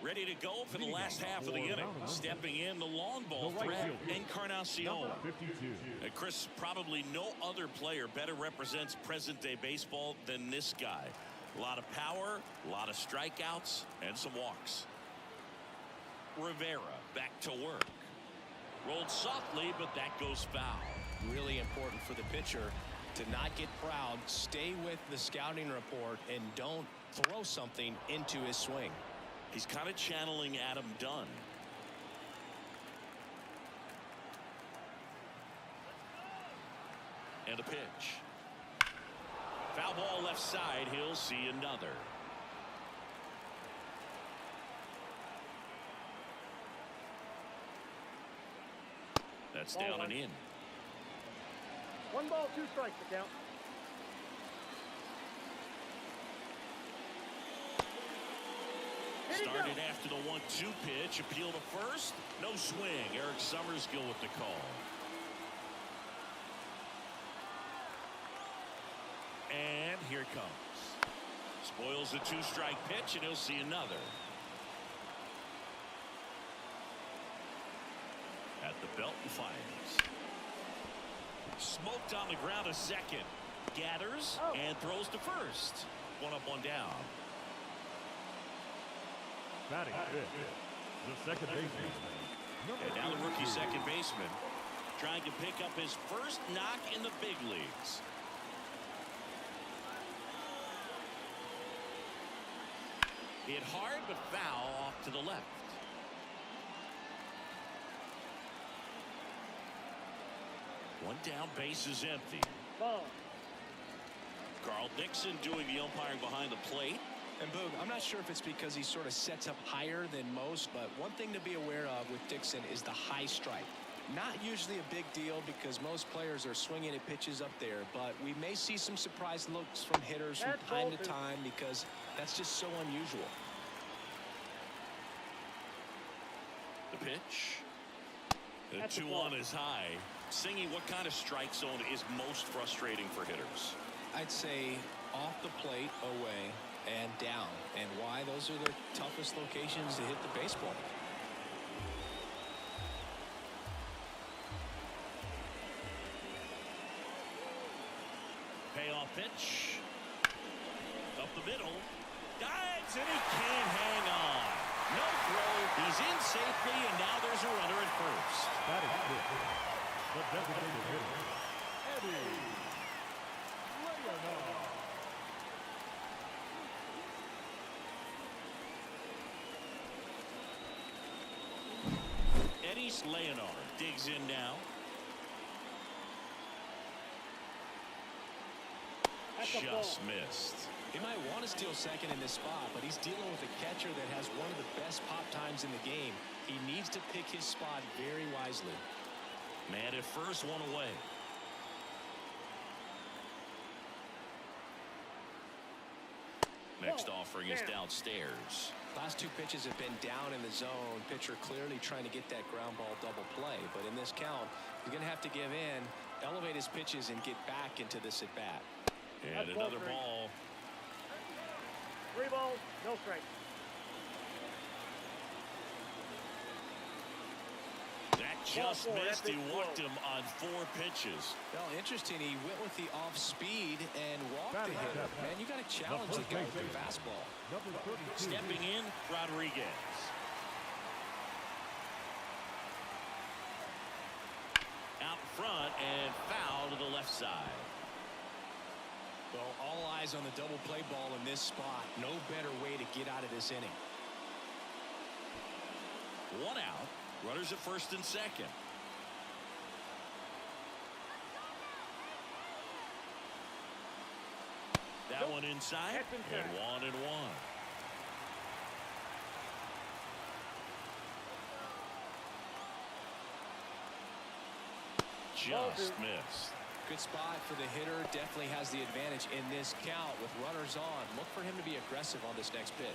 Ready to go for the last half of the inning. Stepping in, the long ball threat, Encarnacion. And Chris, probably no other player better represents present-day baseball than this guy. A lot of power, a lot of strikeouts, and some walks. Rivera back to work. Rolled softly, but that goes foul. Really important for the pitcher to not get proud, stay with the scouting report, and don't throw something into his swing. He's kind of channeling Adam Dunn. And a pitch. Foul ball left side. He'll see another. That's Ball down one. and in. 1 ball, 2 strikes to count. Started after the 1-2 pitch. Appeal to first. No swing. Eric Summerskill with the call. And here it comes. Spoils the 2-strike pitch, and he'll see another. At the belt and fires. Smoked on the ground a second. Gathers and throws to first. 1 up, 1 down. Batting fifth, the second baseman. And now the rookie second baseman trying to pick up his first knock in the big leagues. Hit hard but foul off to the left. One down, base is empty. Ball. Carl Dixon doing the umpiring behind the plate. And Boog, I'm not sure if it's because he sort of sets up higher than most, but one thing to be aware of with Dixon is the high strike. Not usually a big deal because most players are swinging at pitches up there, but we may see some surprise looks from hitters from time to time because that's just so unusual. The pitch. The 2-1 is high. Singing, what kind of strike zone is most frustrating for hitters? I'd say off the plate, away, and down. And why? Those are the toughest locations to hit the baseball. Payoff pitch. Up the middle. Dives, and he can't hang on. No throw. He's in safely, and now there's a runner at first. Batting fifth, the designated hitter, Eddie Leonard. Eddie Leonard digs in now. just missed. He might want to steal second in this spot, but he's dealing with a catcher that has one of the best pop times in the game. He needs to pick his spot very wisely. Man at first, one away. Next offering is downstairs. Last two pitches have been down in the zone. Pitcher clearly trying to get that ground ball double play, but in this count, he's going to have to give in, elevate his pitches, and get back into this at bat. And another ball. 3 balls, no strikes. That just missed. He walked him on 4 pitches. Well, interesting. He went with the off speed and walked the hitter. Man, you got to challenge the guy with the fastball. Stepping in, Rodriguez. Out front and foul to the left side. Well, all eyes on the double play ball in this spot. No better way to get out of this inning. 1 out. Runners at first and second. That one inside, and 1-1. Just missed. Good spot for the hitter. Definitely has the advantage in this count with runners on. Look for him to be aggressive on this next pitch.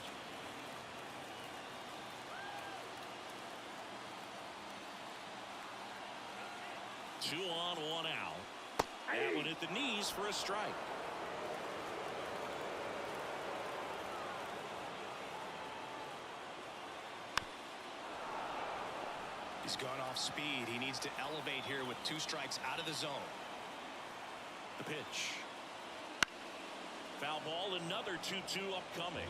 Two on, 1 out. That one hit the knees for a strike. He's gone off speed. He needs to elevate here with 2 strikes out of the zone. The pitch. Foul ball, another 2-2 upcoming.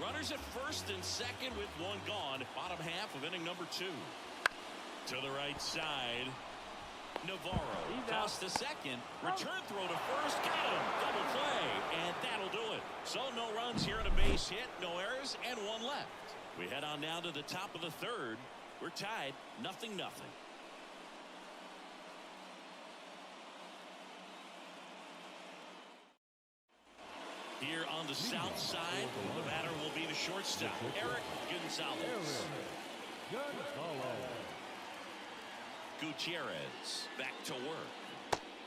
Runners at first and second with 1 gone. Bottom half of inning number 2. To the right side. Navarro toss to second. Return throw to first. Got him. Double play. And that'll do it. So no runs here and a base hit. No errors and 1 left. We head on now to the top of the 3rd. We're tied 0-0. Here on the south side, the batter will be the shortstop, Eric Gonzalez. Gutierrez back to work.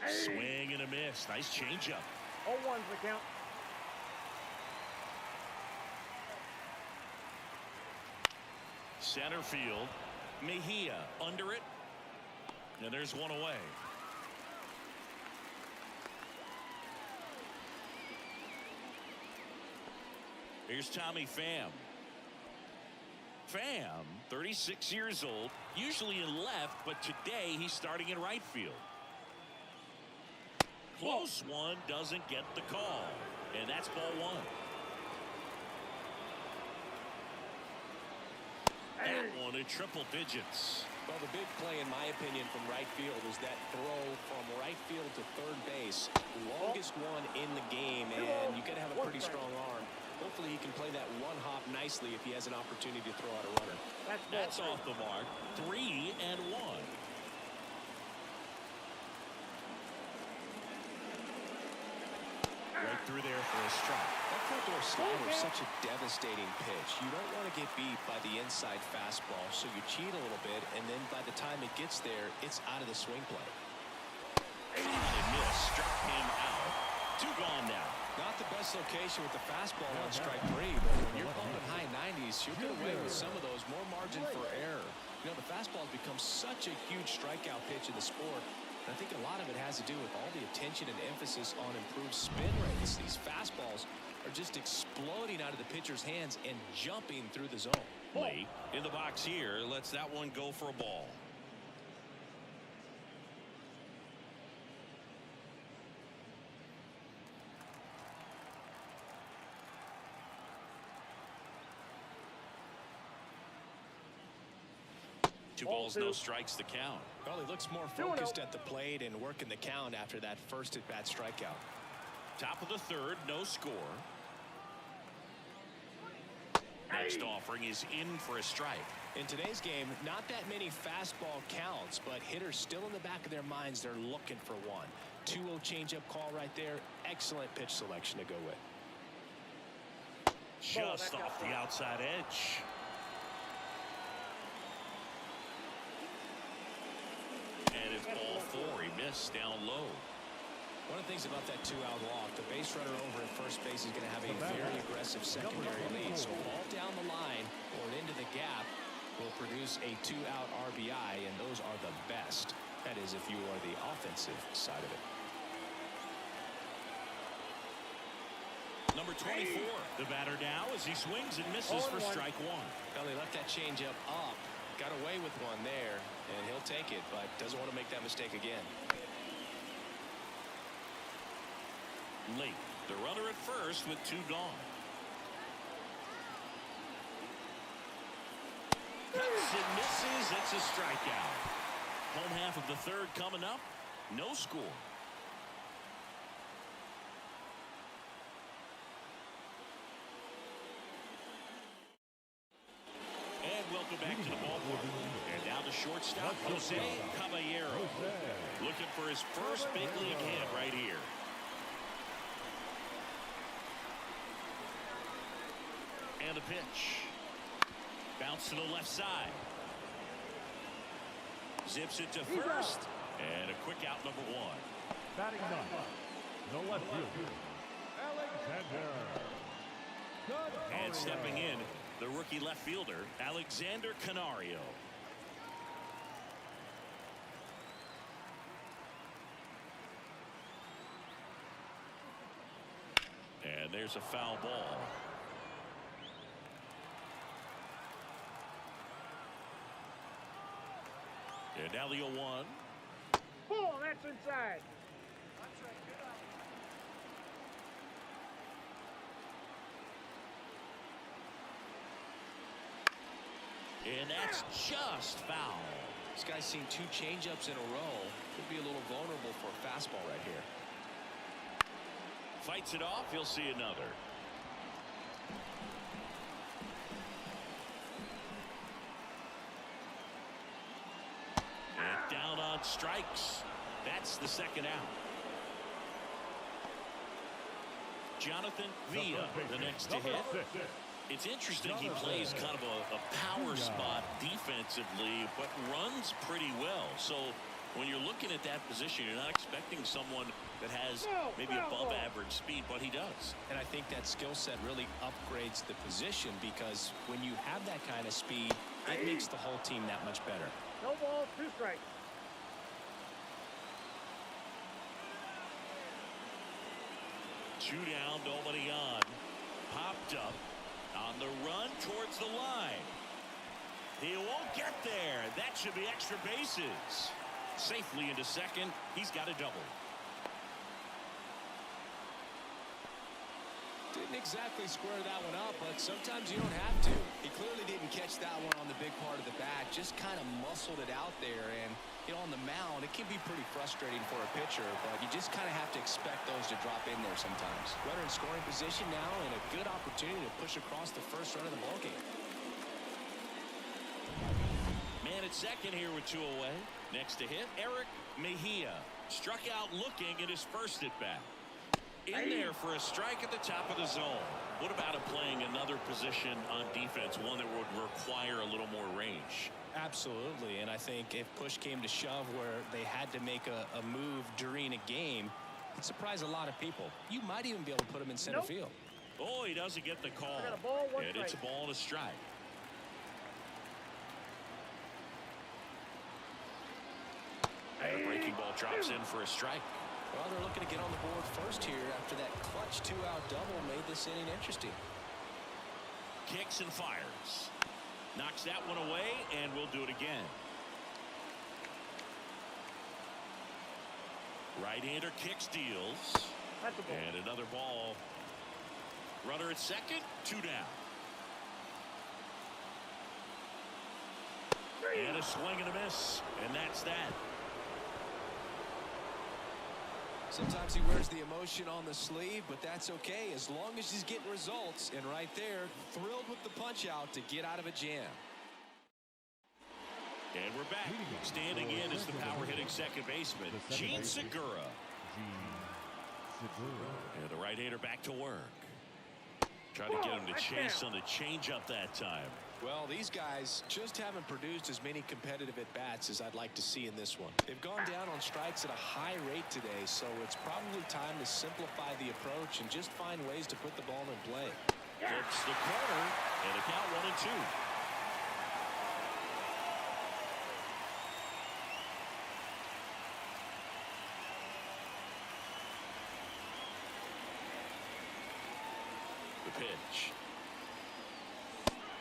Swing and a miss. Nice changeup. 0-1's the count. Center field. Mejia under it. And there's 1 away. Here's Tommy Pham. Pham, 36 years old, usually in left, but today he's starting in right field. Close one, doesn't get the call. And that's ball 1. That one in triple digits. Well, the big play, in my opinion, from right field is that throw from right field to third base. The longest one in the game, and you got to have a pretty strong arm. Hopefully he can play that 1 hop nicely if he has an opportunity to throw out a runner. That's off the mark. 3-1. Right through there for a strike. That front door slider is such a devastating pitch. You don't want to get beat by the inside fastball, so you cheat a little bit, and then by the time it gets there, it's out of the swing play. And miss, struck him out. 2 gone now. Not the best location with the fastball on strike 3, but when you're bumping high 90s, you'll get away with some of those. More margin for error. You know, the fastball has become such a huge strikeout pitch in the sport. And I think a lot of it has to do with all the attention and emphasis on improved spin rates. These fastballs are just exploding out of the pitcher's hands and jumping through the zone. Lee in the box here lets that one go for a ball. Two balls, no strikes to count. Well, he looks more focused at the plate and working the count after that first at-bat strikeout. Top of the 3rd, no score. Next offering is in for a strike. In today's game, not that many fastball counts, but hitters still in the back of their minds, they're looking for one. 2-0 changeup call right there. Excellent pitch selection to go with. Just off the outside edge. And it's ball 4. He missed down low. One of the things about that 2-out walk, the base runner over at first base is going to have a very aggressive secondary lead. So ball down the line or into the gap will produce a 2-out RBI, and those are the best. That is, if you are the offensive side of it. Number 24, the batter now as he swings and misses for strike 1. Well, they left that changeup up, got away with one there, and he'll take it, but doesn't want to make that mistake again. Late, the runner at first with 2 gone. Cuts and misses. It's a strikeout. Home half of the 3rd coming up. No score. And welcome back to the ballpark. And now the shortstop, Jose Caballero. Looking for his first big league hit right here. And a pitch. Bounce to the left side. Zips it to first. And a quick out, number 1. Batting 9. No left field. Alexander. And stepping in, the rookie left fielder, Alexander Canario. And there's a foul ball. And now the 0-1. Ball, that's inside. And that's just foul. This guy's seen 2 changeups in a row. Could be a little vulnerable for a fastball right here. Fights it off. He'll see another. And down on strikes. That's the 2nd out. Jonathan Villa, the next to hit. It's interesting he plays kind of a power spot defensively, but runs pretty well. So when you're looking at that position, you're not expecting someone that has maybe above average speed, but he does. And I think that skill set really upgrades the position, because when you have that kind of speed, it makes the whole team that much better. No balls, 2 strikes. Two down, nobody on. Popped up on the run towards the line. He won't get there. That should be extra bases. Safely into second. He's got a double. Didn't exactly square that one up, but sometimes you don't have to. He clearly didn't catch that one on the big part of the bat. Just kind of muscled it out there, and on the mound, it can be pretty frustrating for a pitcher, but you just kind of have to expect those to drop in there sometimes. Runner in scoring position now, and a good opportunity to push across the first run of the ballgame. Man at second here with 2 away. Next to hit, Eric Mejia. Struck out looking at his first at bat. In there for a strike at the top of the zone. What about him playing another position on defense, one that would require a little more range? Absolutely, and I think if push came to shove where they had to make a move during a game, it'd surprise a lot of people. You might even be able to put him in center field. Oh, he doesn't get the call. I got a ball, 1 and strike. it's a ball and a strike. And a breaking ball drops in for a strike. Well, they're looking to get on the board first here after that clutch 2-out double made this inning interesting. Kicks and fires. Knocks that one away, and we'll do it again. Right-hander kicks, deals. That's a ball. And another ball. Runner at second, 2 down. And a swing and a miss, and that's that. Sometimes he wears the emotion on the sleeve, but that's okay as long as he's getting results. And right there, thrilled with the punch out to get out of a jam. And we're back. Standing in is the power hitting second baseman, Gene Segura. And the right-hander back to work. Trying to get him to chase on the changeup that time. Well, these guys just haven't produced as many competitive at-bats as I'd like to see in this one. They've gone down on strikes at a high rate today, so it's probably time to simplify the approach and just find ways to put the ball in play. Hits the corner, and a count 1-2. The pitch.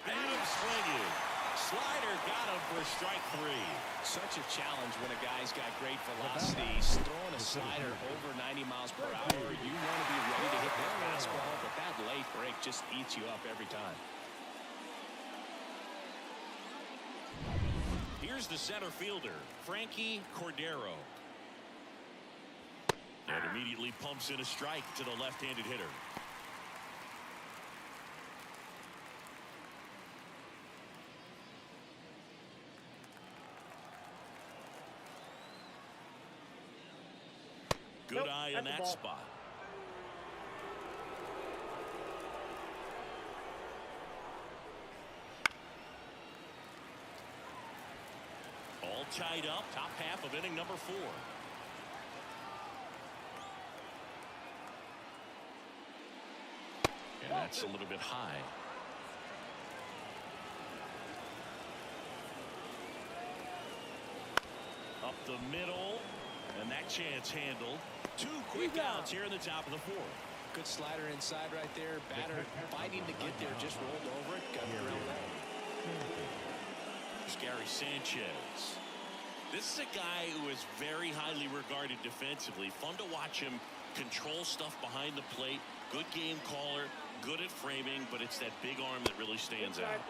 Adam swinging. Slider got him for strike 3. Such a challenge when a guy's got great velocity. He's throwing a slider over 90 miles per hour. You want to be ready to hit that fastball, but that late break just eats you up every time. Here's the center fielder, Frankie Cordero. And immediately pumps in a strike to the left-handed hitter. Good eye in that spot. All tied up, top half of inning number 4. And that's a little bit high. Up the middle, and that chance handled. 2 quick outs here in the top of the 4th. Good slider inside right there. Batter fighting to get there, just rolled over it, got the ground out. There's Gary Sanchez. This is a guy who is very highly regarded defensively. Fun to watch him control stuff behind the plate. Good game caller, good at framing, but it's that big arm that really stands out.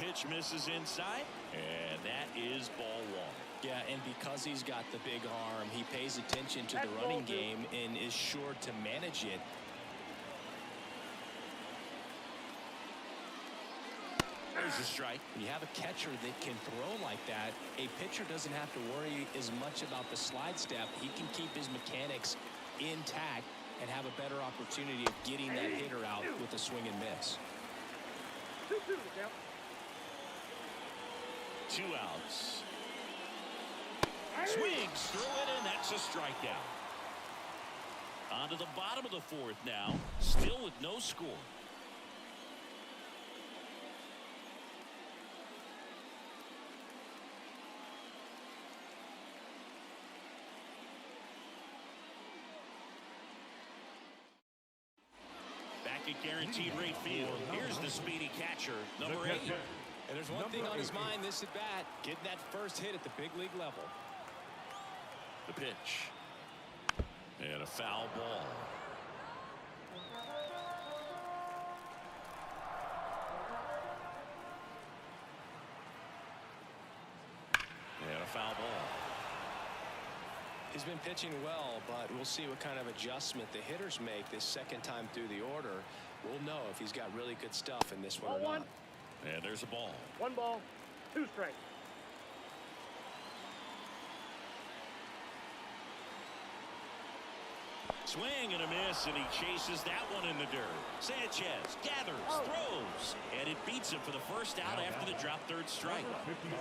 Pitch misses inside, and that is ball 1. Yeah, and because he's got the big arm, he pays attention to the running game and is sure to manage it. There's a strike. When you have a catcher that can throw like that, a pitcher doesn't have to worry as much about the slide step. He can keep his mechanics intact and have a better opportunity of getting that hitter out with a swing and miss. 2 outs. Swings through it, and that's a strikeout. On to the bottom of the 4th now, still with no score. Back at Guaranteed Rate Field, here's the speedy catcher, number 8. And there's one thing on his mind this at bat, getting that first hit at the big league level. The pitch. And a foul ball. And a foul ball. He's been pitching well, but we'll see what kind of adjustment the hitters make this second time through the order. We'll know if he's got really good stuff in this one or not. And there's a ball. 1 ball, 2 strikes. Swing and a miss, and he chases that one in the dirt. Sanchez gathers, throws, and it beats him for the first out after the drop third strike.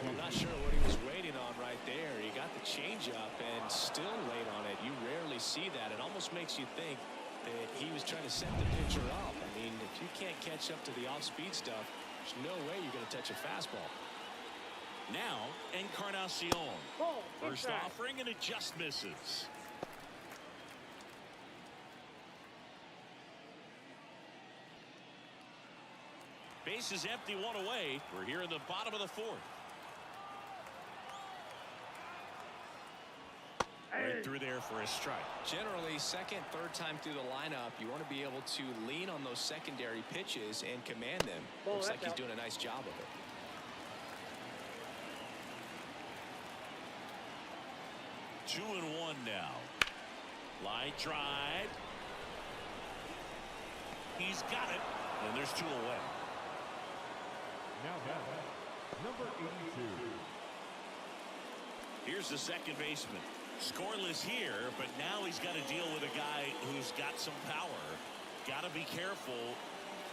I'm not sure what he was waiting on right there. He got the changeup and still late on it. You rarely see that. It almost makes you think that he was trying to set the pitcher up. I mean, if you can't catch up to the off-speed stuff, there's no way you're going to touch a fastball. Now, Encarnacion. First offering, and it just misses. Base is empty, 1 away. We're here in the bottom of the 4th. Right through there for a strike. Generally, second, third time through the lineup, you want to be able to lean on those secondary pitches and command them. Looks like he's doing a nice job of it. Two and one now. Line drive. He's got it, and there's 2 away. Now number 82. Here's the second baseman, Scoreless here, but now he's got to deal with a guy who's got some power. Got to be careful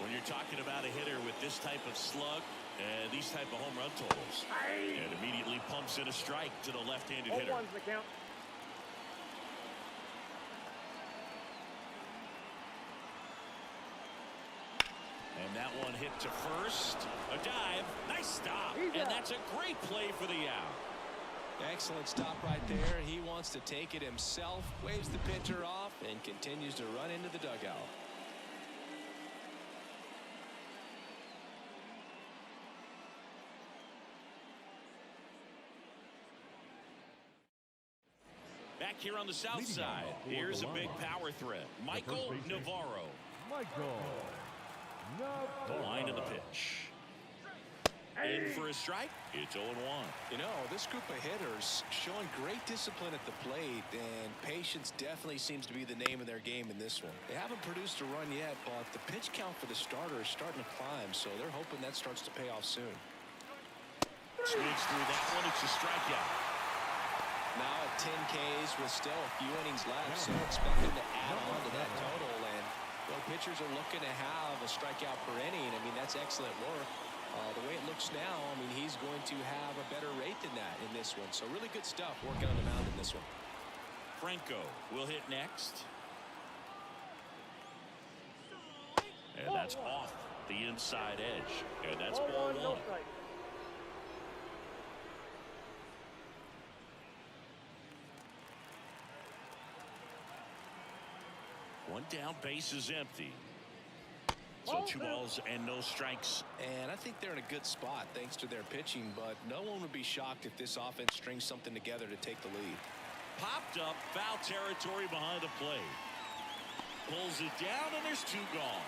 when you're talking about a hitter with this type of slug and these type of home run totals. And immediately pumps in a strike to the left-handed hitter. 0-1's the count. And that one hit to first. A dive. Nice stop. And that's a great play for the out. Excellent stop right there. He wants to take it himself, waves the pitcher off, and continues to run into the dugout. Back here on the south side, here's a big power threat. Michael Navarro. The line of the pitch. In for a strike. It's 0-1. You know, this group of hitters showing great discipline at the plate, and patience definitely seems to be the name of their game in this one. They haven't produced a run yet, but the pitch count for the starter is starting to climb, so they're hoping that starts to pay off soon. Swings through that one. It's a strikeout. Now at 10 Ks with still a few innings left, so expect him to add on to that total. And well, pitchers are looking to have a strikeout per inning. I mean, that's excellent work. The way it looks now, I mean, he's going to have a better rate than that in this one. So really good stuff working on the mound in this one. Franco will hit next. And that's off the inside edge. And that's ball 0-1, no one. strike. One down, base is empty. So 2 balls and no strikes. And I think they're in a good spot thanks to their pitching, but no one would be shocked if this offense strings something together to take the lead. Popped up, foul territory behind the plate. Pulls it down, and there's 2 gone.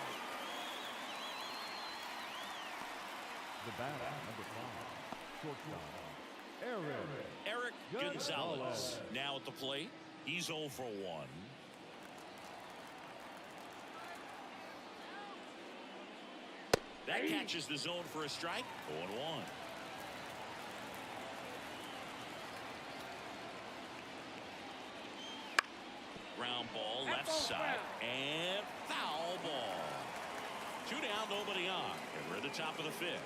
The batter, number 5, shortstop, Eric Gonzalez now at the plate. He's 0 for 1. That catches the zone for a strike. 0-1. Ground ball left side and foul ball. 2 down, nobody on, and we're at the top of the 5th.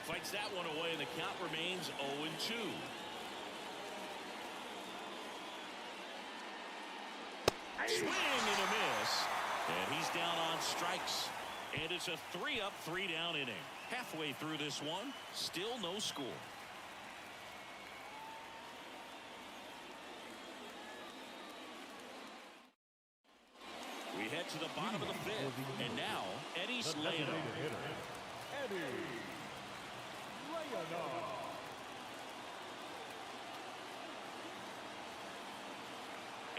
Fights that one away, and the count remains 0-2. Swing and a miss, and he's down on strikes, and it's a 3-up, 3-down inning. Halfway through this one, still no score. We head to the bottom of the 5th, and now Eddie's laying on.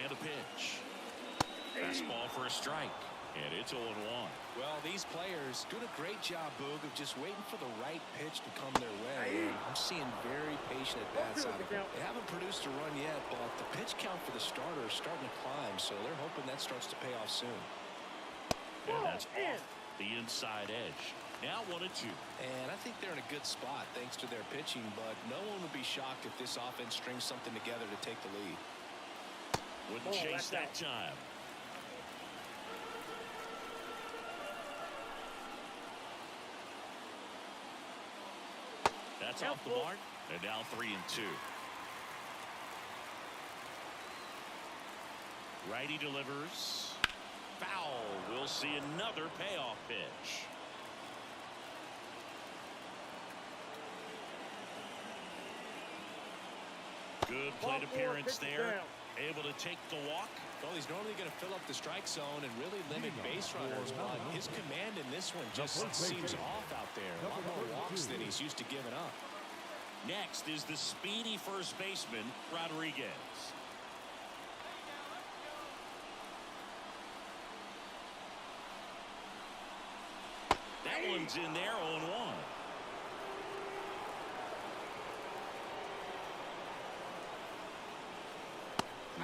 And a pitch. Fastball for a strike. And it's 0-1. Well, these players doing a great job, Boog, of just waiting for the right pitch to come their way. And I'm seeing very patient at-bats out of them. They haven't produced a run yet, but the pitch count for the starter is starting to climb, so they're hoping that starts to pay off soon. And that's off the inside edge. Now 1-2. And I think they're in a good spot thanks to their pitching, but no one would be shocked if this offense strings something together to take the lead. Wouldn't chase that time. That's off the mark, and now 3-2. Righty delivers. Foul. We'll see another payoff pitch. Good plate appearance there. Able to take the walk. Well, he's normally going to fill up the strike zone and really limit base runners, but his command in this one just seems off out there. A lot more walks than he's used to giving up. Next is the speedy first baseman, Rodriguez. That one's in there, 0-1.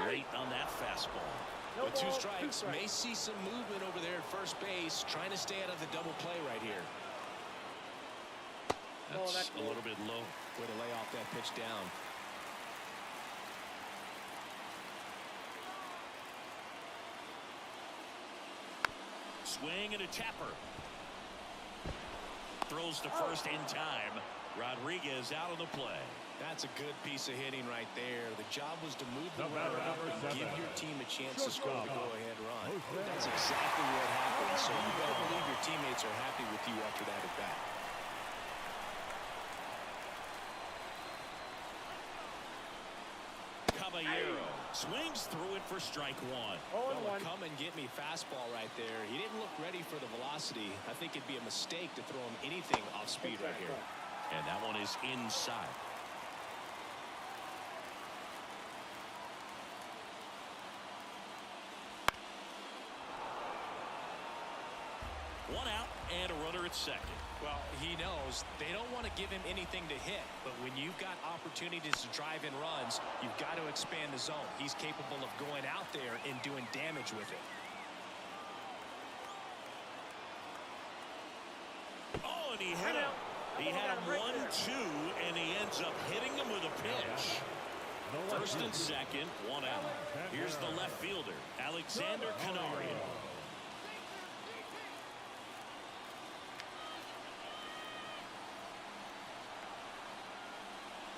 Late on that fastball. No With two ball, strikes, may see some movement over there at first base, trying to stay out of the double play right here. That's a little bit low. Way to lay off that pitch down. Swing and a tapper. Throws to first in time. Rodriguez out on the play. That's a good piece of hitting right there. The job was to move the runner up and give your team a chance to score the go-ahead run. That's exactly what happened. So you better believe your teammates are happy with you after that at bat. Caballero swings through it for strike one. Come and get me fastball right there. He didn't look ready for the velocity. I think it'd be a mistake to throw him anything off speed right here. And that one is inside. One out and a runner at second. Well, he knows they don't want to give him anything to hit, but when you've got opportunities to drive in runs, you've got to expand the zone. He's capable of going out there and doing damage with it. Oh, and he hit him. He had him 1-2, and he ends up hitting him with a pitch. First and second, one out. Here's the left fielder, Alexander Canario.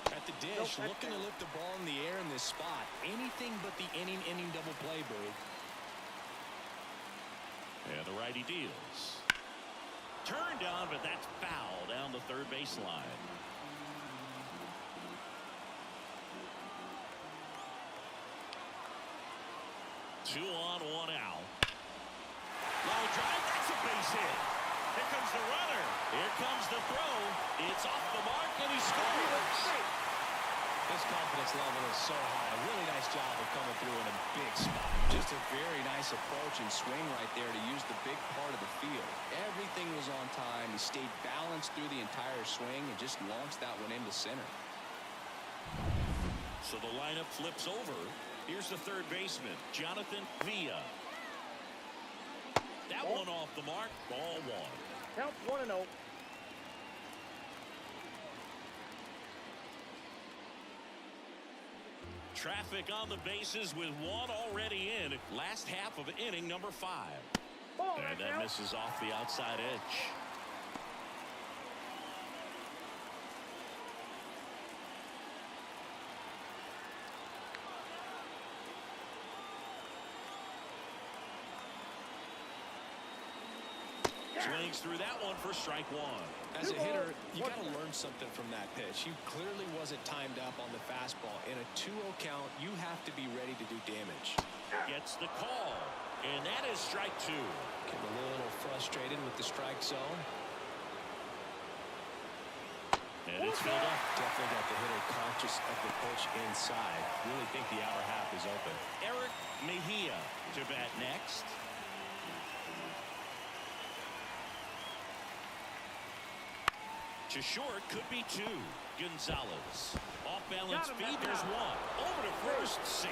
At the dish, looking to lift the ball in the air in this spot. Anything but the inning double play, Bird. And the righty deals. Turned on, but that's foul down the third baseline. Two on, one out. Line drive, that's a base hit. Here comes the runner. Here comes the throw. It's off the mark, and he scores. His confidence level is so high. Really nice job of coming through in a big spot. Just a very nice approach and swing right there to use the big part of the field. Everything was on time. He stayed balanced through the entire swing and just launched that one into center. So the lineup flips over. Here's the third baseman, Jonathan Villa. That one off the mark. Ball one. Count 1-0. Traffic on the bases with one already in. Last half of inning number 5. And that misses off the outside edge. Swings through that one for strike one. As a hitter, you got to learn something from that pitch. He clearly wasn't timed up on the fastball. In a 2-0 count, you have to be ready to do damage. Gets the call, and that is strike two. Getting a little frustrated with the strike zone. And it's filled up. Definitely got the hitter conscious of the pitch inside. Really think the hour half is open. Eric Mejia to bat next. To short, could be two. Gonzalez. Off balance feed, there's one. Over to first, safe.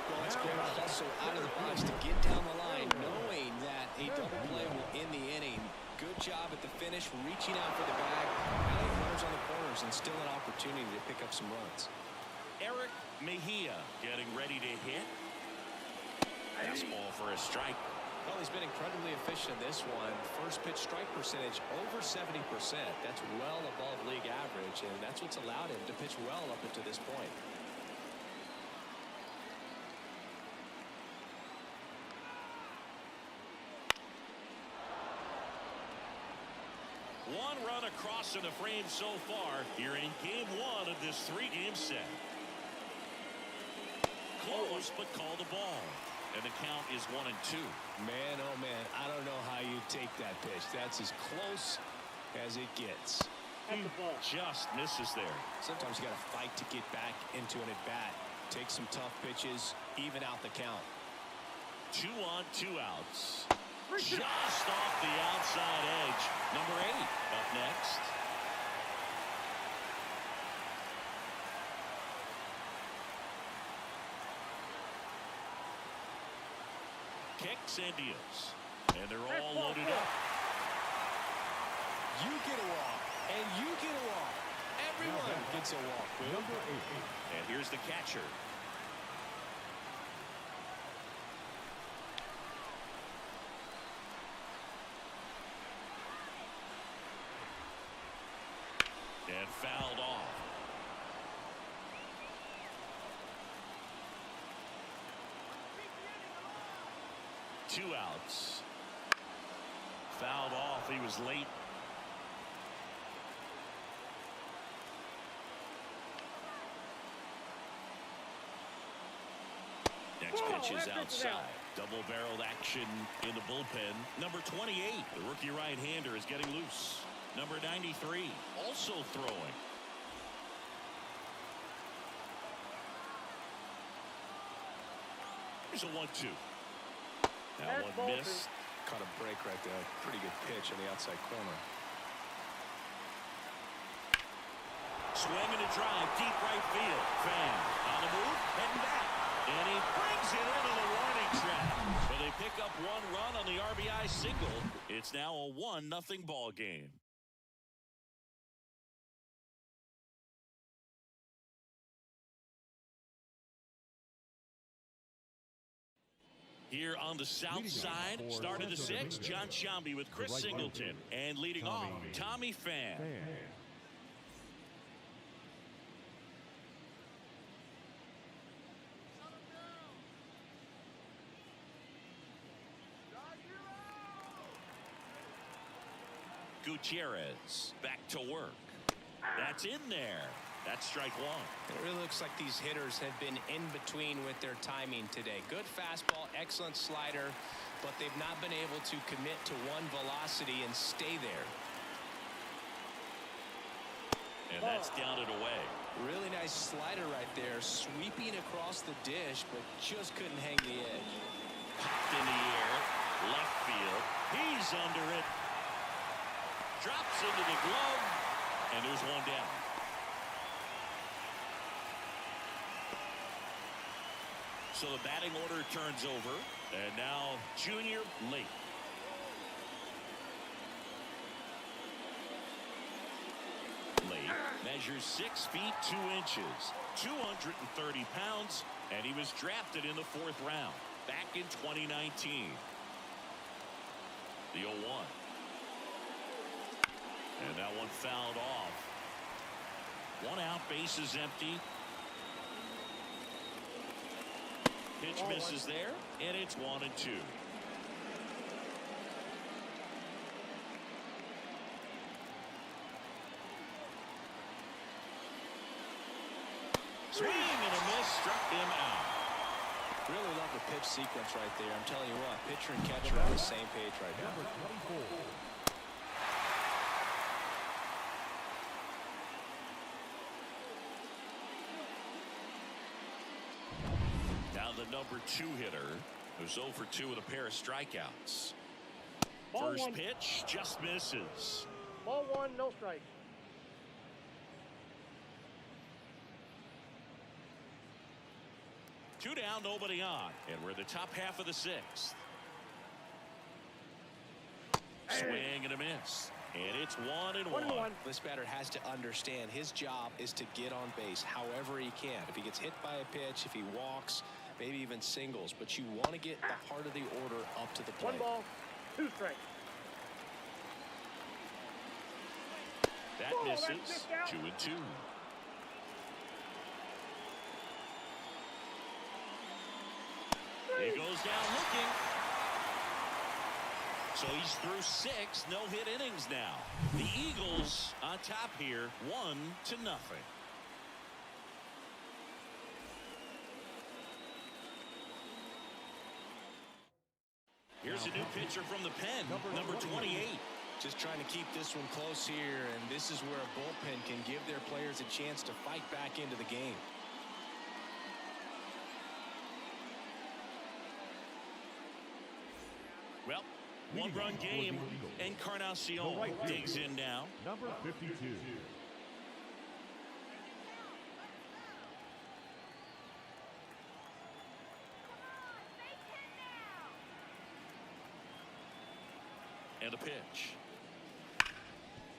Well, it's going to hustle out of the box to get down the line, knowing that a double play will end the inning. Good job at the finish, reaching out for the bag, rallying runners on the corners, and still an opportunity to pick up some runs. Eric Mejia getting ready to hit. Fastball for a strike. Well, he's been incredibly efficient in this one. First pitch strike percentage over 70%. That's well above league average, and that's what's allowed him to pitch well up until this point. One run across in the frame so far here in game one of this 3-game set. Close, but called the ball. And the count is 1-2. Man, oh man, I don't know how you take that pitch. That's as close as it gets. Just misses there. Sometimes you got to fight to get back into an at-bat. Take some tough pitches, even out the count. 2 on, 2 outs. Just off the outside edge. Number 8 up next. kicks and deals. And they're all loaded up. You get a walk, and you get a walk. Everyone gets a walk. Number 8. And here's the catcher. And fouled off. Two outs. Fouled off. He was late. Next pitch is outside. Double-barreled action in the bullpen. Number 28, the rookie right-hander, is getting loose. Number 93, also throwing. Here's a 1-2. That one missed. Caught a break right there. Pretty good pitch on the outside corner. Swing and a drive, deep right field. Fan on the move, heading back. And he brings it into the warning track. So they pick up one run on the RBI single. It's now a 1-0 ball game. Here on the south side, start of the 6th, John Shambi with Chris Singleton. And leading off, Tommy Pham. Gutierrez back to work. That's in there. That's strike one. It really looks like these hitters have been in between with their timing today. Good fastball, excellent slider, but they've not been able to commit to one velocity and stay there. And that's down and away. Really nice slider right there, sweeping across the dish, but just couldn't hang the edge. Popped in the air, left field. He's under it. Drops into the glove, and there's one down. So the batting order turns over, and now Junior late. Late measures 6 feet 2 inches, 230 pounds, and he was drafted in the 4th round back in 2019. The 0-1. And that one fouled off. 1 out, bases empty. Pitch misses there, and it's 1-2. Swing and a miss, struck him out. Really love the pitch sequence right there. I'm telling you what, pitcher and catcher are on the same page right now. Number 24. The number 2 hitter, who's 0 for 2 with a pair of strikeouts. Ball First 1. pitch just misses. Ball 1, no strike. Two down, nobody on, and we're in the top half of the 6th. Swing and a miss. And it's 1-1. This batter has to understand his job is to get on base however he can. If he gets hit by a pitch, if he walks, maybe even singles, but you want to get the heart of the order up to the plate. 1 ball, 2 strikes. That misses. 2-2. He goes down looking. So he's through 6 no-hit innings now. The Eagles on top here, 1-0. Here's a new pitcher from the pen, number 28. Just trying to keep this one close here, and this is where a bullpen can give their players a chance to fight back into the game. Well, 1-run game. Encarnacion digs in now. Number 52. And the pitch.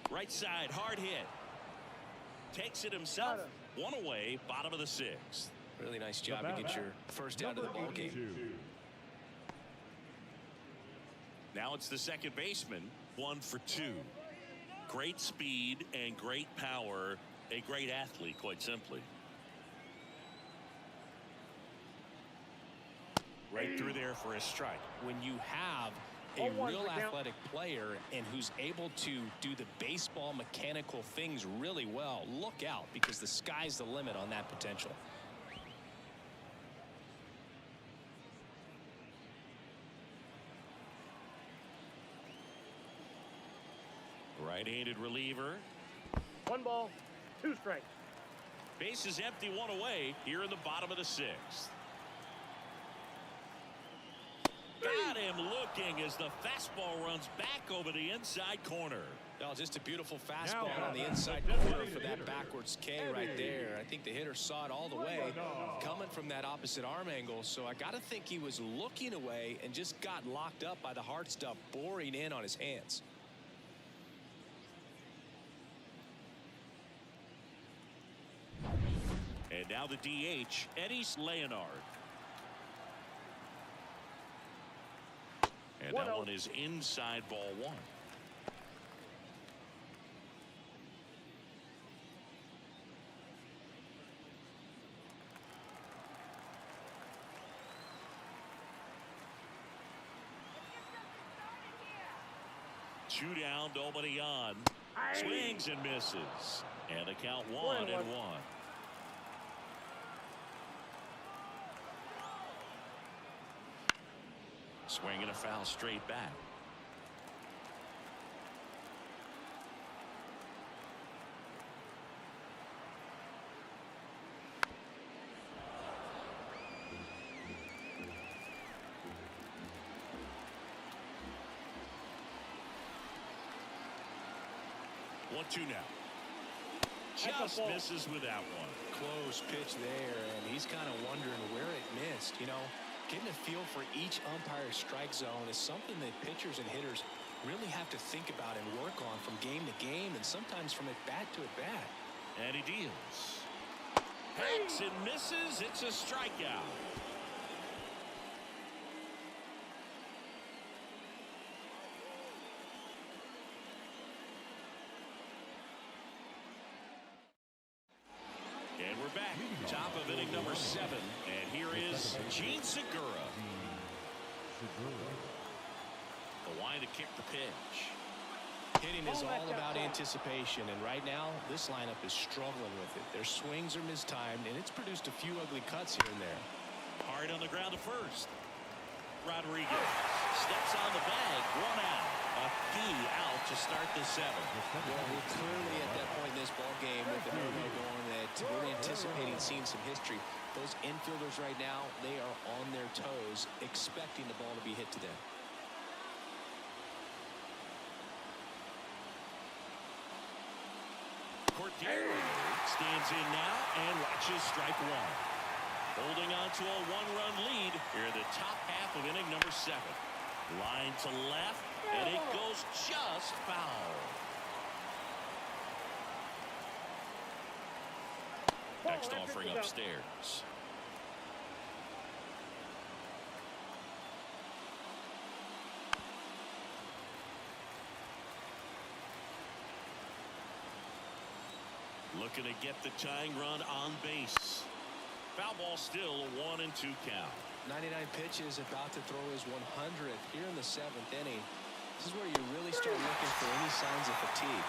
Right side, hard hit. Takes it himself. One away, bottom of the sixth. Really nice job to get your first out of the ball game. Now it's the second baseman, 1 for 2. Great speed and great power. A great athlete, quite simply. Right through there for a strike. When you have a real athletic player and who's able to do the baseball mechanical things really well, look out, because the sky's the limit on that potential. Right-handed reliever. 1 ball, 2 strikes. Base is empty, 1 away here in the bottom of the sixth. Got him looking as the fastball runs back over the inside corner. Oh, just a beautiful fastball on the inside corner for that backwards K right there. I think the hitter saw it all the way coming from that opposite arm angle. So I got to think he was looking away and just got locked up by the hard stuff boring in on his hands. And now the DH, Eddie Leonard. And that one is inside, ball 1. Two down, nobody on. Swings and misses. And the count 1-1. Swinging a foul straight back. One-two now. Just misses with that one. Close pitch there, and he's kind of wondering where it missed. You know, getting a feel for each umpire's strike zone is something that pitchers and hitters really have to think about and work on from game to game, and sometimes from at bat to at bat. And he deals. Hacks and misses. It's a strikeout. And we're back. Top of inning number 7. And here is Gene Segura. The line to kick the pitch. Hitting is all about anticipation, and right now this lineup is struggling with it. Their swings are mistimed, and it's produced a few ugly cuts here and there. Hard on the ground to first. Rodriguez steps on the bag. 1 out. A key out to start the 7th. Well, we're clearly at that point in this ball game with the no-no going that we're anticipating seeing some history. Those infielders right now, they are on their toes, expecting the ball to be hit to them. Cordero stands in now and watches strike 1. Holding on to a 1-run lead here in the top half of inning number 7. Line to left, and it goes just foul. Next offering upstairs. Looking to get the tying run on base. Foul ball still, a 1-2 count. 99 pitches, about to throw his 100th here in the 7th inning. This is where you really start looking for any signs of fatigue.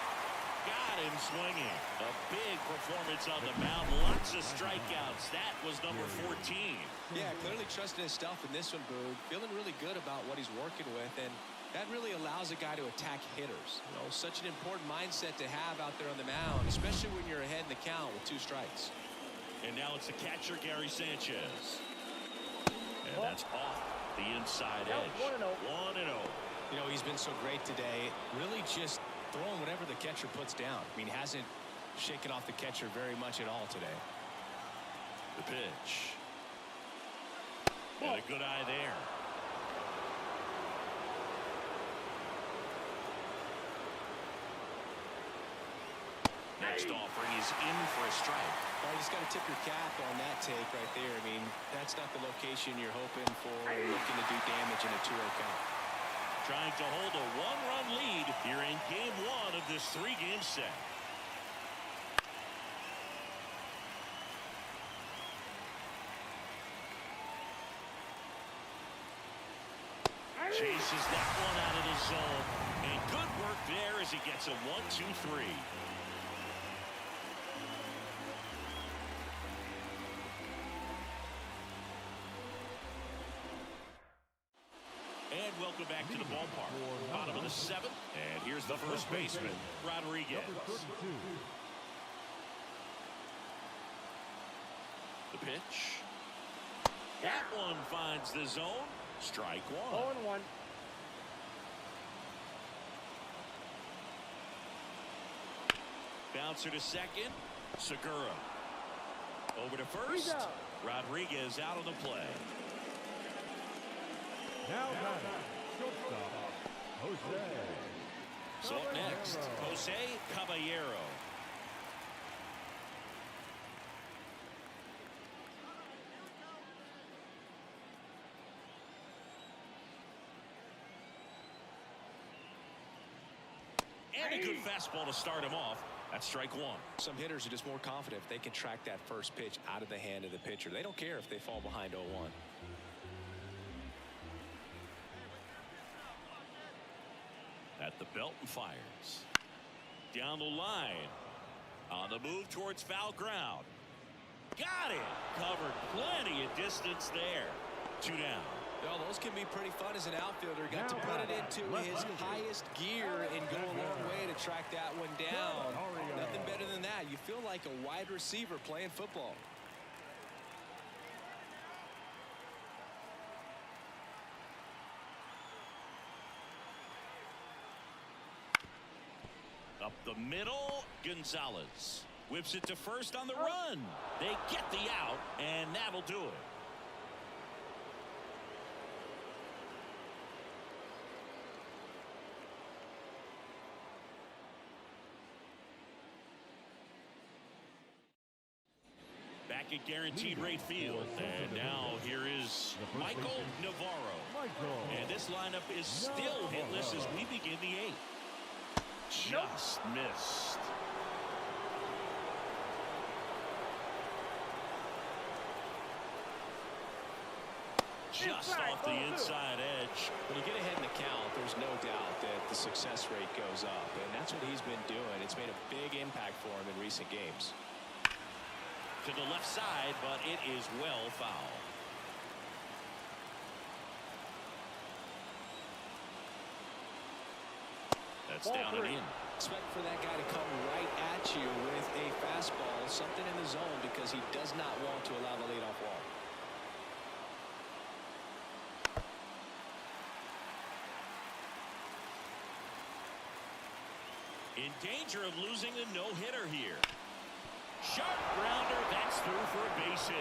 Got him swinging. A big performance on the mound. Lots of strikeouts. That was number 14. Yeah, clearly trusting his stuff in this one, Boog. Feeling really good about what he's working with, and that really allows a guy to attack hitters. You know, such an important mindset to have out there on the mound, especially when you're ahead in the count with 2 strikes. And now it's the catcher, Gary Sanchez. And that's off the inside edge. 1-0. You know, he's been so great today. Really just throwing whatever the catcher puts down. I mean, he hasn't shaken off the catcher very much at all today. The pitch. And a good eye there. next offering is in for a strike. Well, you just got to tip your cap on that take right there. I mean, that's not the location you're hoping for, looking to do damage in a 2-0 count. Trying to hold a one-run lead here in game 1 of this 3-game set. Chases that one out of the zone. And good work there as he gets a 1-2-3. And welcome back to the ballpark. Bottom of the 7th. And here's the first baseman, Rodriguez. The pitch. That one finds the zone. Strike 1. 0-1. Bouncer to second. Segura. Over to first. Rodriguez out on the play. Now batting, shortstop, Jose. So up next, Jose Caballero. And a good fastball to start him off. That's strike 1. Some hitters are just more confident if they can track that first pitch out of the hand of the pitcher. They don't care if they fall behind 0-1. At the belt and fires. Down the line. On the move towards foul ground. Got it. Covered plenty of distance there. 2 down. Well, those can be pretty fun as an outfielder. Got to put it into his highest gear and go a long way to track that one down. Nothing better than that. You feel like a wide receiver playing football. Up the middle, Gonzalez whips it to first on the run. They get the out, and that'll do it. Back at guaranteed rate field, and now here is Michael Navarro. And this lineup is still hitless as we begin the 8th. Just missed. Just off the inside edge. When you get ahead in the count, there's no doubt that the success rate goes up, and that's what he's been doing. It's made a big impact for him in recent games. To the left side, but it is well foul. That's down and in. Expect for that guy to come right at you with a fastball, something in the zone, because he does not want to allow the leadoff walk. In danger of losing the no-hitter here. Sharp grounder, that's through for a base hit.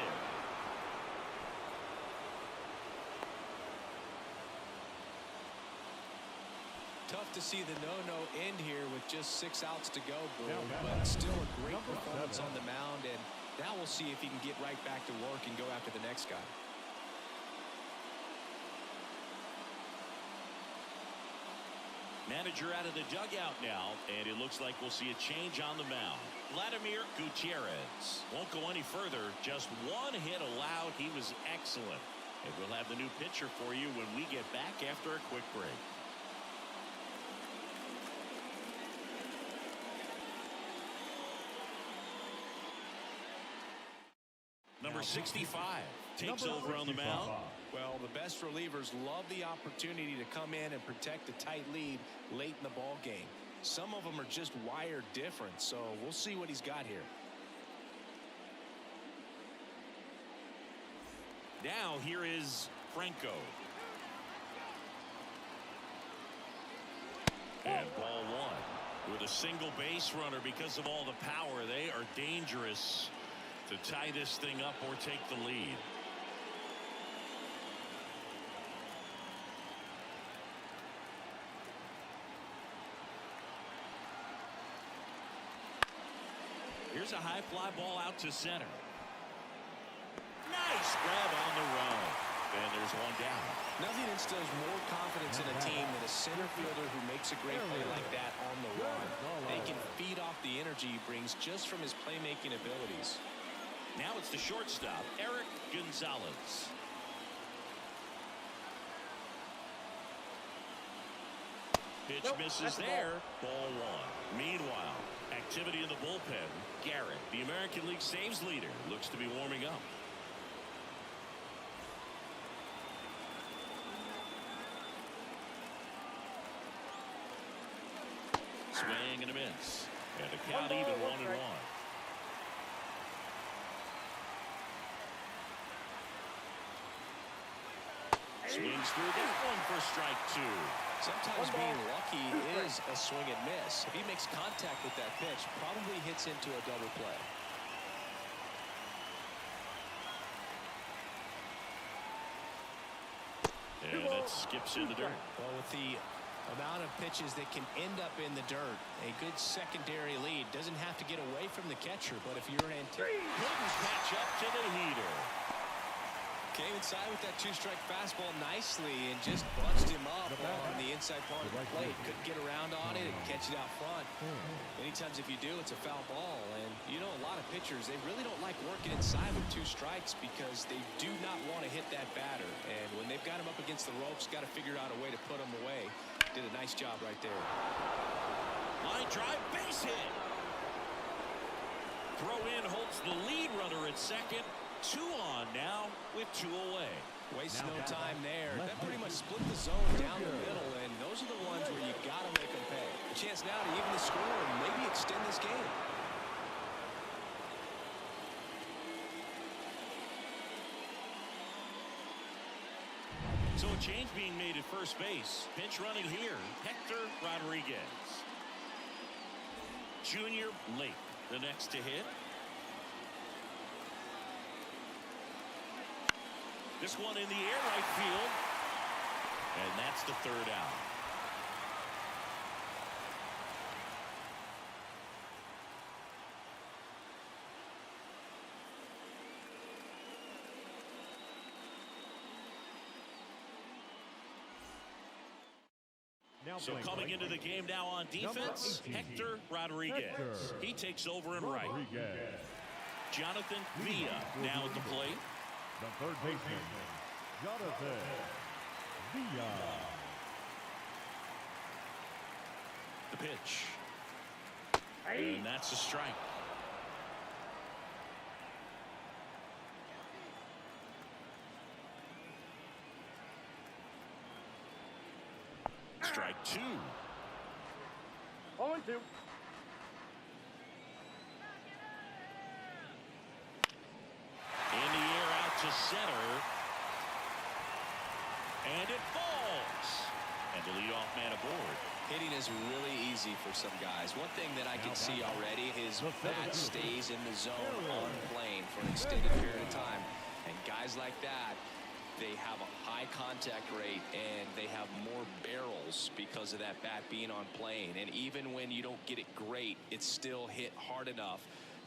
Tough to see the no-no end here with just 6 outs to go, but still a great performance on the mound, and now we'll see if he can get right back to work and go after the next guy. Manager out of the dugout now, and it looks like we'll see a change on the mound. Vladimir Gutierrez won't go any further. Just 1 hit allowed. He was excellent. And we'll have the new pitcher for you when we get back after a quick break. Number 65 takes over on the mound. Well, the best relievers love the opportunity to come in and protect a tight lead late in the ball game. Some of them are just wired different, so we'll see what he's got here. Now here is Franco. And ball 1 with a single base runner. Because of all the power, they are dangerous to tie this thing up or take the lead. Here's a high fly ball out to center. Nice grab on the run. And there's one down. Nothing instills more confidence in a team than a center fielder who makes a great play like that on the run. They can feed off the energy he brings just from his playmaking abilities. Now it's the shortstop, Eric Gonzalez. Pitch misses there. Ball one. Meanwhile, activity in the bullpen. Garrett, the American League saves leader, looks to be warming up. Swing and a miss. And the count even 1-1. Swings through this one for strike two. Sometimes being lucky is a swing and miss. If he makes contact with that pitch, probably hits into a double play. And it skips in the dirt. Well, with the amount of pitches that can end up in the dirt, a good secondary lead doesn't have to get away from the catcher, but if you're an couldn't catch up to the heater. Came inside with that two-strike fastball nicely and just bunched him up on the inside part of the plate. Couldn't get around on it and catch it out front. Many times if you do, it's a foul ball. And, you know, a lot of pitchers, they really don't like working inside with two strikes because they do not want to hit that batter. And when they've got him up against the ropes, got to figure out a way to put him away. Did a nice job right there. Line drive, base hit. Throw in holds the lead runner at second. 2 on now with 2 away. Wasting no time there. That pretty much split the zone down the middle, and those are the ones where you got to make them pay. A chance now to even the score and maybe extend this game. So a change being made at first base. Pinch running here, Hector Rodriguez. Junior Lake, the next to hit. This one in the air, right field. And that's the 3rd out. So coming into the game now on defense, Hector Rodriguez. He takes over in right. Jonathan Villa now at the plate. The third baseman, Jonathan Villa. The pitch. And that's a strike. Strike 2. 0-2. In the air out to center. And it falls. And the leadoff man aboard. Hitting is really easy for some guys. One thing that I can see already is bat stays in the zone on plane for an extended period of time. And guys like that, they have a high contact rate and they have more barrels because of that bat being on plane. And even when you don't get it great, it's still hit hard enough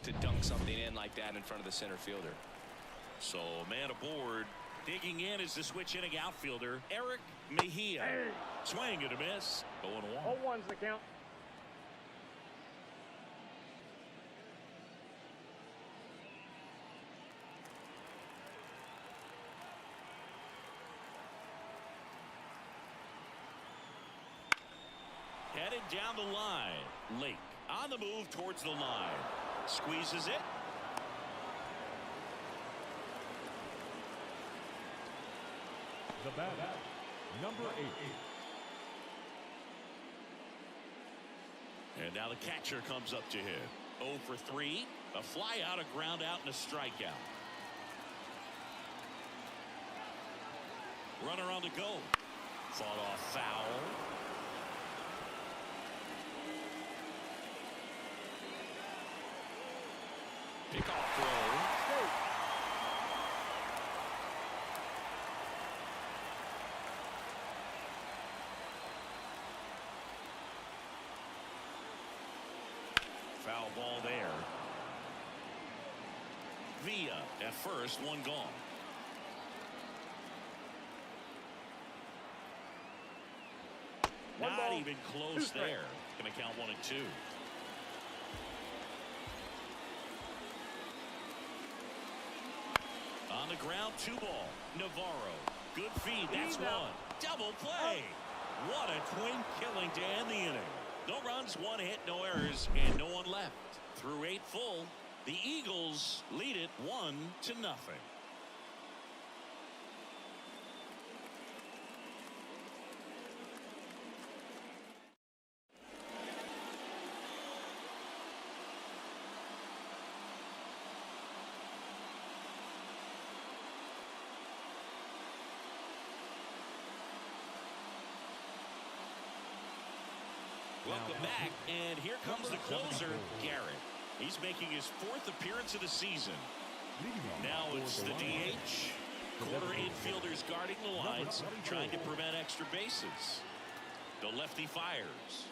to dunk something in like that in front of the center fielder. So man aboard. Digging in is the switch hitting outfielder, Eric Mejia. Swing and a miss. 0-1. 0-1's the count. Headed down the line. Lake on the move towards the line. Squeezes it. The batter, number 8. And now the catcher comes up to hit. 0 for 3. A fly out, a ground out, and a strikeout. Runner on the go. Fought off foul. Pickoff throw. Foul ball there. Villa at first, one gone. One Not ball, even two close strikes. there. Going to count 1-2. On the ground, 2-ball. Navarro. Good feed. That's He's out. one. Double play. What a twin killing to end the inning. No runs, one hit, no errors, and no one left. Through 8 full, the Eagles lead it 1-0. Welcome back, and here comes the closer, Garrett. He's making his 4th appearance of the season. Now it's the DH. Quarter infielders guarding the lines, trying to prevent extra bases. The lefty fires.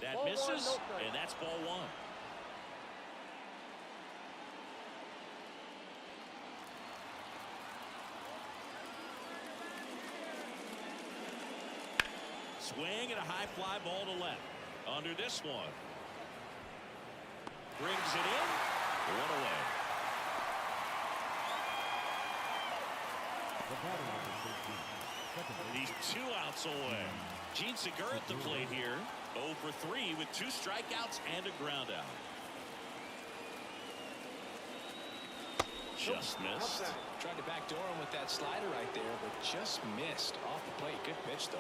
That Ball one, misses, no strike. and that's ball 1. Swing and a high fly ball to left. Under this one. Brings it in. 1 away. He's 2 outs away. Gene Segura at the plate here. 0 for 3 with 2 strikeouts and a ground out. Just missed. Tried to backdoor him with that slider right there, but just missed off the plate. Good pitch, though.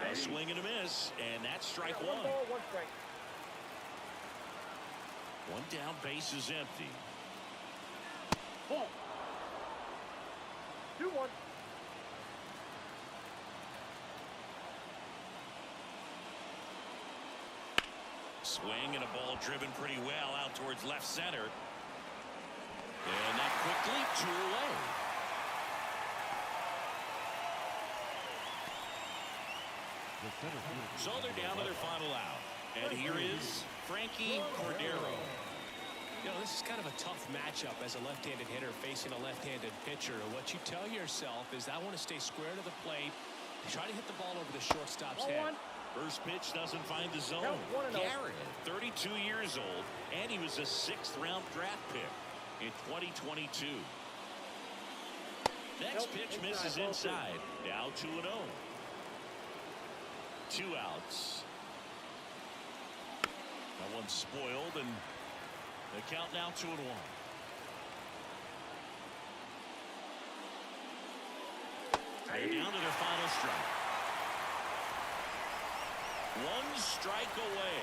A swing and a miss, and that's strike 1. 1 ball, 1 strike. 1 down, base is empty. Ball. 2-1. Swing and a ball driven pretty well out towards left center. And that quickly 2 away. So they're down to their final out. And here is Frankie Cordero. You know, this is kind of a tough matchup as a left-handed hitter facing a left-handed pitcher. What you tell yourself is, I want to stay square to the plate, try to hit the ball over the shortstop's head. First pitch doesn't find the zone. Count 1-0. Garrett, 32 years old, and he was a 6th-round draft pick in 2022. Next pitch misses inside. Now 2-0. 2 outs. That one's spoiled, and the count now 2-1. They're down to their final strike. 1 strike away.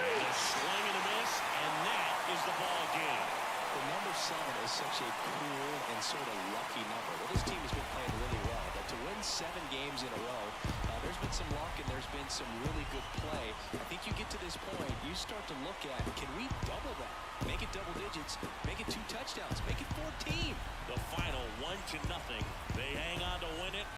And a swing and a miss, and that is the ball game. The number 7 is such a cool and sort of lucky number. Well, this team has been playing really well, but to win 7 games in a row, there's been some luck and there's been some really good play. I think you get to this point, you start to look at, can we double that? Make it double digits, make it 2 touchdowns, make it 14. The final